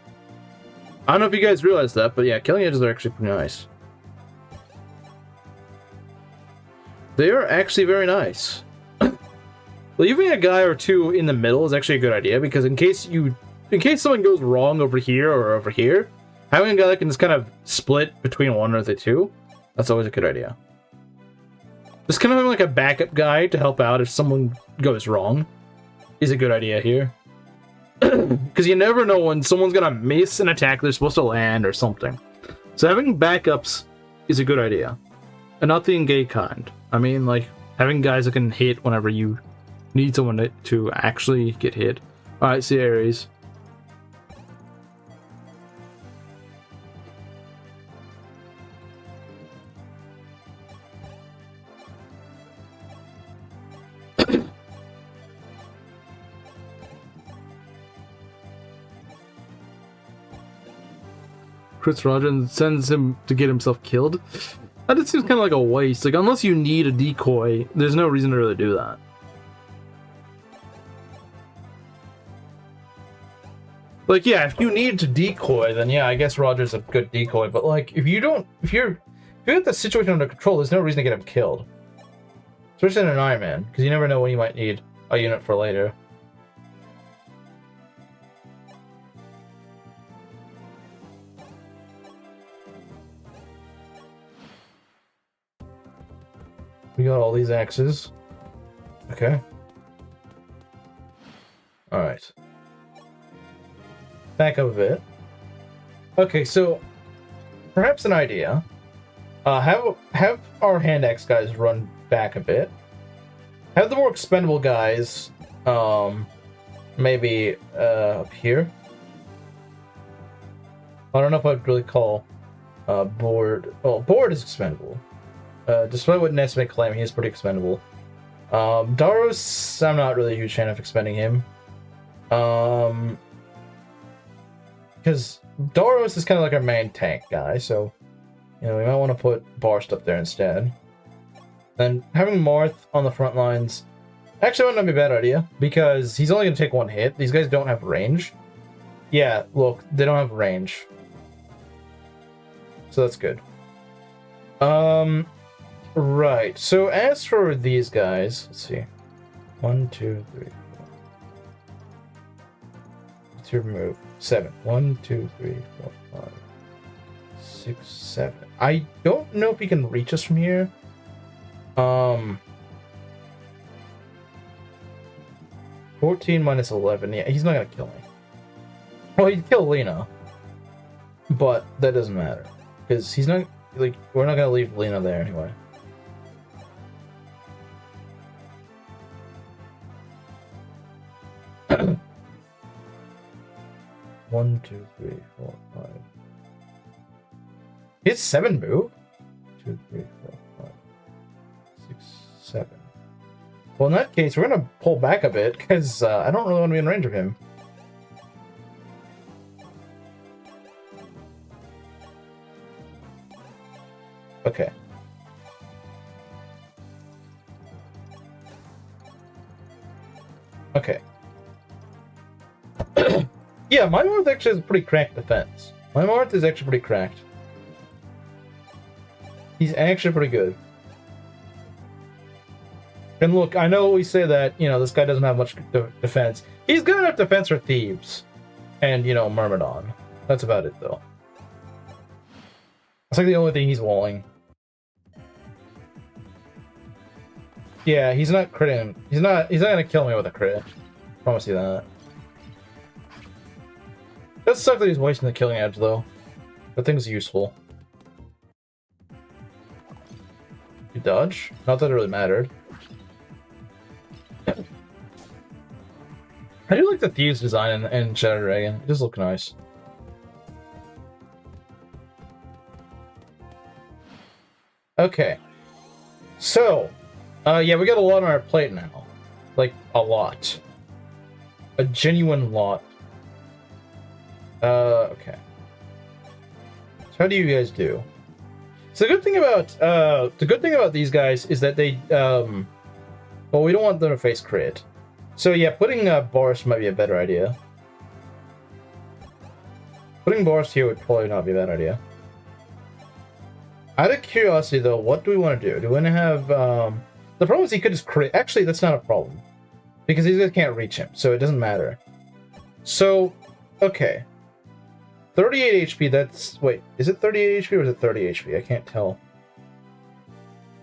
I don't know if you guys realize that, but yeah, Killing Edges are actually pretty nice. They are actually very nice. Leaving a guy or two in the middle is actually a good idea, because in case someone goes wrong over here or over here, having a guy that can just kind of split between one or the two, that's always a good idea. Just kind of having like a backup guy to help out if someone goes wrong is a good idea here. Because you never know when someone's gonna miss an attack they're supposed to land or something. So having backups is a good idea. And not the engage kind. I mean, like, having guys that can hit whenever you need someone to actually get hit. Alright, see Ares. Chris Roger sends him to get himself killed. That just seems kind of like a waste. Like, unless you need a decoy, there's no reason to really do that. Like, yeah, if you need to decoy, then yeah, I guess Roger's a good decoy. But like, if you get the situation under control, there's no reason to get him killed. Especially in an Ironman, because you never know when you might need a unit for later. We got all these axes. Okay. Alright. Back up a bit. Okay, so perhaps an idea. Have our hand axe guys run back a bit. Have the more expendable guys maybe up here. I don't know if I'd really call Board. Well, Board is expendable. Despite what Ness may claim, he is pretty expendable. Daros, I'm not really a huge fan of expending him. Because Daros is kind of like our main tank guy, so, you know, we might want to put Barst up there instead. Then having Marth on the front lines actually might not be a bad idea, because he's only going to take one hit. These guys don't have range. Yeah, look, they don't have range. So that's good. Right, so as for these guys, let's see. 1, 2, 3, 4. Let's remove 7. 1, 2, 3, 4, 5, 6, 7. I don't know if he can reach us from here. 14 minus 11. Yeah, he's not gonna kill me. Well, he'd kill Lena, but that doesn't matter because he's not like we're not gonna leave Lena there anyway. 1, 2, 3, 4, 5. He has 7 move? 2, 3, 4, 5, 6, 7. Well, in that case, we're gonna pull back a bit, because I don't really want to be in range of him. Okay. Okay. Yeah, my Marth actually has a pretty cracked defense. My Marth is actually pretty cracked. He's actually pretty good. And look, I know we say that, you know, this guy doesn't have much defense. He's good enough defense for Thieves. And, you know, Myrmidon. That's about it, though. That's like the only thing he's walling. Yeah, he's not critting. He's not gonna kill me with a crit. Promise you that. It does suck that he's wasting the killing edge, though. That thing's useful. You dodge? Not that it really mattered. I do like the Thieves design in Shadow Dragon. It does look nice. Okay. So, yeah, we got a lot on our plate now. Like, a lot. A genuine lot. Okay. So how do you guys do? So the good thing about these guys is that they, well, we don't want them to face crit. So yeah, putting Boris might be a better idea. Putting Boris here would probably not be a bad idea. Out of curiosity, though, what do we want to do? Do we want to have, the problem is he could just crit. Actually, that's not a problem. Because these guys can't reach him, so it doesn't matter. So, okay. 38 HP, that's... Wait, is it 38 HP or is it 30 HP? I can't tell.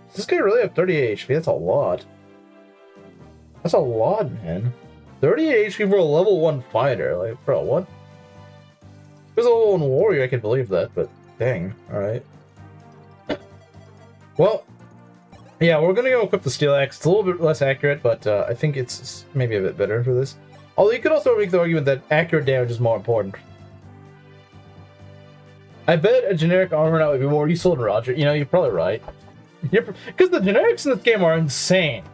Does this guy really have 38 HP? That's a lot. That's a lot, man. 38 HP for a level 1 fighter. Like, bro, what? If it was a level 1 warrior, I could believe that, but dang. Alright. Well, yeah, we're gonna go equip the Steel Axe. It's a little bit less accurate, but I think it's maybe a bit better for this. Although you could also make the argument that accurate damage is more important. I bet a generic armor now would be more useful than Roger. You know, you're probably right. Because the generics in this game are insane.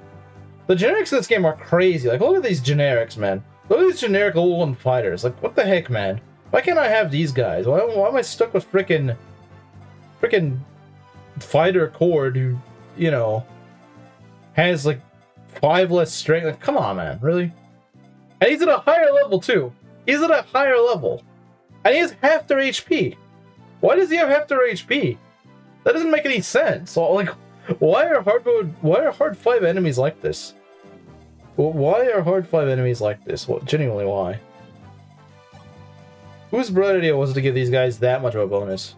The generics in this game are crazy. Like, look at these generics, man. Look at these generic level 1 fighters. Like, what the heck, man? Why can't I have these guys? Why am I stuck with frickin' fighter Cord who, you know, has, like, 5 less strength? Like, come on, man. Really? And he's at a higher level, too. He's at a higher level. And he has half their HP. Why does he have half their HP? That doesn't make any sense. So, like, why are hard 5 enemies like this? Why are hard 5 enemies like this? Well, genuinely, why? Whose bright idea was it to give these guys that much of a bonus?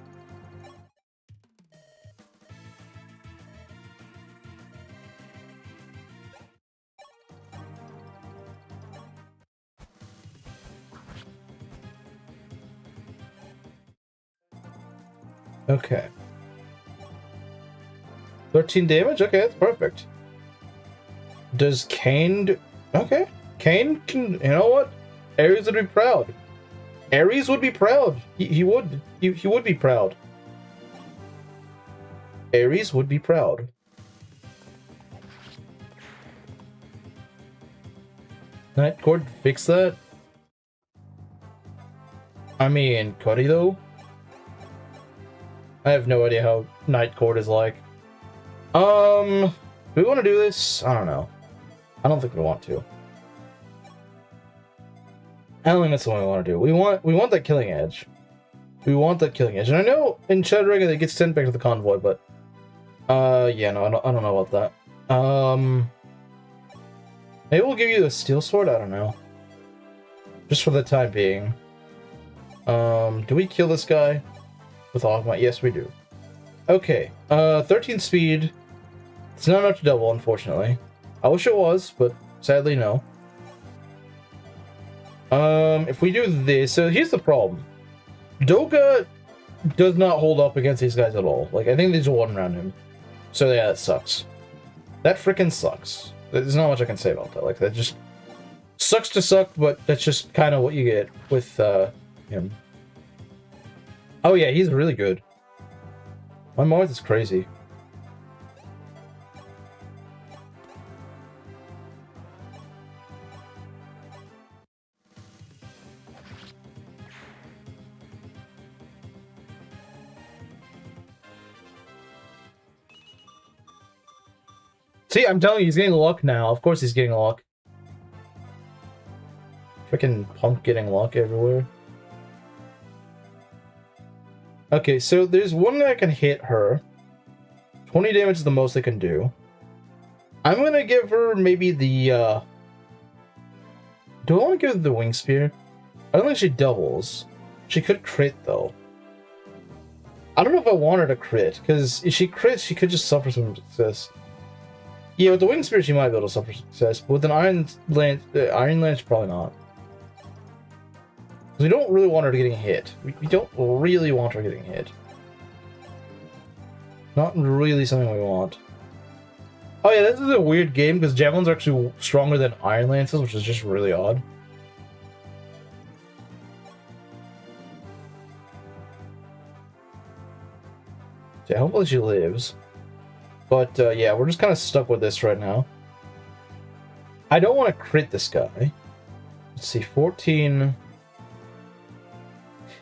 Okay. 13 damage? Okay, that's perfect. Does Kane do... Okay. Kane can... You know what? Ares would be proud. Ares would be proud. He would. He would be proud. Ares would be proud. Night Court fix that? I mean, could he though? I have no idea how Night Court is like. Do we want to do this? I don't know. I don't think we want to. I don't think that's what we want to do. We want that killing edge. We want that killing edge. And I know in Shadow Dragon it gets sent back to the convoy, but yeah, no, I don't know about that. Maybe we'll give you the steel sword. I don't know. Just for the time being. Do we kill this guy with all of my? Yes, we do. Okay. 13 speed. It's not enough to double, unfortunately. I wish it was, but sadly, no. If we do this, so here's the problem. Doga does not hold up against these guys at all. Like, I think there's one around him. So yeah, that sucks. That freaking sucks. There's not much I can say about that. Like, that just sucks to suck, but that's just kind of what you get with, you him. Oh yeah, he's really good. My Marth is crazy. See, I'm telling you, he's getting luck now. Of course he's getting luck. Freaking punk getting luck everywhere. Okay, so there's one that can hit her. 20 damage is the most they can do. I'm gonna give her maybe the, do I want to give her the Wing Spear? I don't think she doubles. She could crit, though. I don't know if I want her to crit, because if she crits, she could just suffer some success. Yeah, with the Wing Spear, she might be able to suffer success, but with an Iron Lance, probably not. Because we don't really want her to getting hit. We don't really want her getting hit. Not really something we want. Oh yeah, this is a weird game, because Javelins are actually stronger than Iron Lances, which is just really odd. Yeah, hopefully she lives. But, yeah, we're just kind of stuck with this right now. I don't want to crit this guy. Let's see, 14...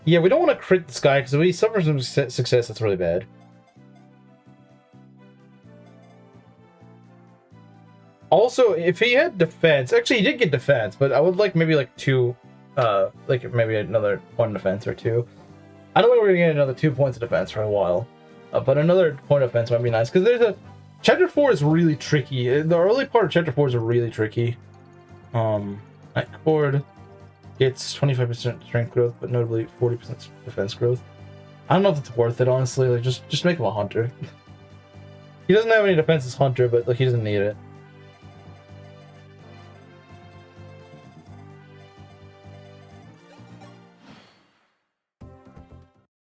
Yeah, we don't want to crit this guy, because if he suffers some success, that's really bad. Also, if he had defense... Actually, he did get defense, but I would like maybe like two... like maybe another one defense or two. I don't think we're going to get another 2 points of defense for a while. But another point of defense might be nice, because there's a... Chapter 4 is really tricky. The early part of Chapter 4 is really tricky. Night Cord gets 25% strength growth, but notably 40% defense growth. I don't know if it's worth it, honestly. Like, just make him a hunter. He doesn't have any defense as hunter, but like he doesn't need it.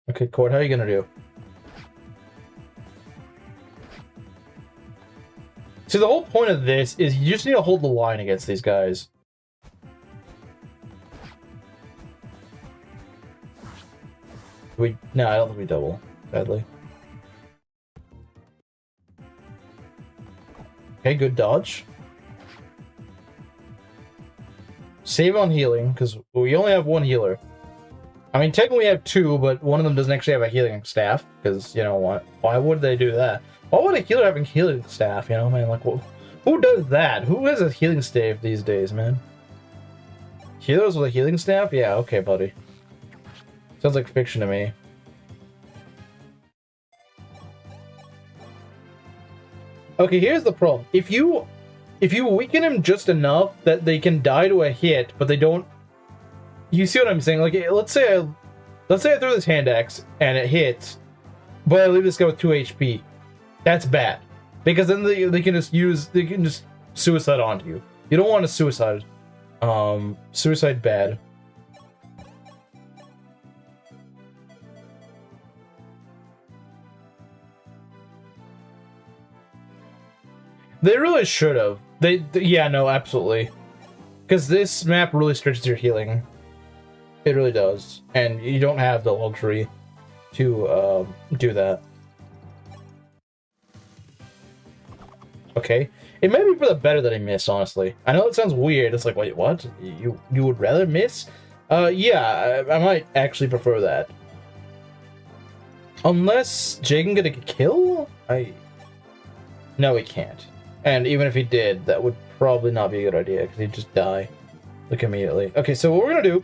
Okay, Cord, how are you gonna do? So the whole point of this is you just need to hold the line against these guys. No, I don't think we double, sadly. Okay, good dodge. Save on healing, because we only have one healer. I mean, technically we have two, but one of them doesn't actually have a healing staff, because, you know what? Why would they do that? Why would a healer have a healing staff, you know, man? Like, who does that? Who has a healing staff these days, man? Healers with a healing staff? Yeah, okay, buddy. Sounds like fiction to me. Okay, here's the problem. If you weaken him just enough that they can die to a hit, but they don't... You see what I'm saying? Like, let's say I throw this hand axe and it hits, but I leave this guy with 2 HP. That's bad, because then they can just suicide onto you. You don't want to suicide. Suicide bad. They really should have. Yeah, no, absolutely. Because this map really stretches your healing. It really does, and you don't have the luxury to do that. Okay, it may be for the better that I miss, honestly. I know it sounds weird. It's like, wait, what? You would rather miss? Yeah, I might actually prefer that. Unless Jay can get a kill? No, he can't. And even if he did, that would probably not be a good idea, because he'd just die, like, immediately. Okay, so what we're gonna do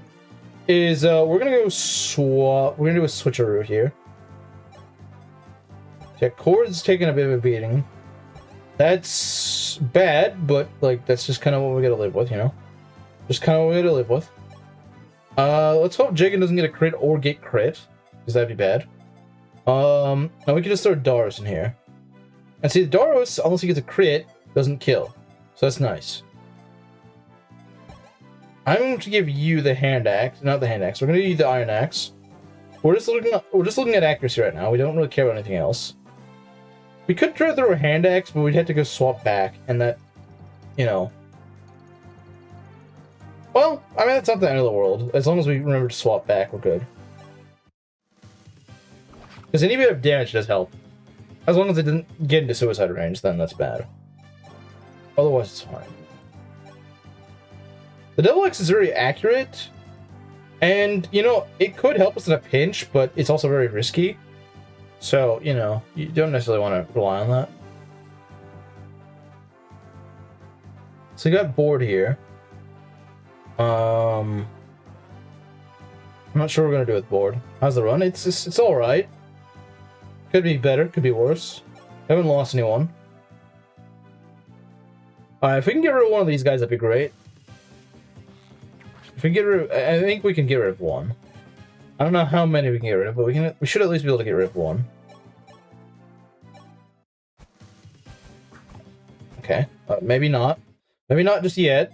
is, we're gonna go swap... We're gonna do a switcheroo here. Yeah, Cord's taking a bit of a beating. That's bad, but, like, that's just kind of what we gotta live with, you know? Just kind of what we gotta live with. Let's hope Jagan doesn't get a crit or get crit, because that'd be bad. And we can just throw Doros in here. And see, Doros, unless he gets a crit, doesn't kill. So that's nice. I'm going to give you the hand axe, not the hand axe. We're going to give you the iron axe. We're just looking at accuracy right now. We don't really care about anything else. We could try to throw a hand axe, but we'd have to go swap back, and that, you know. Well, I mean, that's not the end of the world. As long as we remember to swap back, we're good. Because any bit of damage does help. As long as it didn't get into suicide range, then that's bad. Otherwise, it's fine. The Devil X is very accurate. And, you know, it could help us in a pinch, but it's also very risky. So, you know, you don't necessarily want to rely on that. So we got board here. I'm not sure what we're gonna do with board. How's the run? It's all right. Could be better. Could be worse. Haven't lost anyone. If we can get rid of one of these guys, that'd be great. If we get rid of, I think we can get rid of one. I don't know how many we can get rid of, but we should at least be able to get rid of one. Okay, maybe not. Maybe not just yet,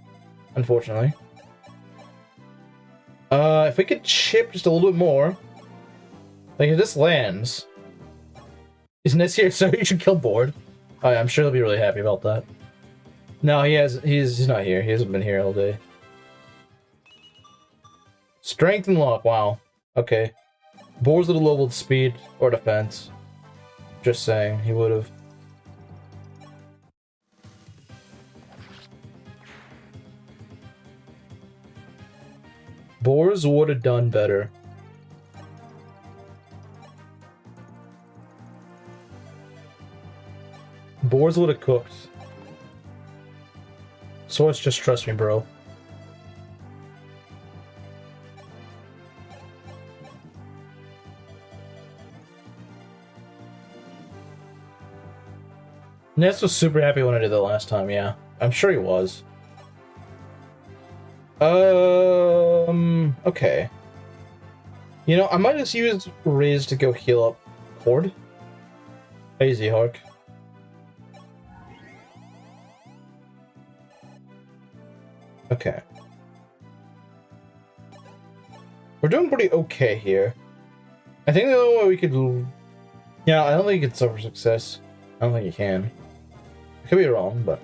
unfortunately. If we could chip just a little bit more, like if this lands, isn't this here? So you should kill board. I'm sure they'll be really happy about that. No, he's not here. He hasn't been here all day. Strength and luck. Wow. Okay. Boards would have leveled speed or defense. Just saying, he would have. Boars would have done better. Boars would have cooked. Swords, just trust me, bro. Ness was super happy when I did that last time, yeah. I'm sure he was. Okay. You know, I might just use Riz to go heal up Horde. Easy, Hark. Okay. We're doing pretty okay here. I think the only way we could... Yeah, I don't think you can suffer success. I don't think you can. I could be wrong, but...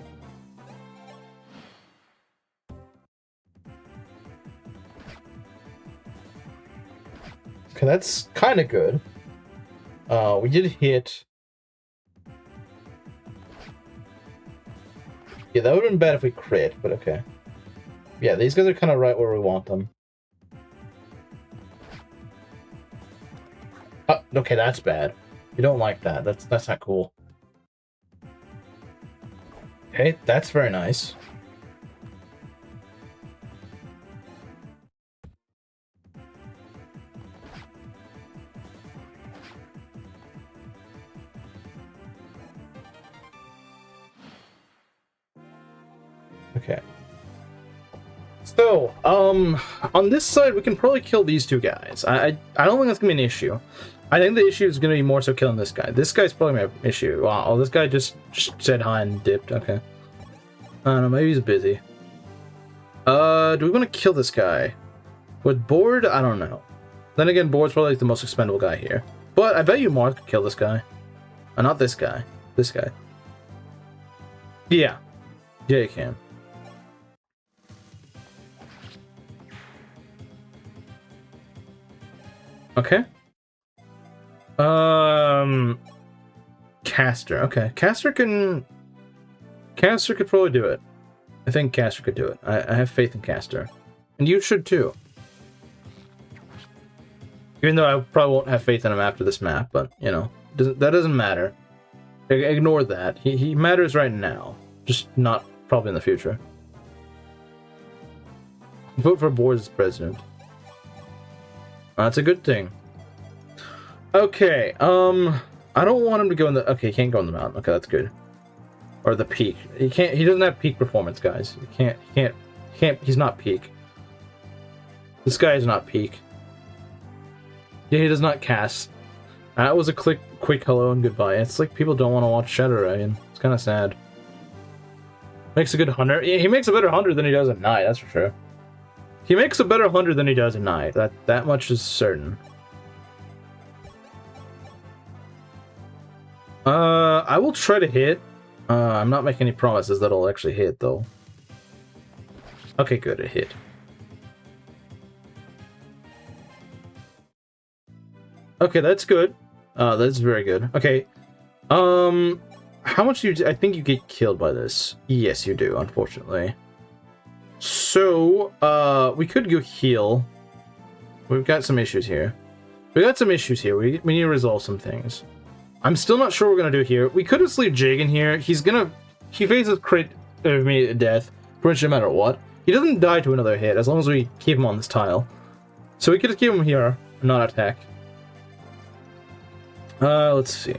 Okay, that's kind of good. We did hit... Yeah, that would have been bad if we crit, but okay. Yeah, these guys are kind of right where we want them. Okay, that's bad. You don't like that. That's not cool. Okay, that's very nice. Okay. So, on this side, we can probably kill these two guys. I don't think that's gonna be an issue. I think the issue is gonna be more so killing this guy. This guy's probably my issue. Wow, oh, this guy just said hi and dipped. Okay. I don't know, maybe he's busy. Do we want to kill this guy? With board? I don't know. Then again, board's probably like the most expendable guy here. But I bet you Mark could kill this guy. Not this guy. This guy. Yeah. Yeah, you can. Okay. Caster. Okay. Caster could probably do it. I think Caster could do it. I have faith in Caster. And you should too. Even though I probably won't have faith in him after this map, but, you know, that doesn't matter. Ignore that. He matters right now. Just not probably in the future. Vote for Boards as president. That's a good thing. Okay, I don't want him to go in the... Okay, he can't go on the mountain. Okay, that's good. Or the peak. He doesn't have peak performance, guys. He can't, he's not peak. This guy is not peak. Yeah, he does not cast. That was a quick hello and goodbye. It's like people don't want to watch Shadow Dragon. It's kind of sad. Makes a good hunter. Yeah, he makes a better hunter than he does at night, that's for sure. He makes a better hunter than he does at night. That much is certain. I will try to hit. I'm not making any promises that I'll actually hit, though. Okay, good, it hit. Okay, that's good. That's very good. Okay. How much do you... I think you get killed by this. Yes, you do, unfortunately. So, we could go heal. We've got some issues here. We need to resolve some things. I'm still not sure what we're gonna do here. We could just leave Jig in here. He faces crit of immediate death, pretty much no matter what. He doesn't die to another hit, as long as we keep him on this tile. So we could just keep him here, and not attack. Let's see.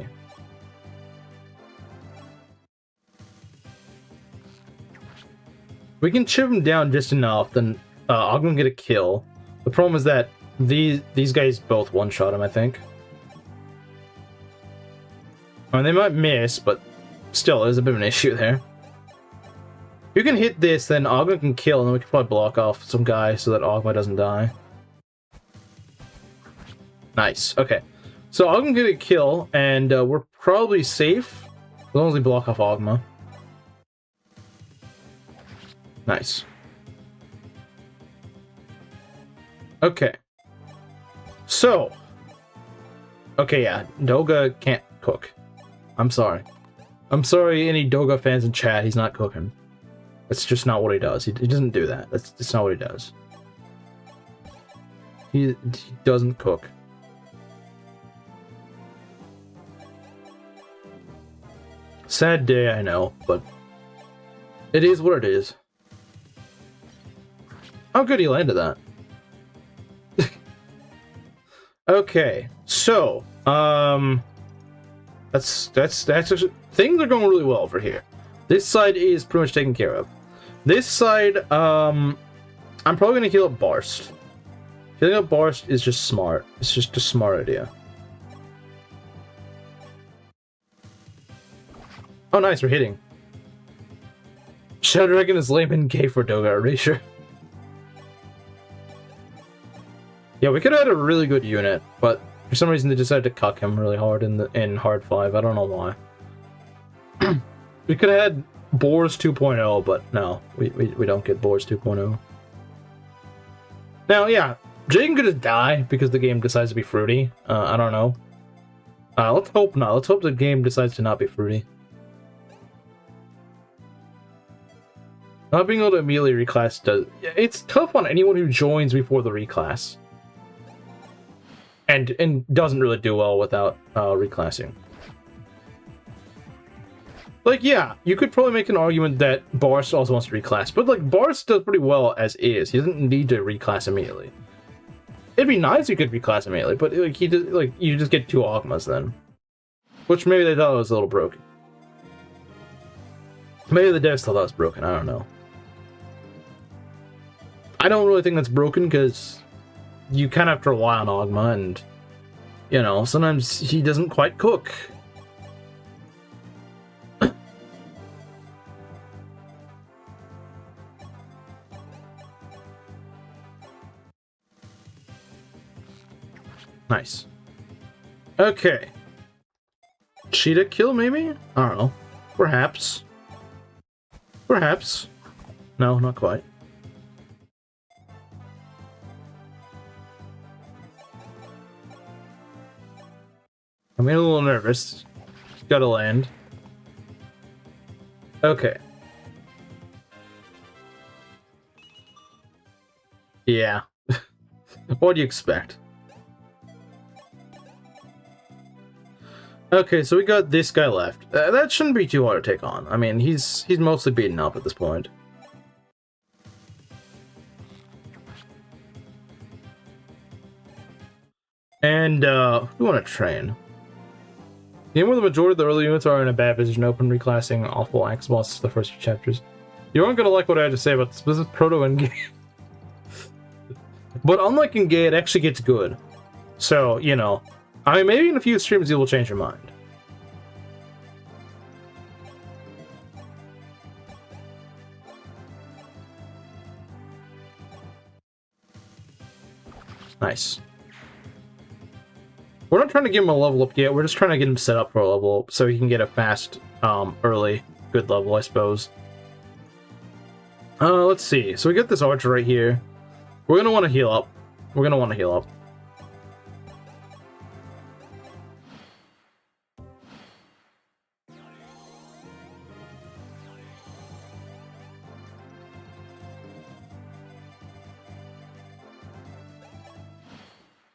We can chip him down just enough, then Ogden will get a kill. The problem is that these guys both one-shot him, I think. I mean, they might miss, but still, there's a bit of an issue there. If you can hit this, then Ogma can kill, and then we can probably block off some guy so that Ogma doesn't die. Nice, okay. So Ogma can get a kill, and we're probably safe, as long as we block off Ogma. Nice. Okay. So. Okay, yeah. Doga can't cook. I'm sorry. I'm sorry, any Doga fans in chat, he's not cooking. That's just not what he does. He doesn't do that. That's not what he does. He doesn't cook. Sad day, I know, but it is what it is. How good he landed that. Okay, so that's actually, things are going really well over here. This side is pretty much taken care of. This side, I'm probably gonna heal up Barst. Healing up Barst is just smart. It's just a smart idea. Oh, nice, we're hitting. Shadow Dragon is lame and gay for Doga, are you sure? Yeah, we could have had a really good unit, but for some reason they decided to cuck him really hard in Hard 5. I don't know why. We could have had Boars 2.0, but no, we don't get Boars 2.0. Now, yeah, Jaden could just die because the game decides to be fruity. I don't know. Let's hope not. Let's hope the game decides to not be fruity. Not being able to immediately reclass does... It's tough on anyone who joins before the reclass. And doesn't really do well without reclassing. Like, yeah, you could probably make an argument that Barst also wants to reclass, but like Barst does pretty well as is. He doesn't need to reclass immediately. It'd be nice if you could reclass immediately, but like you just get 2 Ogmas then, which maybe they thought was a little broken. Maybe the devs thought that was broken. I don't know. I don't really think that's broken because you kind of have to rely on Ogma, and you know sometimes he doesn't quite cook. Nice. Okay. Cheetah kill, maybe? I don't know. Perhaps. Perhaps. No, not quite. I'm getting a little nervous. Gotta land. Okay. Yeah. What do you expect? Okay, so we got this guy left. That shouldn't be too hard to take on. I mean, he's mostly beaten up at this point. And, we want to train. Game where the majority of the early units are in a bad position, open reclassing awful axe boss the first few chapters. You aren't gonna like what I had to say about this. This is proto-Engage. But unlike Engage, it actually gets good. So, you know. I mean, maybe in a few streams you will change your mind. Nice. We're not trying to give him a level up yet, we're just trying to get him set up for a level up so he can get a fast, early, good level, I suppose. Let's see. So we got this archer right here. We're gonna want to heal up. We're gonna want to heal up.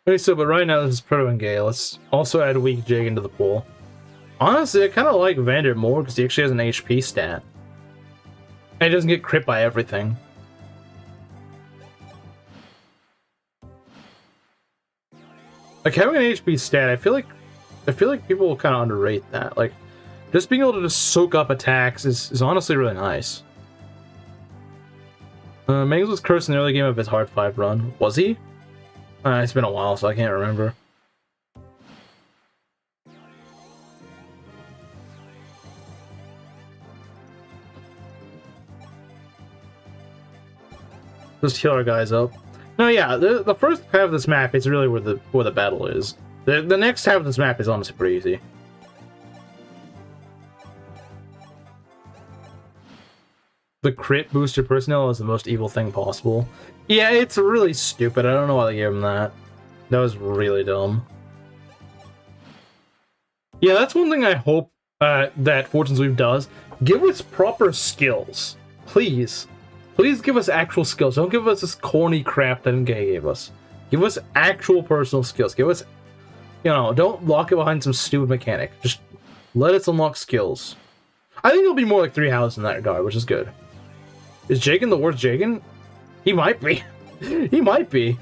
Okay, so, but right now this is Proto and Gay. Let's also add Weak Jig into the pool. Honestly, I kind of like Vander more because he actually has an HP stat. And he doesn't get crit by everything. Like, having an HP stat, I feel like people will kind of underrate that. Like, just being able to just soak up attacks is honestly really nice. Mangs was cursed in the early game of his hard 5 run. Was he? It's been a while, so I can't remember. Just heal our guys up. No, yeah, the first half of this map is really where the battle is. The next half of this map is honestly pretty easy. The crit booster personnel is the most evil thing possible. Yeah, it's really stupid. I don't know why they gave him that. That was really dumb. Yeah, that's one thing I hope that Fortune's Weave does. Give us proper skills. Please. Please give us actual skills. Don't give us this corny crap that Ngay gave us. Give us actual personal skills. Give us, you know, don't lock it behind some stupid mechanic. Just let us unlock skills. I think it'll be more like 3 houses in that regard, which is good. Is Jagan the worst Jagan? He might be. He might be.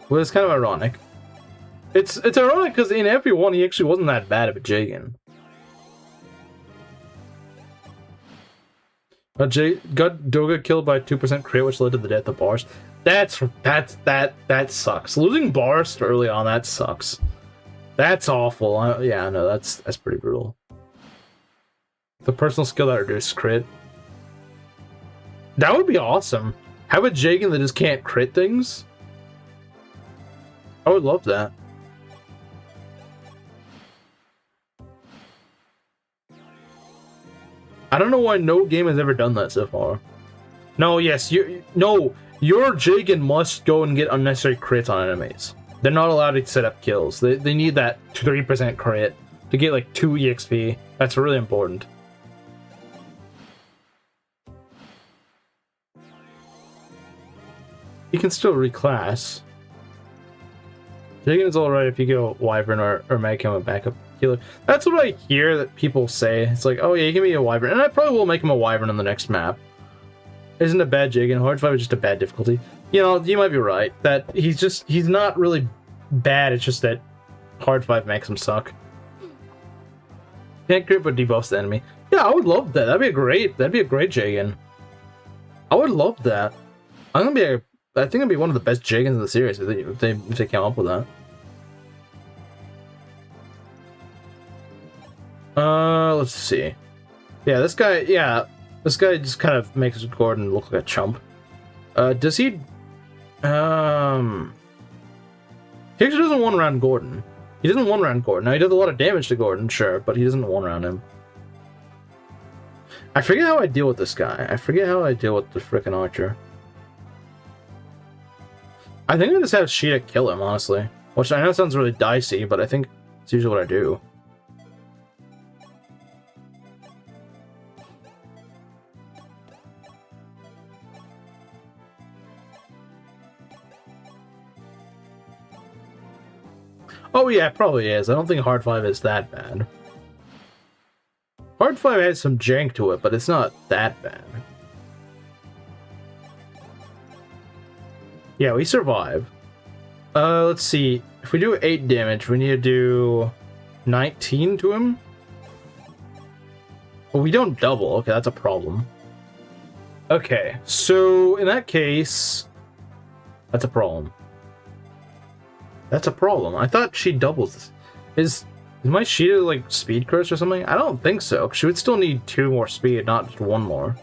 Well, it's kind of ironic. It's ironic because in FP1 he actually wasn't that bad of a Jagan. Got Doga killed by 2% crit, which led to the death of Bars. That sucks. Losing Bars early on, that sucks. That's awful. Yeah, no, that's pretty brutal. The personal skill that reduces crit. That would be awesome. Have a Jagan that just can't crit things. I would love that. I don't know why no game has ever done that so far. No, yes, your Jagan must go and get unnecessary crits on enemies. They're not allowed to set up kills. They need that 3% crit to get like 2 EXP. That's really important. You can still reclass. Jagan's alright if you go Wyvern or make him a backup healer. That's what I hear that people say. It's like, oh yeah, you can be a Wyvern. And I probably will make him a Wyvern on the next map. Isn't a bad Jagan. Hard 5 is just a bad difficulty. You know, you might be right. That he's not really bad, it's just that Hard 5 makes him suck. Can't crit but debuffs the enemy. Yeah, I would love that. That'd be a great Jagan. I would love that. I think it'd be one of the best Jagans in the series if they came up with that. Let's see. Yeah, this guy just kind of makes Gordon look like a chump. Does he? He actually doesn't one-round Gordon. He doesn't one-round Gordon. Now, he does a lot of damage to Gordon, sure, but he doesn't one-round him. I forget how I deal with this guy. I forget how I deal with the frickin' archer. I think I just have Sheeta kill him, honestly. Which I know sounds really dicey, but I think it's usually what I do. Oh yeah, it probably is. I don't think Hard 5 is that bad. Hard 5 has some jank to it, but it's not that bad. Yeah, we survive. Let's see. If we do 8 damage, we need to do 19 to him. Well, we don't double. Okay, that's a problem. Okay, so in that case, that's a problem. That's a problem. I thought she doubles this. Is my Sheeta like speed curse or something? I don't think so. She would still need 2 more speed, not just 1 more.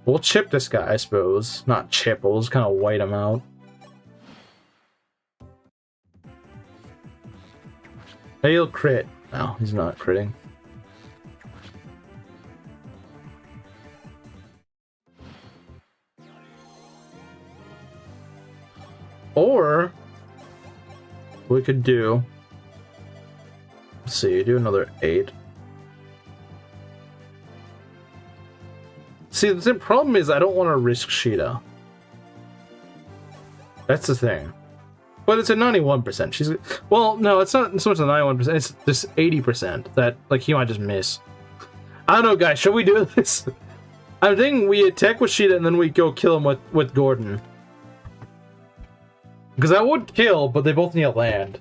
We'll chip this guy, I suppose. Not chip, we'll just kind of white him out. Hey, he'll crit. No, he's not critting. Or we could do, let's see, do another 8. See, the problem is I don't want to risk Sheeta. That's the thing. But it's a 91%. She's well, no, it's not so much a 91%. It's this 80% that like he might just miss. I don't know, guys. Should we do this? I think we attack with Sheeta and then we go kill him with Gordon. Because I would kill, but they both need a land.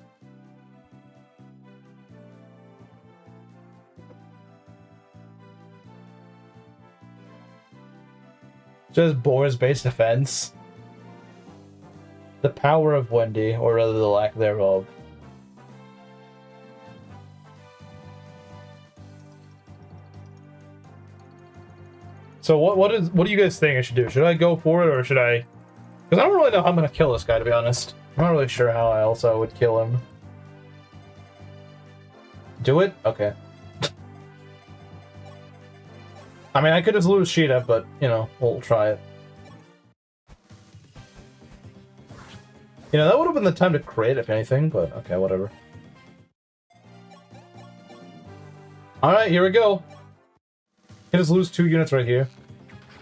Just Boris-based defense. The power of Wendy, or rather the lack thereof. So what do you guys think I should do? Should I go for it or should I? Because I don't really know how I'm gonna kill this guy, to be honest. I'm not really sure how else I would kill him. Do it? Okay. I mean, I could just lose Sheeta, but you know, we'll try it. You know, that would have been the time to crit, if anything, but okay, whatever. Alright, here we go. Can just lose 2 units right here.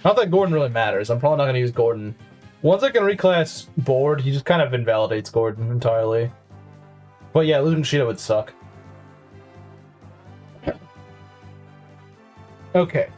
Not that Gordon really matters. I'm probably not going to use Gordon. Once I can reclass board, he just kind of invalidates Gordon entirely. But yeah, losing Sheeta would suck. Okay.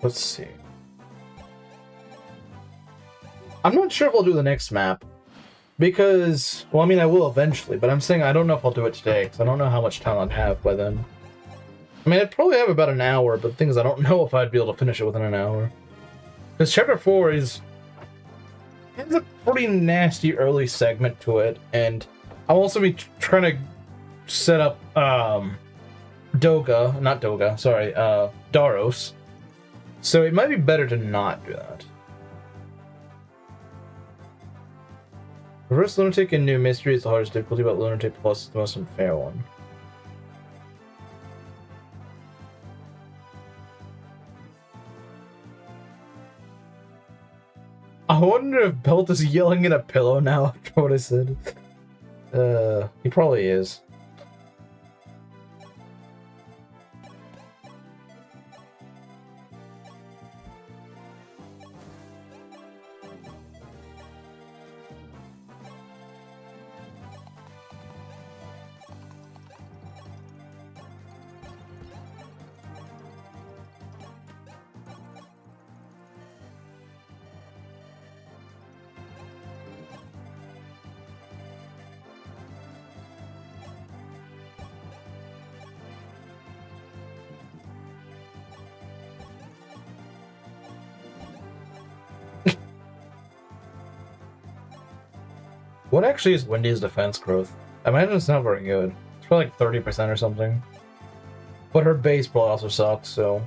Let's see. I'm not sure if I'll do the next map. Because, well, I mean, I will eventually, but I'm saying I don't know if I'll do it today, because I don't know how much time I'd have by then. I mean, I'd probably have about an hour, but the thing is, I don't know if I'd be able to finish it within an hour. Because Chapter 4 has a pretty nasty early segment to it, and I'll also be trying to set up, Daros. So it might be better to not do that. Reverse Lunatic and New Mystery is the hardest difficulty, but Lunatic Plus is the most unfair one. I wonder if Belt is yelling at a pillow now after what I said. He probably is. What actually is Wendy's defense growth? I imagine it's not very good. It's probably like 30% or something. But her base probably also sucks, so...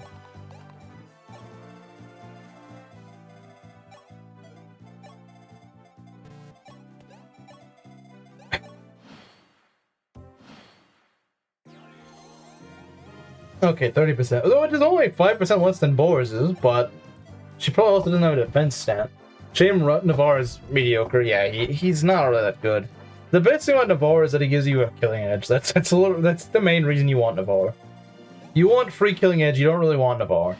Okay, 30%. Although it is only 5% less than Boris's, but she probably also doesn't have a defense stat. Shame Navarre is mediocre. Yeah, he's not really that good. The best thing about Navarre is that he gives you a killing edge. That's the main reason you want Navarre. You want free killing edge. You don't really want Navarre.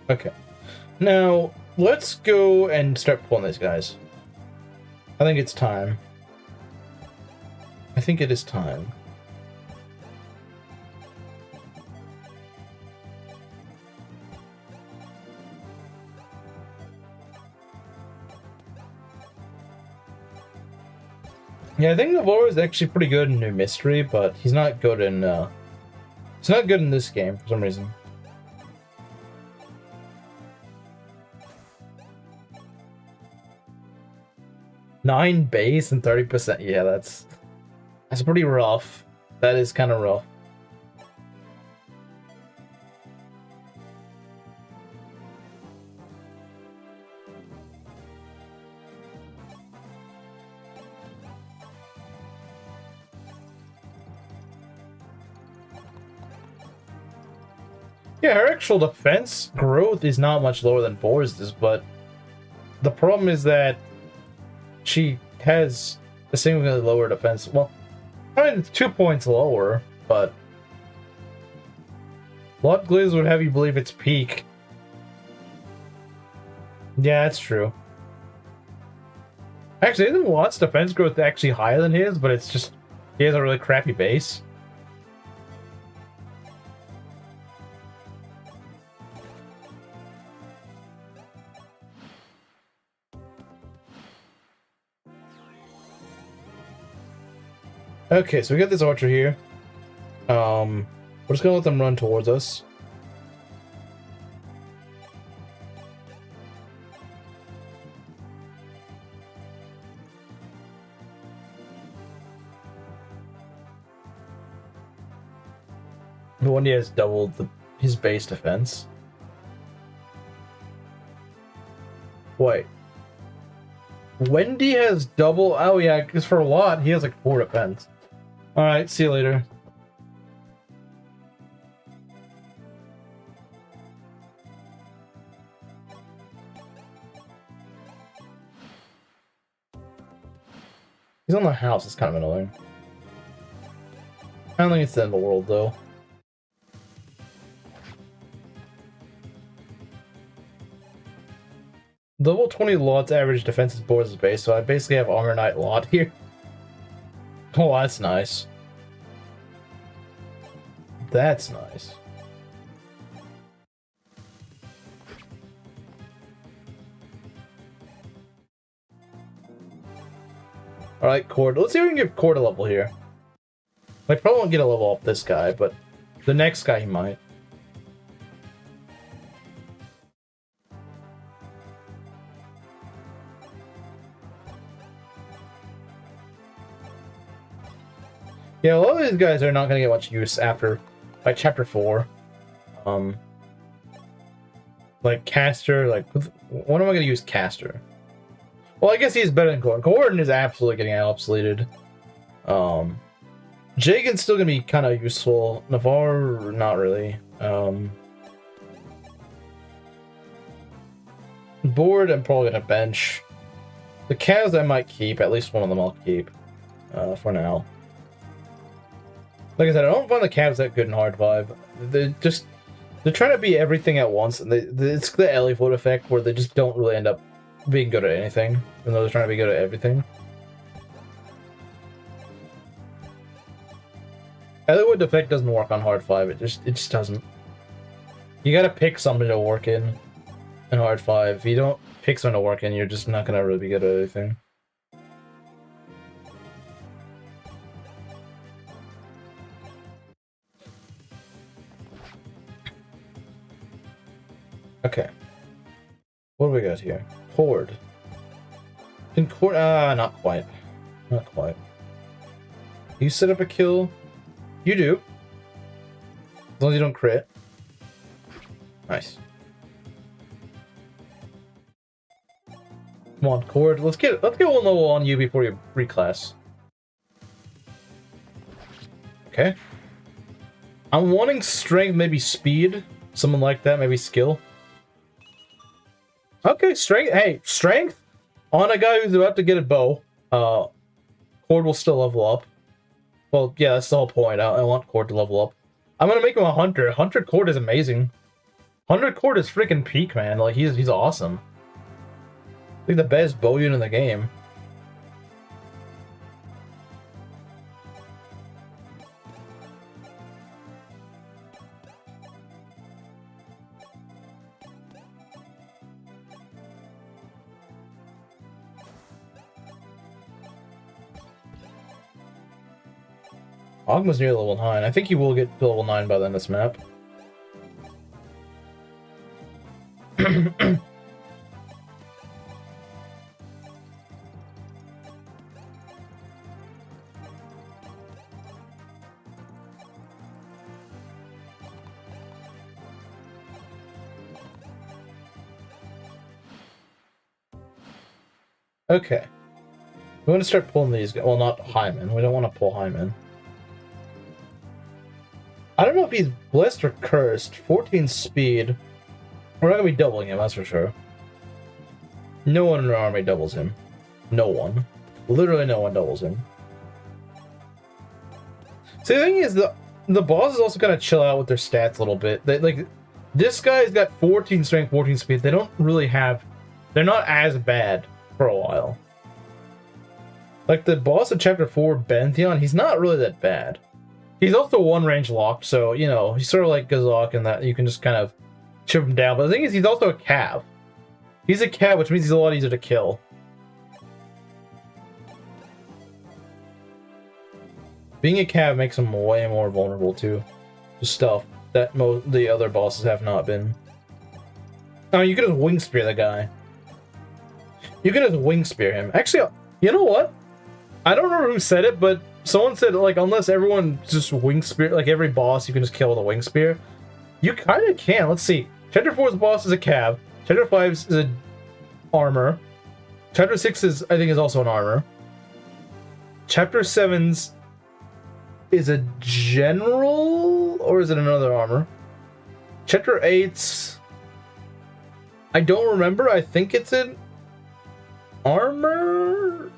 Okay. Now, let's go and start pulling these guys. I think it's time. I think it is time. Yeah, I think Navarre is actually pretty good in New Mystery, but he's not good in this game for some reason. Nine base and 30%. Yeah, that's pretty rough. That is kind of rough. Yeah, her actual defense growth is not much lower than Boris' but the problem is that she has a significantly lower defense. Well, I mean, it's 2 points lower, but Lot Gliz would have you believe it's peak. Yeah, that's true. Actually, isn't Lot's defense growth actually higher than his, but it's just he has a really crappy base? Okay, so we got this archer here. We're just gonna let them run towards us. The one has doubled his base defense. Wait. Wendy has double. Oh yeah, because for a lot he has like 4 defense. All right, see you later. He's on the house. It's kind of annoying. I don't think it's the end of the world though. Level 20 Lot's average defense is Boris' base, so I basically have Armor Knight Lot here. Oh, that's nice. That's nice. Alright, Cord. Let's see if we can give Cord a level here. I probably won't get a level up this guy, but the next guy he might. Yeah, a lot of these guys are not going to get much use after, like, Chapter 4. Like, Caster, like, when am I going to use Caster? Well, I guess he's better than Gordon. Gordon is absolutely getting obsoleted. Jagan's still going to be kind of useful. Navarre, not really. Board, I'm probably going to bench. The Cavs I might keep. At least one of them I'll keep. For now. Like I said, I don't find the Cavs that good in Hard 5. They're trying to be everything at once, and it's the Ellie vote effect where they just don't really end up being good at anything, even though they're trying to be good at everything. Elliewood effect doesn't work on Hard 5. It just doesn't. You gotta pick something to work in Hard 5. If you don't pick something to work in, you're just not gonna really be good at anything. Okay. What do we got here? Horde. Can Cord... not quite. Not quite. You set up a kill? You do. As long as you don't crit. Nice. Come on, Cord. Let's get one level on you before you reclass. Okay. I'm wanting strength, maybe speed. Someone like that, maybe skill. Okay, strength. Hey, strength on a guy who's about to get a bow. Cord will still level up. Well, yeah, that's the whole point. I want Cord to level up. I'm gonna make him a hunter. Hunter Cord is amazing. Hunter Cord is freaking peak, man. Like he's awesome. Like the best bow unit in the game. Ogma's near level 9. I think he will get to level 9 by the end of this map. Okay. We want to start pulling these guys. Well, not Hyman. We don't want to pull Hyman. I don't know if he's blessed or cursed. 14 speed. We're not gonna be doubling him, that's for sure. No one in our army doubles him. No one. Literally no one doubles him. So the thing is, the bosses also kind of chill out with their stats a little bit. They, like, this guy's got 14 strength, 14 speed. They don't really have... They're not as bad for a while. Like, the boss of Chapter 4, Bentheon, he's not really that bad. He's also one range locked, so, you know, he's sort of like Gazok in that you can just kind of chip him down. But the thing is, he's also a cav. He's a cav, which means he's a lot easier to kill. Being a cav makes him way more vulnerable to stuff that the other bosses have not been. I mean, you can just wing spear the guy. You can just wing spear him. Actually, you know what? I don't remember who said it, but someone said, like, unless everyone just wing spear, like every boss you can just kill with a wing spear. You kind of can. Let's see. Chapter 4's boss is a cav. Chapter 5's is an armor. Chapter 6 is, I think, is also an armor. Chapter 7's is a general, or is it another armor? Chapter 8's... I don't remember. I think it's an armor?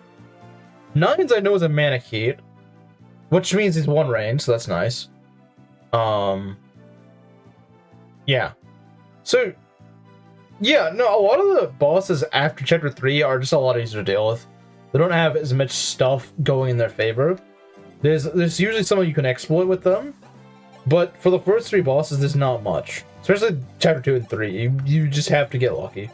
9's I know is a Manakete, which means he's one range, so that's nice. Yeah. So, yeah, no, a lot of the bosses after Chapter 3 are just a lot easier to deal with. They don't have as much stuff going in their favor. There's usually someone you can exploit with them, but for the first 3 bosses, there's not much. Especially Chapter 2 and 3, you just have to get lucky.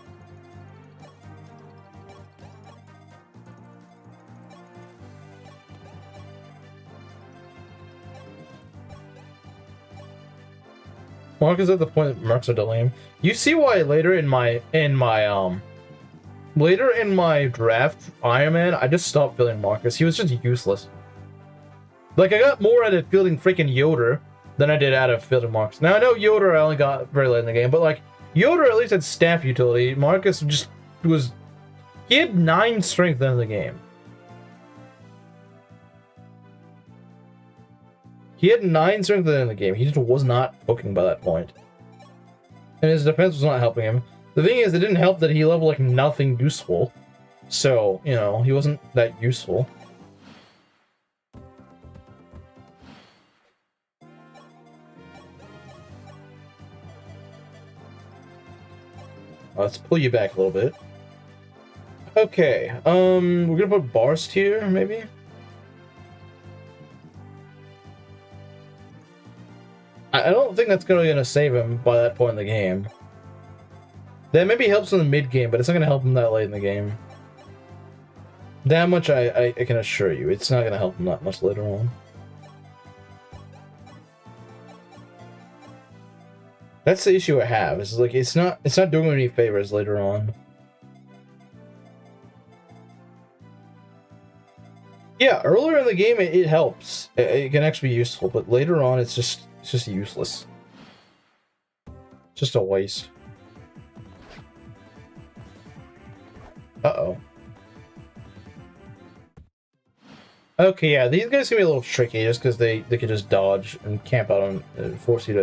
Marcus at the point that Mercs are delaying him. You see why later in my draft Ironman, I just stopped fielding Marcus. He was just useless. Like, I got more out of fielding freaking Yoder than I did out of fielding Marcus. Now I know Yoder I only got very late in the game, but like Yoder at least had staff utility. Marcus just was, he had 9 strength in the game. He had 9 strength in the game. He just was not hooking by that point. And his defense was not helping him. The thing is, it didn't help that he leveled like nothing useful. So, you know, he wasn't that useful. Let's pull you back a little bit. Okay, we're gonna put Barst here, maybe? I don't think that's gonna save him by that point in the game. That maybe helps in the mid-game, but it's not gonna help him that late in the game. That much I can assure you. It's not gonna help him that much later on. That's the issue I have. Is like it's not doing me any favors later on. Yeah, earlier in the game it helps. It can actually be useful, but later on it's just useless. Just a waste. Uh-oh. Okay, yeah, these guys can be a little tricky just because they can just dodge and camp out on and force you to,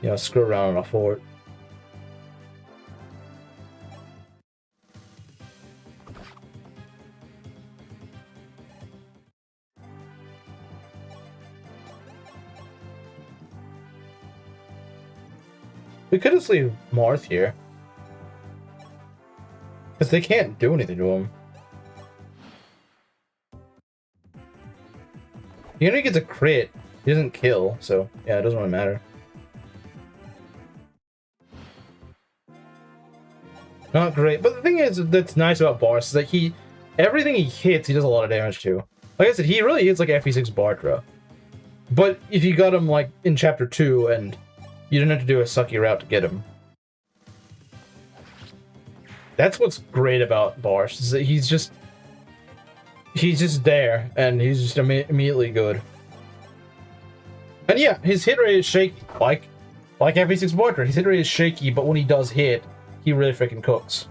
you know, screw around on a fort. We could just leave Marth here. Because they can't do anything to him. He only gets a crit. He doesn't kill, so yeah, it doesn't really matter. Not great, but the thing is that's nice about Barst is that everything he hits, he does a lot of damage to. Like I said, he really hits like FE6 Bartra. But if you got him like in Chapter 2 and you didn't have to do a sucky route to get him. That's what's great about Barst, is that he's just there, and he's just immediately good. And yeah, his hit rate is shaky, like FE6 Bartra. His hit rate is shaky, but when he does hit, he really freaking cooks.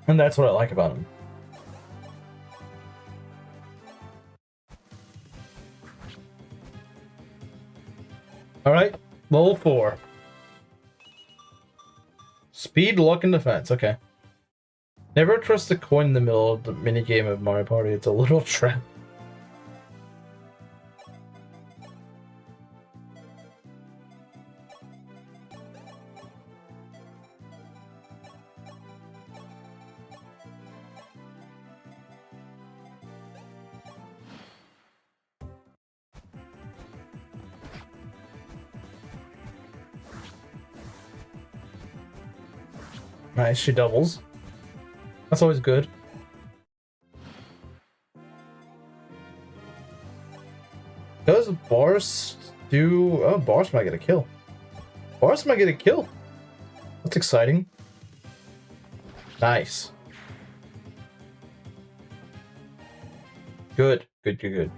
And that's what I like about him. Alright, level 4. Speed, luck, and defense. Okay. Never trust the coin in the middle of the minigame of Mario Party. It's a little trap. Nice, she doubles. That's always good. Does Boris do... Oh, Boris might get a kill. Boris might get a kill. That's exciting. Nice. Good. Good, good, good.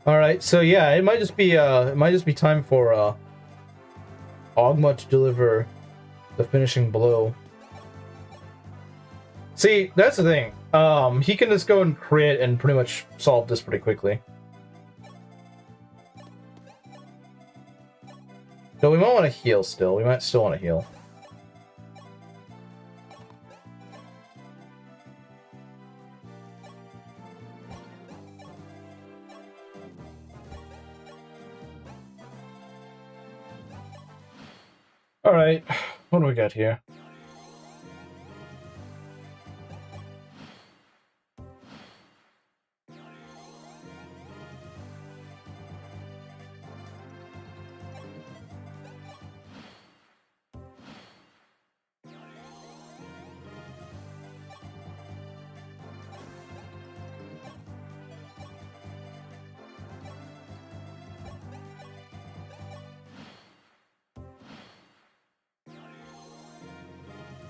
All right, so yeah, it might just be time for Ogma to deliver the finishing blow. See, that's the thing. He can just go and crit and pretty much solve this pretty quickly. So we might want to heal still. We might still want to heal. Alright, what do we got here?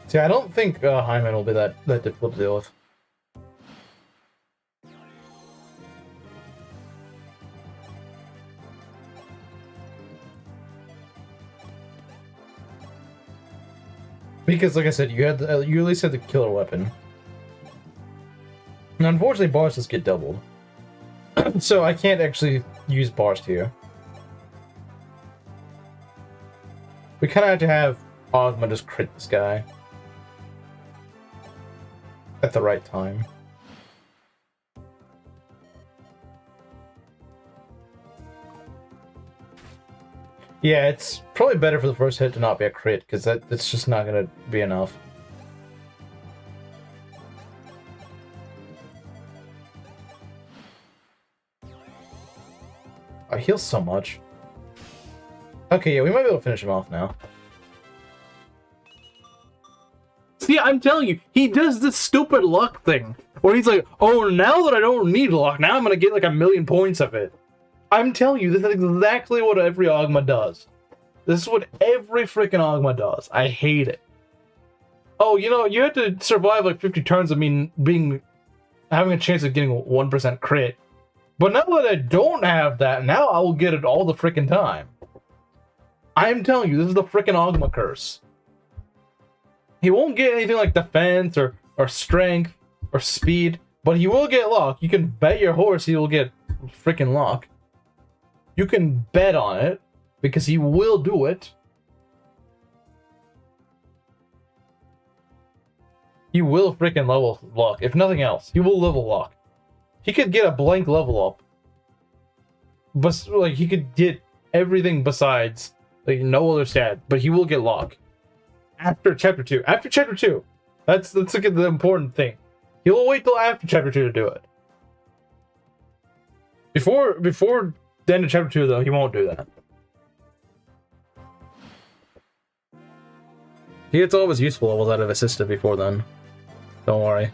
See, I don't think Hyman will be that difficult to deal with. Because, like I said, you at least had the killer weapon. And unfortunately, bars just get doubled, so I can't actually use bars here. We kind of have to have Ogma just crit this guy at the right time. Yeah, it's probably better for the first hit to not be a crit, because that's just not going to be enough. I heal so much. Okay, yeah, we might be able to finish him off now. See, I'm telling you, he does this stupid luck thing, where he's like, oh, now that I don't need luck, now I'm going to get like 1,000,000 points of it. I'm telling you, this is exactly what every Ogma does. This is what every freaking Ogma does. I hate it. Oh, you know, you had to survive like 50 turns of me having a chance of getting 1% crit. But now that I don't have that, now I will get it all the freaking time. I'm telling you, this is the freaking Ogma curse. He won't get anything like defense or strength or speed, but he will get luck. You can bet your horse he will get freaking luck. You can bet on it, because he will do it. He will freaking level luck. If nothing else, he will level luck. He could get a blank level up. But like he could get everything besides like no other stat, but he will get luck. After chapter 2. After chapter 2. That's like the important thing. He will wait till after chapter 2 to do it. Before the end of chapter 2 though, he won't do that. He gets all of his useful levels out of assistant before then. Don't worry.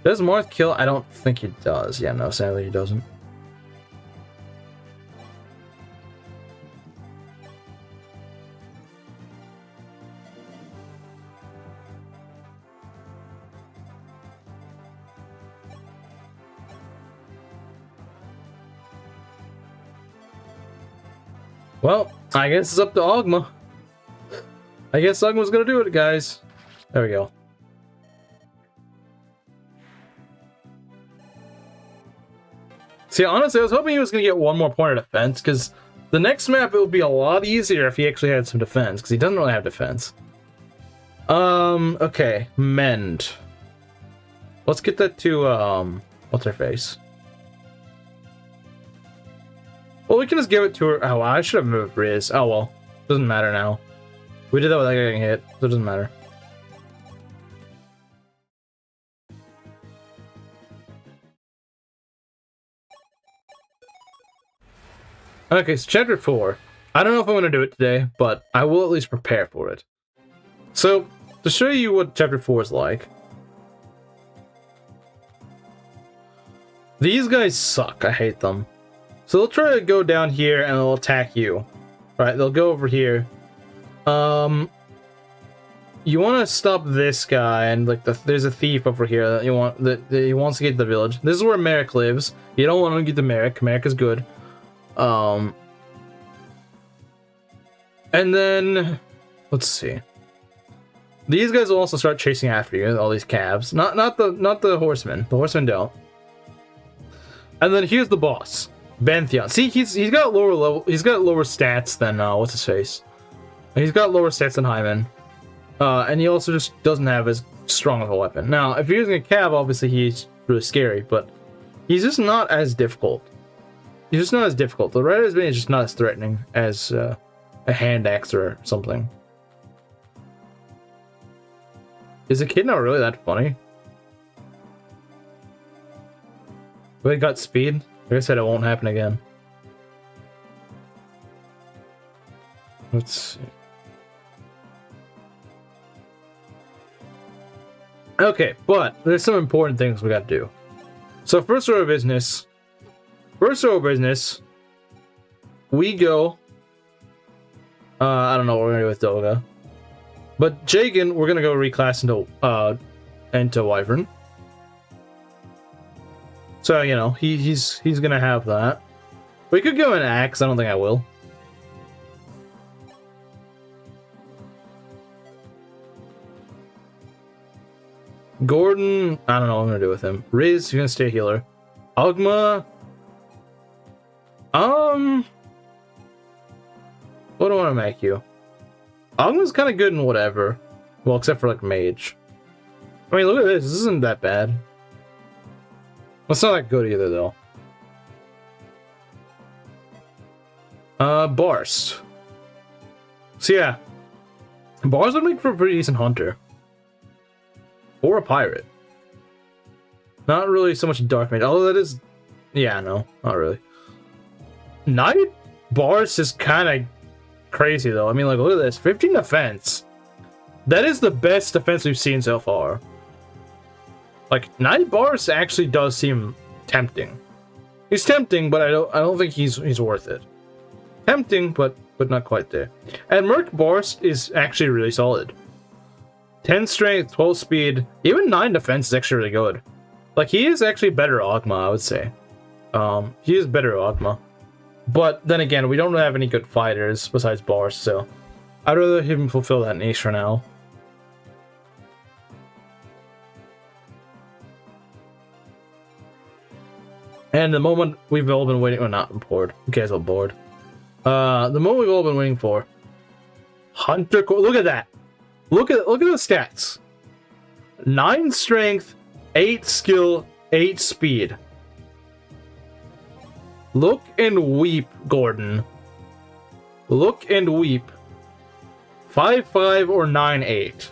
Does Marth kill? I don't think he does. Yeah, no, sadly he doesn't. Well, I guess it's up to Ogma. I guess Ogma's gonna do it, guys. There we go. See, honestly, I was hoping he was going to get one more point of defense, because the next map, it would be a lot easier if he actually had some defense, because he doesn't really have defense. Okay. Mend. Let's get that to, what's her face? Well, we can just give it to her. Oh, I should have moved Riz. Oh, well. Doesn't matter now. We did that without getting hit, so it doesn't matter. Okay, so chapter 4. I don't know if I'm going to do it today, but I will at least prepare for it. So, to show you what chapter 4 is like. These guys suck. I hate them. So they'll try to go down here and they'll attack you. Right, they'll go over here. You want to stop this guy, and like there's a thief over here that you want that he wants to get to the village. This is where Merrick lives. You don't want to get to Merrick. Merrick is good. And then let's see. These guys will also start chasing after you. All these calves. Not the horsemen. The horsemen don't. And then here's the boss, Bentheon. See, he's got lower level. He's got lower stats than what's his face. He's got lower stats than Hyman. And he also just doesn't have as strong of a weapon. Now, if you're using a cav, obviously he's really scary, but he's just not as difficult. He's just not as difficult. The Rider's Bane is just not as threatening as a hand axe or something. Is the kid not really that funny? But it got speed. Like I said, it won't happen again. Let's see. Okay, but there's some important things we got to do. So first order of business, we go. I don't know what we're gonna do with Doga, but Jagan, we're gonna go reclass into Wyvern. So you know he's gonna have that. We could go in Axe. I don't think I will. Gordon, I don't know what I'm gonna do with him. Riz, you're gonna stay healer. Ogma, what do I want to make you? Ogma's kind of good in whatever. Well, except for like mage. I mean, look at this. This isn't that bad. It's not that good either, though. Barst. So yeah, Barst would make for a pretty decent hunter. Or a pirate. Not really so much dark mage. Although that is... Yeah, no. Not really. Knight Barst is kind of crazy, though. I mean, like, look at this. 15 defense. That is the best defense we've seen so far. Like, Knight Barst actually does seem tempting. He's tempting, but I don't think he's worth it. Tempting, but not quite there. And Merc Barst is actually really solid. 10 strength, 12 speed, even 9 defense is actually really good. Like, he is actually better Ogma, I would say. He is better Ogma. But then again, we don't have any good fighters besides Barst, so I'd rather him fulfill that niche for now. And the moment we've all been waiting, well, not bored. You guys are bored. The moment we've all been waiting for. Hunter, look at that. Look at the stats. 9 strength, 8 skill, 8 speed. Look and weep, Gordon. Look and weep. 5-5 or 9-8.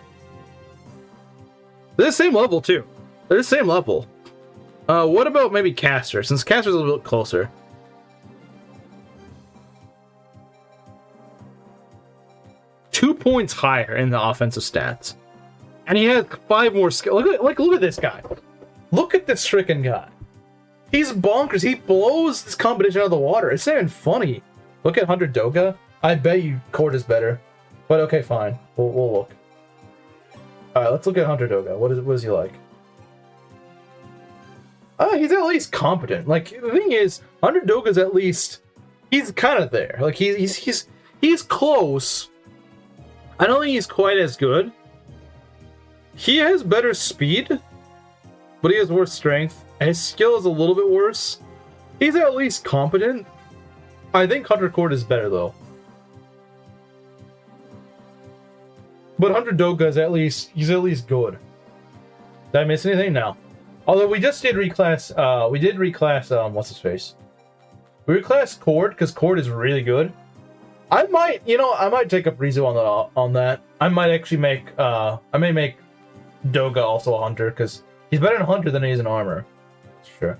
They're the same level too. They're the same level. What about maybe Caster? Since Caster's a little bit closer. Two points higher in the offensive stats, and he has 5 more skill. Look at this guy. Look at this freaking guy. He's bonkers. He blows this combination out of the water. It's not even funny. Look at Hunter Doga. I bet you Court is better, but okay, fine. We'll look. All right, let's look at Hunter Doga. What is he like? He's at least competent. Like, the thing is, Hunter Doga's at least he's kind of there. Like he's close. I don't think he's quite as good. He has better speed, but he has worse strength, and his skill is a little bit worse. He's at least competent. I think Hunter Cord is better though. But Hunter Doga is he's at least good. Did I miss anything? No. Although we just did reclass, what's his face? We reclassed Cord, because Cord is really good. I might take up Rizu on that. I might actually make, I may make Doga also a Hunter, because he's better in Hunter than he is in Armor. Sure.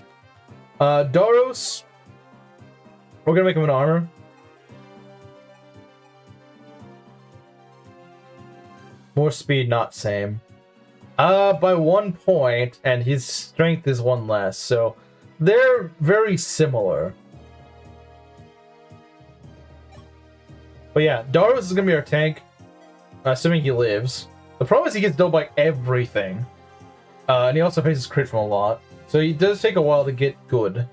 Daros, we're gonna make him an Armor. More speed, not same. By 1 point, and his strength is 1 less, so they're very similar. But yeah, Daros is gonna be our tank, assuming he lives. The problem is he gets dealt by everything. And he also faces crit from a lot, so it does take a while to get good.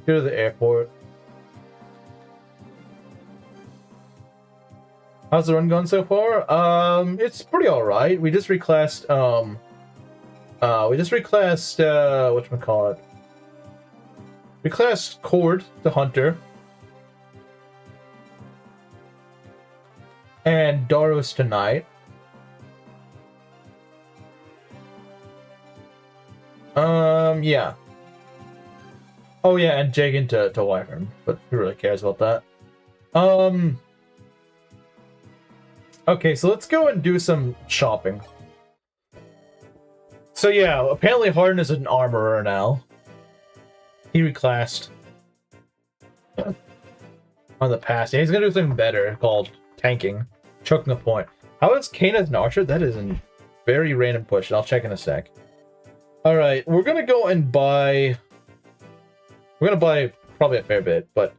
Go to the airport. How's the run going so far? It's pretty alright. We just reclassed, whatchamacallit? We classed Cord, the Hunter. And Daros tonight. Yeah. Oh yeah, and Jagan to Wyvern, but who really cares about that? Okay, so let's go and do some shopping. So yeah, apparently Harden is an armorer now. He reclassed on the past. Yeah, he's gonna do something better called tanking, choking a point. How is Kane as an archer? That is a very random push. I'll check in a sec. All right, we're gonna go and buy. We're gonna buy probably a fair bit, but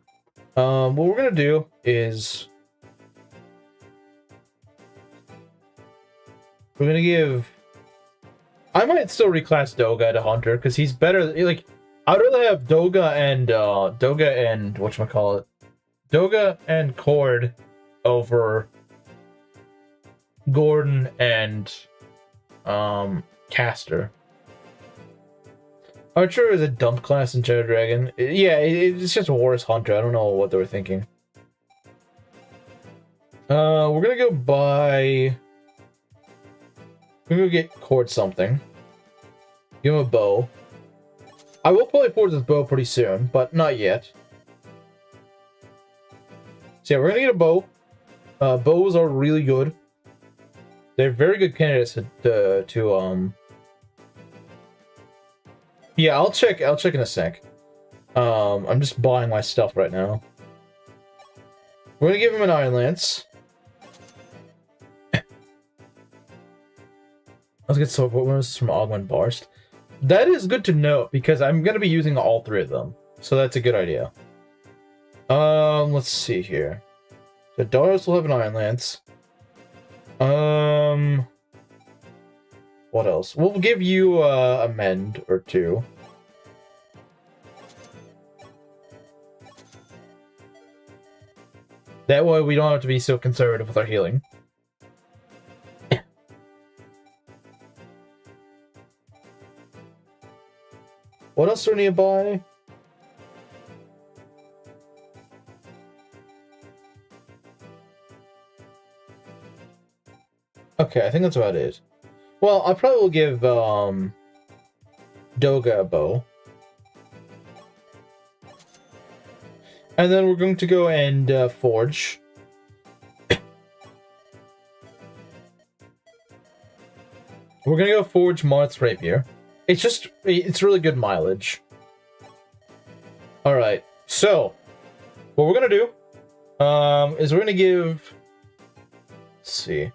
what we're gonna do is. We're gonna give. I might still reclass Doga to Hunter because he's better. Like, I'd rather have Doga and whatchamacallit, Doga and Cord over Gordon and Caster. Archer is a dump class in Shadow Dragon. Yeah, it's just a worse Hunter. I don't know what they were thinking. We're gonna go buy. We're gonna get Cord something. Give him a bow. I will probably forge this bow pretty soon, but not yet. So yeah, we're gonna get a bow. Bows are really good. They're very good candidates to Yeah, I'll check in a sec. I'm just buying my stuff right now. We're gonna give him an Iron Lance. Let's get so what was this from Augment Barst? That is good to know because I'm gonna be using all 3 of them, so that's a good idea. Let's see here. So Daros will have an Iron Lance. What else? We'll give you a mend or 2. That way we don't have to be so conservative with our healing. What else do we need to buy? Okay, I think that's about it. Well, I probably will give Doga a bow. And then we're going to go and forge. We're gonna go forge Marth's Rapier. It's really good mileage. Alright, so what we're gonna do is we're gonna give, let's see,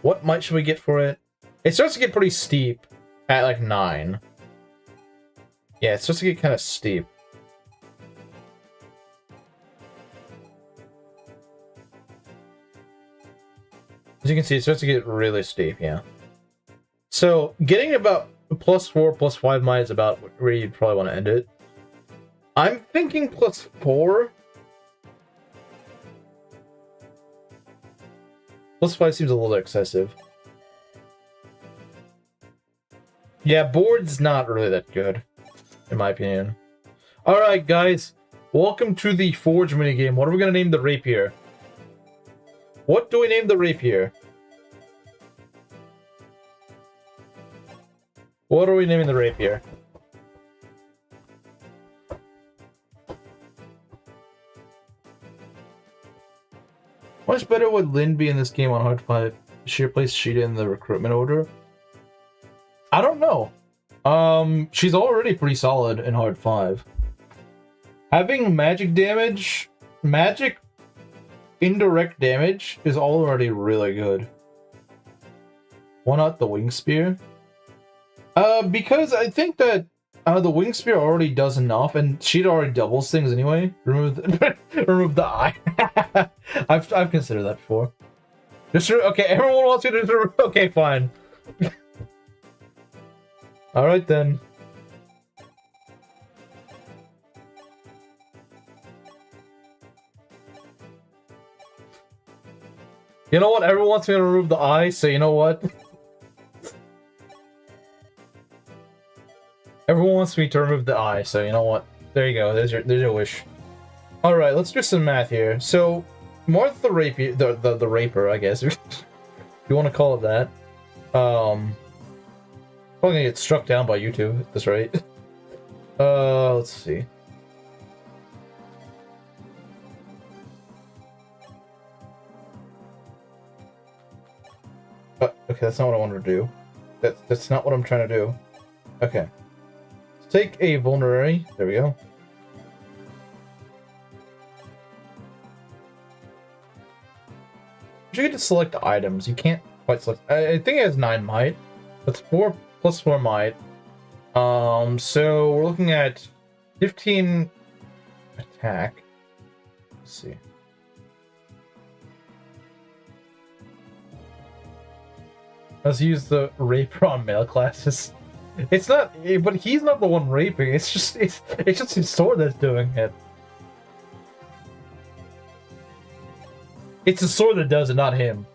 what might should we get for it? It starts to get pretty steep at like 9. Yeah, it starts to get kind of steep. As you can see, it starts to get really steep, yeah. So getting about +4, +5 might is about where you'd probably want to end it. I'm thinking +4. +5 seems a little excessive. Yeah, board's not really that good, in my opinion. Alright, guys. Welcome to the Forge minigame. What are we gonna name the rapier? What do we name the rapier? What are we naming the rapier? How much better would Lynn be in this game on hard 5? She replaced Sheeta in the recruitment order? I don't know. She's already pretty solid in hard 5. Having magic damage, magic indirect damage is already really good. Why not the wing spear? Because I think that the wing spear already does enough, and Sheeta already doubles things anyway. Remove the eye. I've considered that before. Okay, everyone wants you to. Okay, fine. All right then. You know what? Everyone wants me to remove the eye, so you know what? Everyone wants me to remove the eye, so you know what? There you go. There's your wish. All right, let's do some math here. So, Marth the rapier, the raper, I guess, if you want to call it that. Probably gonna get struck down by YouTube at this rate. Let's see. Okay, that's not what I wanted to do. That's not what I'm trying to do. Okay. Let's take a vulnerary. There we go. You get to select items. You can't quite select. I think it has 9 might. That's 4 plus 4 might. So we're looking at 15 attack. Let's see. Let's use the raper on male classes. It's not, but he's not the one raping. It's just his sword that's doing it. It's the sword that does it, not him.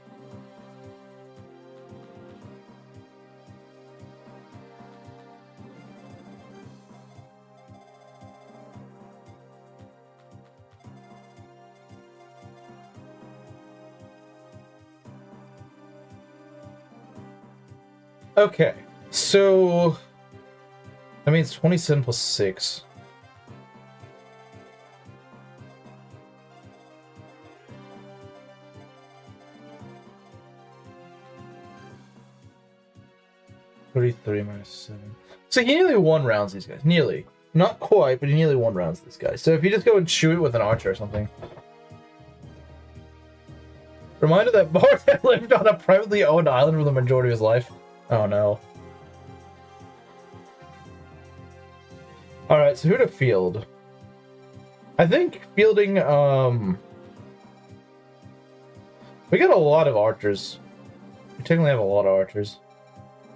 Okay, so I mean it's 27 plus 6. $33 minus 7. So he nearly one rounds these guys. Nearly. Not quite, but he nearly one rounds this guy. So if you just go and shoot it with an archer or something. Reminder that Bart lived on a privately owned island for the majority of his life. Oh no. Alright, so who to field? I think fielding, we got a lot of archers. We technically have a lot of archers.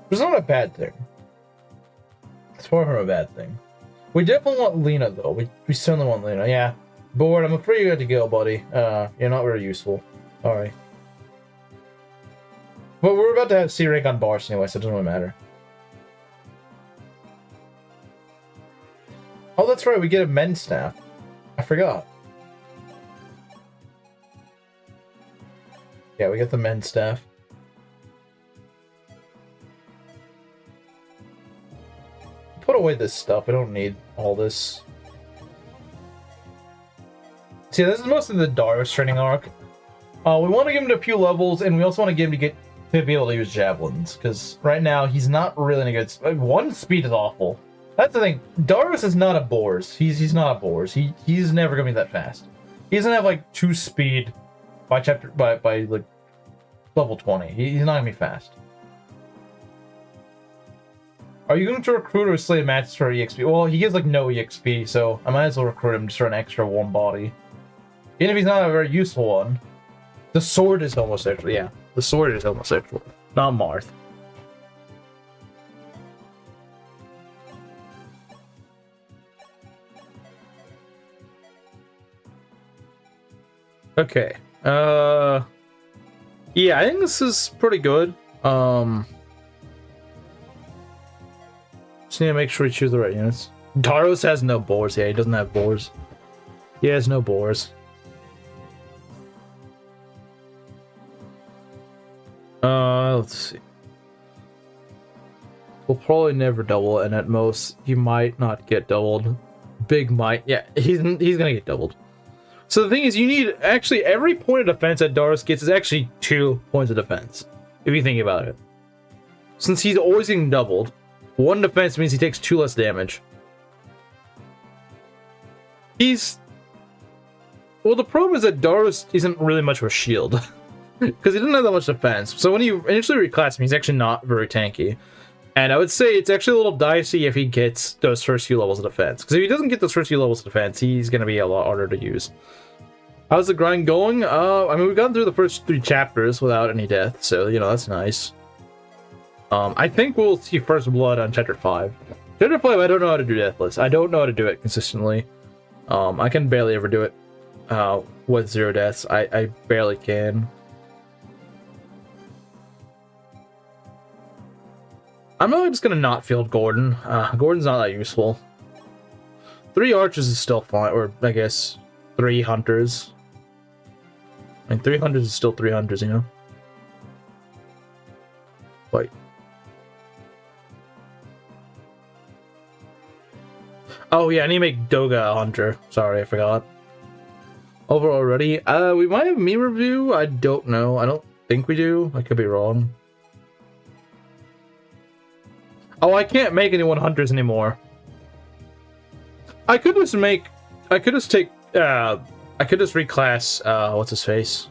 It's not a bad thing. It's far from a bad thing. We definitely want Lena, though. We certainly want Lena. Yeah. Bored, I'm afraid you got to go, buddy. You're not very useful. Alright. But we're about to have C rank on bars anyway, so it doesn't really matter. Oh, that's right, we get a men's staff. I forgot. Yeah, we get the men's staff. Put away this stuff, we don't need all this. See, this is mostly the Darius training arc. We want to give him a few levels, and we also want to give him to be able to use javelins, because right now he's not really in a good. One speed is awful. That's the thing. Darius is not a Boars. He's not a Boars. He's never gonna be that fast. He doesn't have like 2 speed by like level 20. He's not gonna be fast. Are you going to recruit or slay matches for EXP? Well, he gives like no EXP, so I might as well recruit him just for an extra warm body. Even if he's not a very useful one. The sword is homosexual, yeah. The sword is homosexual, not Marth. Okay. Yeah, I think this is pretty good. need to make sure we choose the right units. Daros has no boars. Yeah, he doesn't have boars. He has no boars. Let's see. We'll probably never double, and at most, he might not get doubled. Big might. Yeah, he's gonna get doubled. So the thing is, you need actually every point of defense that Daros gets is actually 2 points of defense, if you think about it. Since he's always getting doubled, 1 defense means he takes 2 less damage. Well, the problem is that Daros isn't really much of a shield. Because he doesn't have that much defense. So when you initially reclass him, he's actually not very tanky. And I would say it's actually a little dicey if he gets those first few levels of defense. Because if he doesn't get those first few levels of defense, he's going to be a lot harder to use. How's the grind going? I mean, we've gone through the first 3 chapters without any death. So, you know, that's nice. I think we'll see first blood on chapter 5. Chapter 5, I don't know how to do deathless. I don't know how to do it consistently. I can barely ever do it with 0 deaths. I barely can. I'm really just gonna not field Gordon. Gordon's not that useful. 3 archers is still fine, or I guess 3 hunters. I mean, 3 hunters is still 3 hunters, you know? Wait. Oh yeah, I need to make Doga a hunter. Sorry, I forgot. Over already? We might have meme review? I don't know. I don't think we do. I could be wrong. Oh, I can't make anyone hunters anymore. I could just reclass, what's his face?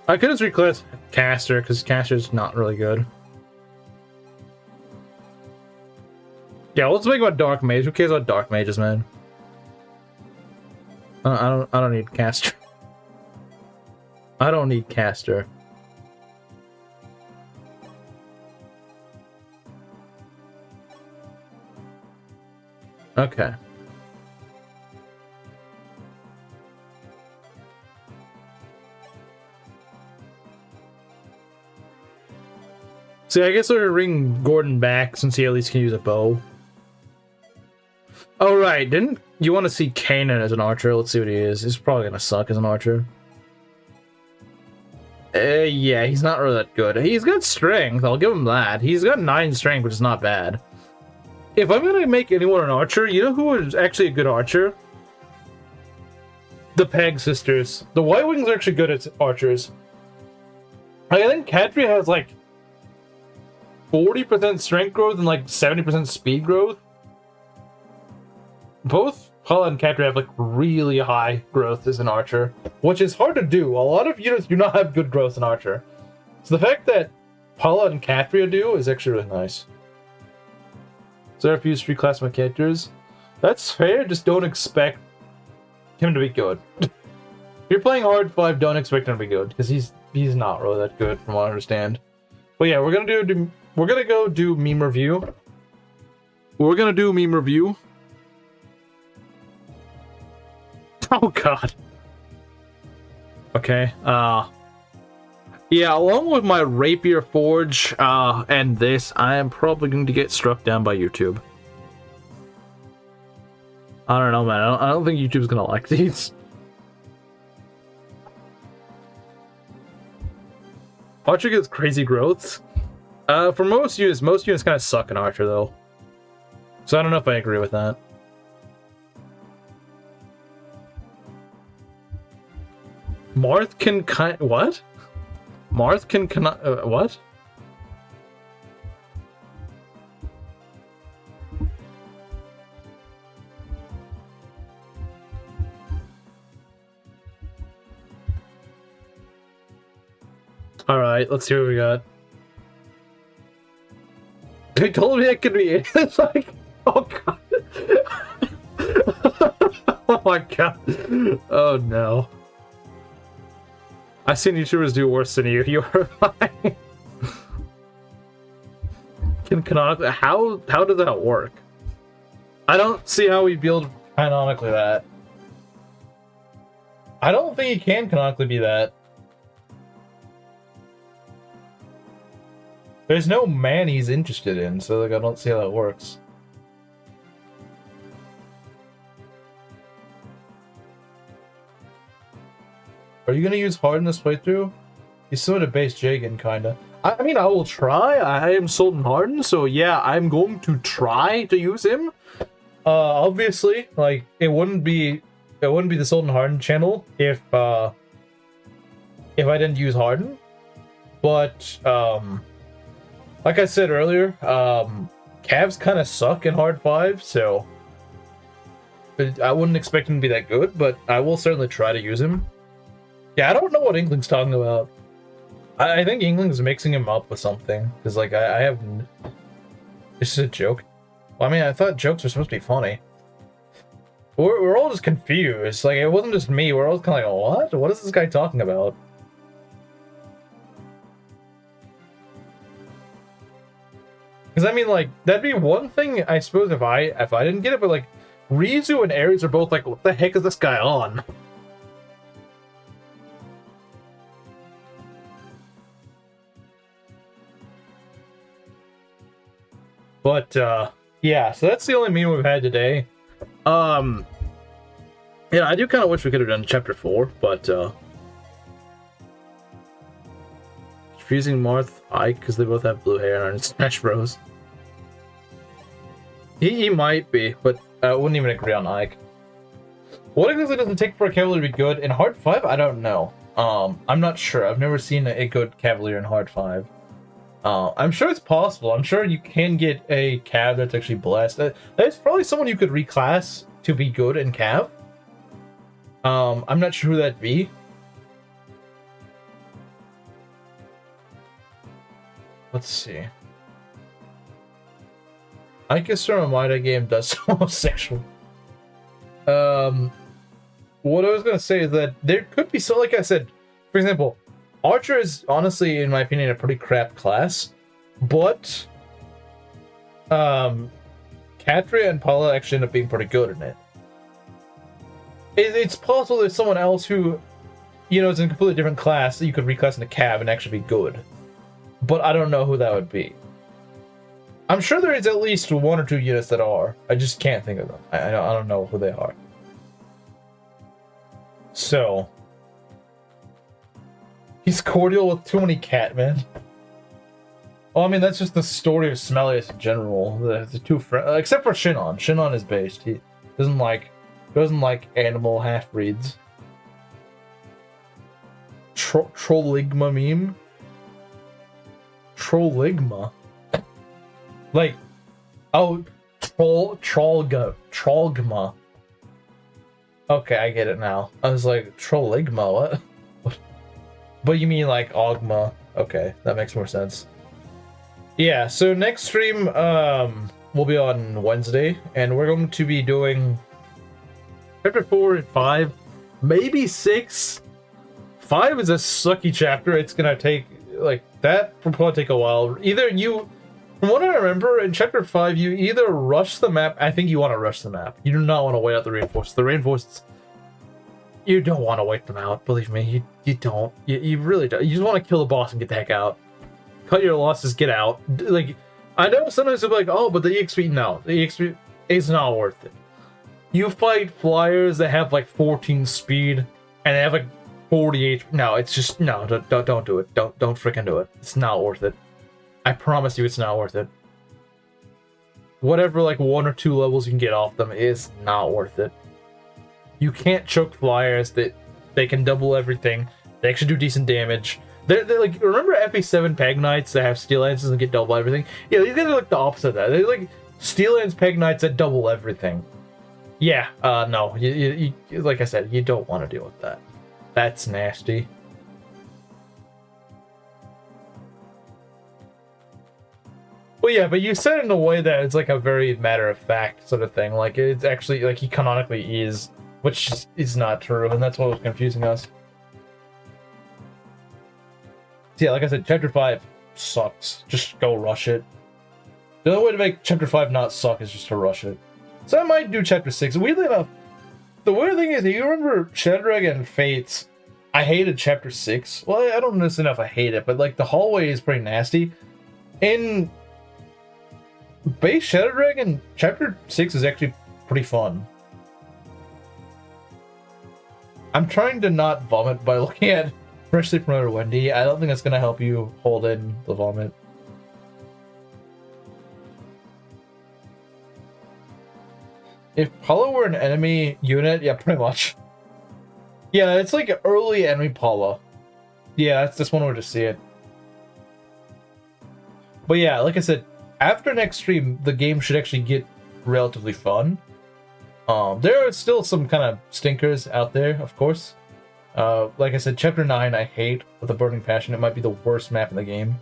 I could just reclass Caster, because Caster's not really good. Yeah, let's make him a Dark Mage. Who cares about Dark Mages, man? I don't need Caster. I don't need Caster. Okay. See, I guess we're gonna bring Gordon back since he at least can use a bow. Oh, right. Didn't you want to see Kanan as an archer? Let's see what he is. He's probably gonna suck as an archer. Yeah, he's not really that good. He's got strength. I'll give him that. He's got 9 strength, which is not bad. If I'm gonna make anyone an archer, you know who is actually a good archer? The Peg sisters. The White Wings are actually good at archers. I think Katria has like 40% strength growth and like 70% speed growth. Both Paula and Katria have like really high growth as an archer, which is hard to do. A lot of units do not have good growth in archer. So the fact that Paula and Katria do is actually really nice. So there are a few street class my characters. That's fair, just don't expect him to be good. If you're playing hard 5, don't expect him to be good, because he's not really that good from what I understand. But yeah, we're gonna go do meme review. We're gonna do meme review. Oh god. Okay, yeah, along with my Rapier Forge, and this, I am probably going to get struck down by YouTube. I don't know, man. I don't think YouTube's gonna like these. Archer gets crazy growths. For most units kind of suck in Archer, though. So I don't know if I agree with that. Marth can what? Marth can what? Alright, let's see what we got. They told me it could be it. It's like, oh god. Oh my god. Oh no. I've seen YouTubers do worse than you. You are fine. Can canonically, how does that work? I don't see how we build canonically that. I don't think it can canonically be that. There's no man he's interested in, so like I don't see how that works. Are you gonna use hard in this playthrough? He's sort of base Jagan, kinda. I mean, I will try. I am Sultan Harden, so yeah, I'm going to try to use him. Obviously, like it wouldn't be the Sultan Harden channel if I didn't use Harden. But like I said earlier, Cavs kind of suck in hard 5, so I wouldn't expect him to be that good, but I will certainly try to use him. Yeah, I don't know what Inkling's talking about. I think Inkling's mixing him up with something, because like I have... It's just a joke. Well, I mean, I thought jokes were supposed to be funny. We're all just confused. Like, it wasn't just me. We're all kind of like, what? What is this guy talking about? Because I mean, like, that'd be one thing, I suppose, if I didn't get it, but like, Rizu and Ares are both like, what the heck is this guy on? But yeah, so that's the only meme we've had today. Yeah, I do kind of wish we could have done chapter 4, but confusing Marth, Ike, because they both have blue hair and are in Smash Bros. He might be, but I wouldn't even agree on Ike. What exactly does it take for a Cavalier to be good? In Hard 5, I don't know. I'm not sure. I've never seen a good Cavalier in Hard 5. I'm sure it's possible. I'm sure you can get a Cav that's actually blessed. There's probably someone you could reclass to be good in Cav. I'm not sure who that'd be. Let's see. I guess from a Mida game does homosexual. What I was gonna say is that there could be, so like I said, for example, Archer is honestly, in my opinion, a pretty crap class, but Katria and Paula actually end up being pretty good in it. It's possible there's someone else who, you know, is in a completely different class that you could reclass into Cav and actually be good. But I don't know who that would be. I'm sure there is at least 1 or 2 units that are. I just can't think of them. I don't know who they are. So... He's cordial with too many Catmen. Well, I mean, that's just the story of Smellius in general. The two friends, except for Shinon. Shinon is based. He doesn't like animal half-breeds. Trolligma meme? Trolligma? Like, oh, Trollgma. Okay, I get it now. I was like, Trolligma, what? But you mean like Ogma. Okay, that makes more sense. Yeah, so next stream will be on Wednesday, and we're going to be doing chapter 4 and 5, maybe 6. 5 is a sucky chapter. It's gonna take, like, that will probably take a while. Either you, from what I remember, in chapter 5, you either rush the map. I think you want to rush the map. You do not want to wait out the reinforcements. The reinforcements, you don't want to wait them out, believe me. You don't. You really don't. You just want to kill the boss and get the heck out. Cut your losses, get out. Like, I know sometimes they'll be like, oh, but the EXP, no. The EXP is not worth it. You fight flyers that have like 14 speed, and they have like 40 HP. No, it's just, no, don't do it. Don't freaking do it. It's not worth it. I promise you it's not worth it. Whatever like 1 or 2 levels you can get off them is not worth it. You can't choke flyers that they can double everything. They actually do decent damage. They're like, remember FE7 Peg Knights that have Steel Lances and get double everything? Yeah, these guys are like the opposite of that. They're like Steel Lance Peg Knights that double everything. Yeah, no, you like I said, you don't want to deal with that. That's nasty. Well, yeah, but you said it in a way that it's like a very matter-of-fact sort of thing. Like, it's actually, like, he canonically is, which is not true, and that's what was confusing us. So yeah, like I said, Chapter 5 sucks. Just go rush it. The only way to make Chapter 5 not suck is just to rush it. So I might do Chapter 6. Weirdly enough, the weird thing is, you remember Shadrag and Fates, I hated Chapter 6. Well, I don't necessarily know if I hate it, but, like, the hallway is pretty nasty. In base Shadow Dragon, Chapter 6 is actually pretty fun. I'm trying to not vomit by looking at freshly promoted Wendy. I don't think that's gonna help you hold in the vomit. If Paula were an enemy unit, yeah, pretty much. Yeah, it's like early enemy Paula. Yeah, that's just one way to see it. But yeah, like I said, after next stream, the game should actually get relatively fun. There are still some kind of stinkers out there, of course. Like I said, Chapter 9 I hate with a burning passion. It might be the worst map in the game.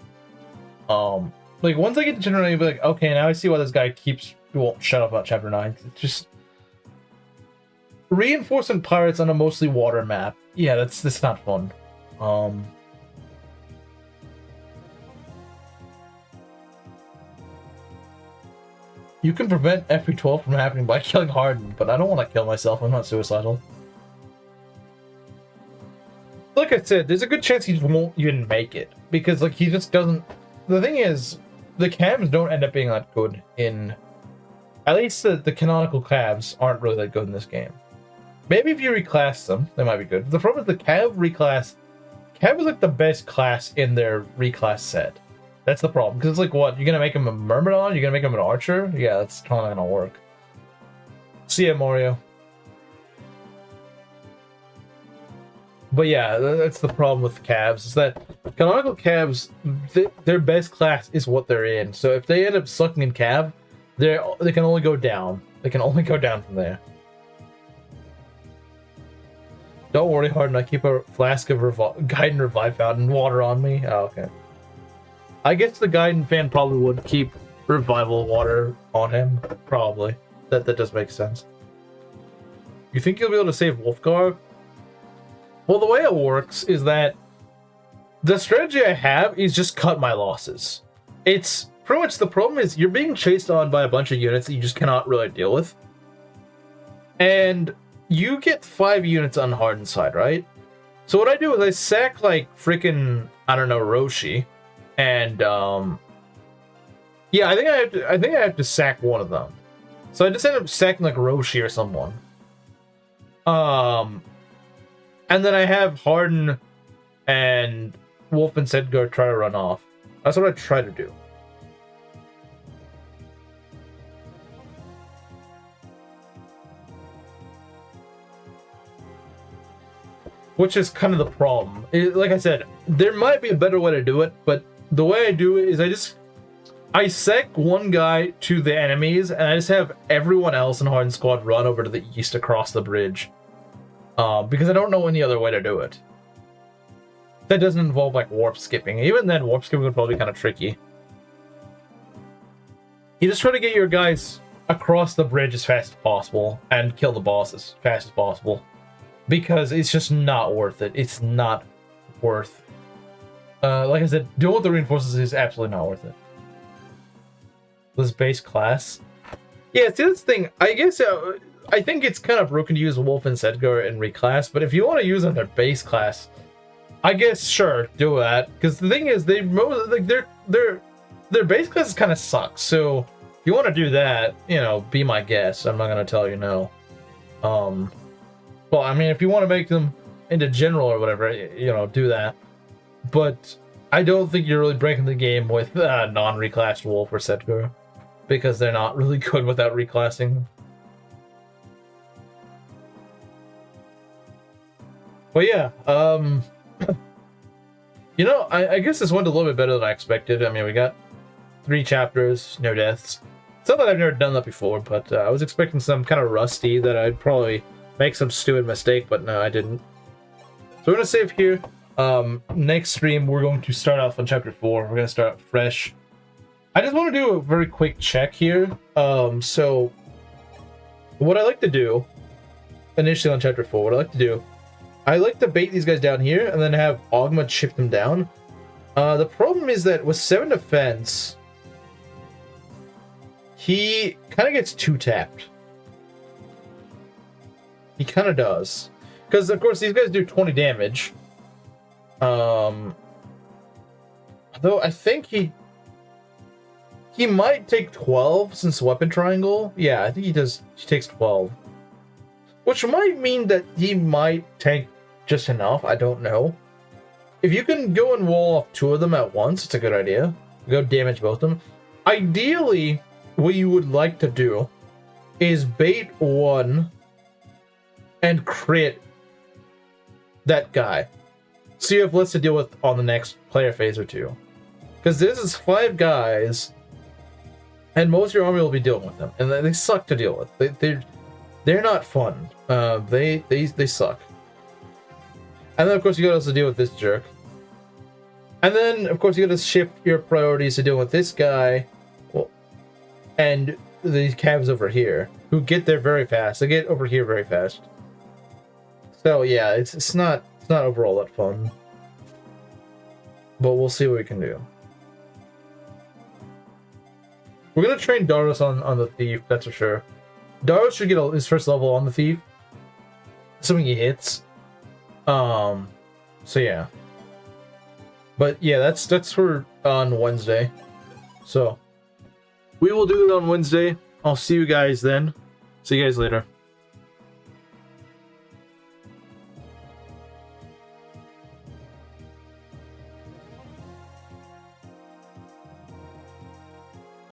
Like, once I get to Chapter 9, I'll be like, okay, now I see why this guy won't shut up about Chapter 9. It's just... Reinforcement pirates on a mostly water map. Yeah, that's not fun. You can prevent FP12 from happening by killing Harden, but I don't want to kill myself. I'm not suicidal. Like I said, there's a good chance he won't even make it, because like he just doesn't... The thing is, the cams don't end up being that good in... At least the canonical Cavs aren't really that good in this game. Maybe if you reclass them, they might be good. The problem is the Cav reclass... Cav is like the best class in their reclass set. That's the problem. Because it's like, what? You're going to make him a Myrmidon? You're going to make him an Archer? Yeah, that's totally not going to work. See ya, Mario. But yeah, that's the problem with Cavs, is that canonical Cavs, their best class is what they're in. So if they end up sucking in Cav, they can only go down. They can only go down from there. Don't worry, Harden. I keep a flask of Gaiden Revive Fountain water on me. Oh, okay. I guess the Gaiden fan probably would keep Revival water on him. Probably. That does make sense. You think you'll be able to save Wolfgar? Well, the way it works is that the strategy I have is just cut my losses. It's pretty much the problem is you're being chased on by a bunch of units that you just cannot really deal with. And you get 5 units on Harden's side, right? So what I do is I sack like freaking, I don't know, Roshi, and yeah, I think I have to sack one of them. So I just end up sacking like Roshi or someone. And then I have Harden and Wolf and Sedgar try to run off. That's what I try to do. Which is kind of the problem. Like I said, there might be a better way to do it, but the way I do it is I sec one guy to the enemies, and I just have everyone else in Harden's squad run over to the east across the bridge. Because I don't know any other way to do it. That doesn't involve like warp skipping. Even then, warp skipping would probably be kind of tricky. You just try to get your guys across the bridge as fast as possible and kill the boss as fast as possible. Because it's just not worth it. It's not worth... like I said, doing with the reinforcements is absolutely not worth it. This base class? Yeah, see, that's the thing. I guess... I think it's kind of broken to use Wolf and Sedgar in reclass, but if you want to use them in their base class, I guess sure, do that. Because the thing is, their base classes kind of suck. So if you want to do that, you know, be my guest. I'm not gonna tell you no. Well, I mean, if you want to make them into general or whatever, you know, do that. But I don't think you're really breaking the game with non-reclassed Wolf or Sedgar, because they're not really good without reclassing. But yeah, you know, I guess this went a little bit better than I expected. I mean, we got 3 chapters, no deaths. It's not that I've never done that before, but I was expecting some kind of rusty that I'd probably make some stupid mistake, but no, I didn't. So we're gonna save here. Next stream, we're going to start off on chapter 4. We're gonna start out fresh. I just want to do a very quick check here. So what I like to do initially on chapter 4, what I like to do, I like to bait these guys down here and then have Ogma chip them down. The problem is that with 7 defense, he kind of gets 2-tapped. He kind of does. Because, of course, these guys do 20 damage. Though I think he might take 12 since weapon triangle. Yeah, I think he does. He takes 12. which might mean that he might tank just enough. I don't know. If you can go and wall off 2 of them at once, it's a good idea. Go damage both of them. Ideally, what you would like to do is bait 1 and crit that guy. So you have less to deal with on the next player phase or 2. Because this is 5 guys, and most of your army will be dealing with them, and they suck to deal with. They're not fun. They suck. And then of course you gotta also deal with this jerk. And then of course you gotta shift your priorities to deal with this guy, well, and these cabs over here, who get there very fast. They get over here very fast. So yeah, it's not overall that fun. But we'll see what we can do. We're gonna train Darius on the thief, that's for sure. Darius should get his first level on the thief, assuming he hits. So yeah. But yeah, that's for on Wednesday. So we will do it on Wednesday. I'll see you guys then. See you guys later.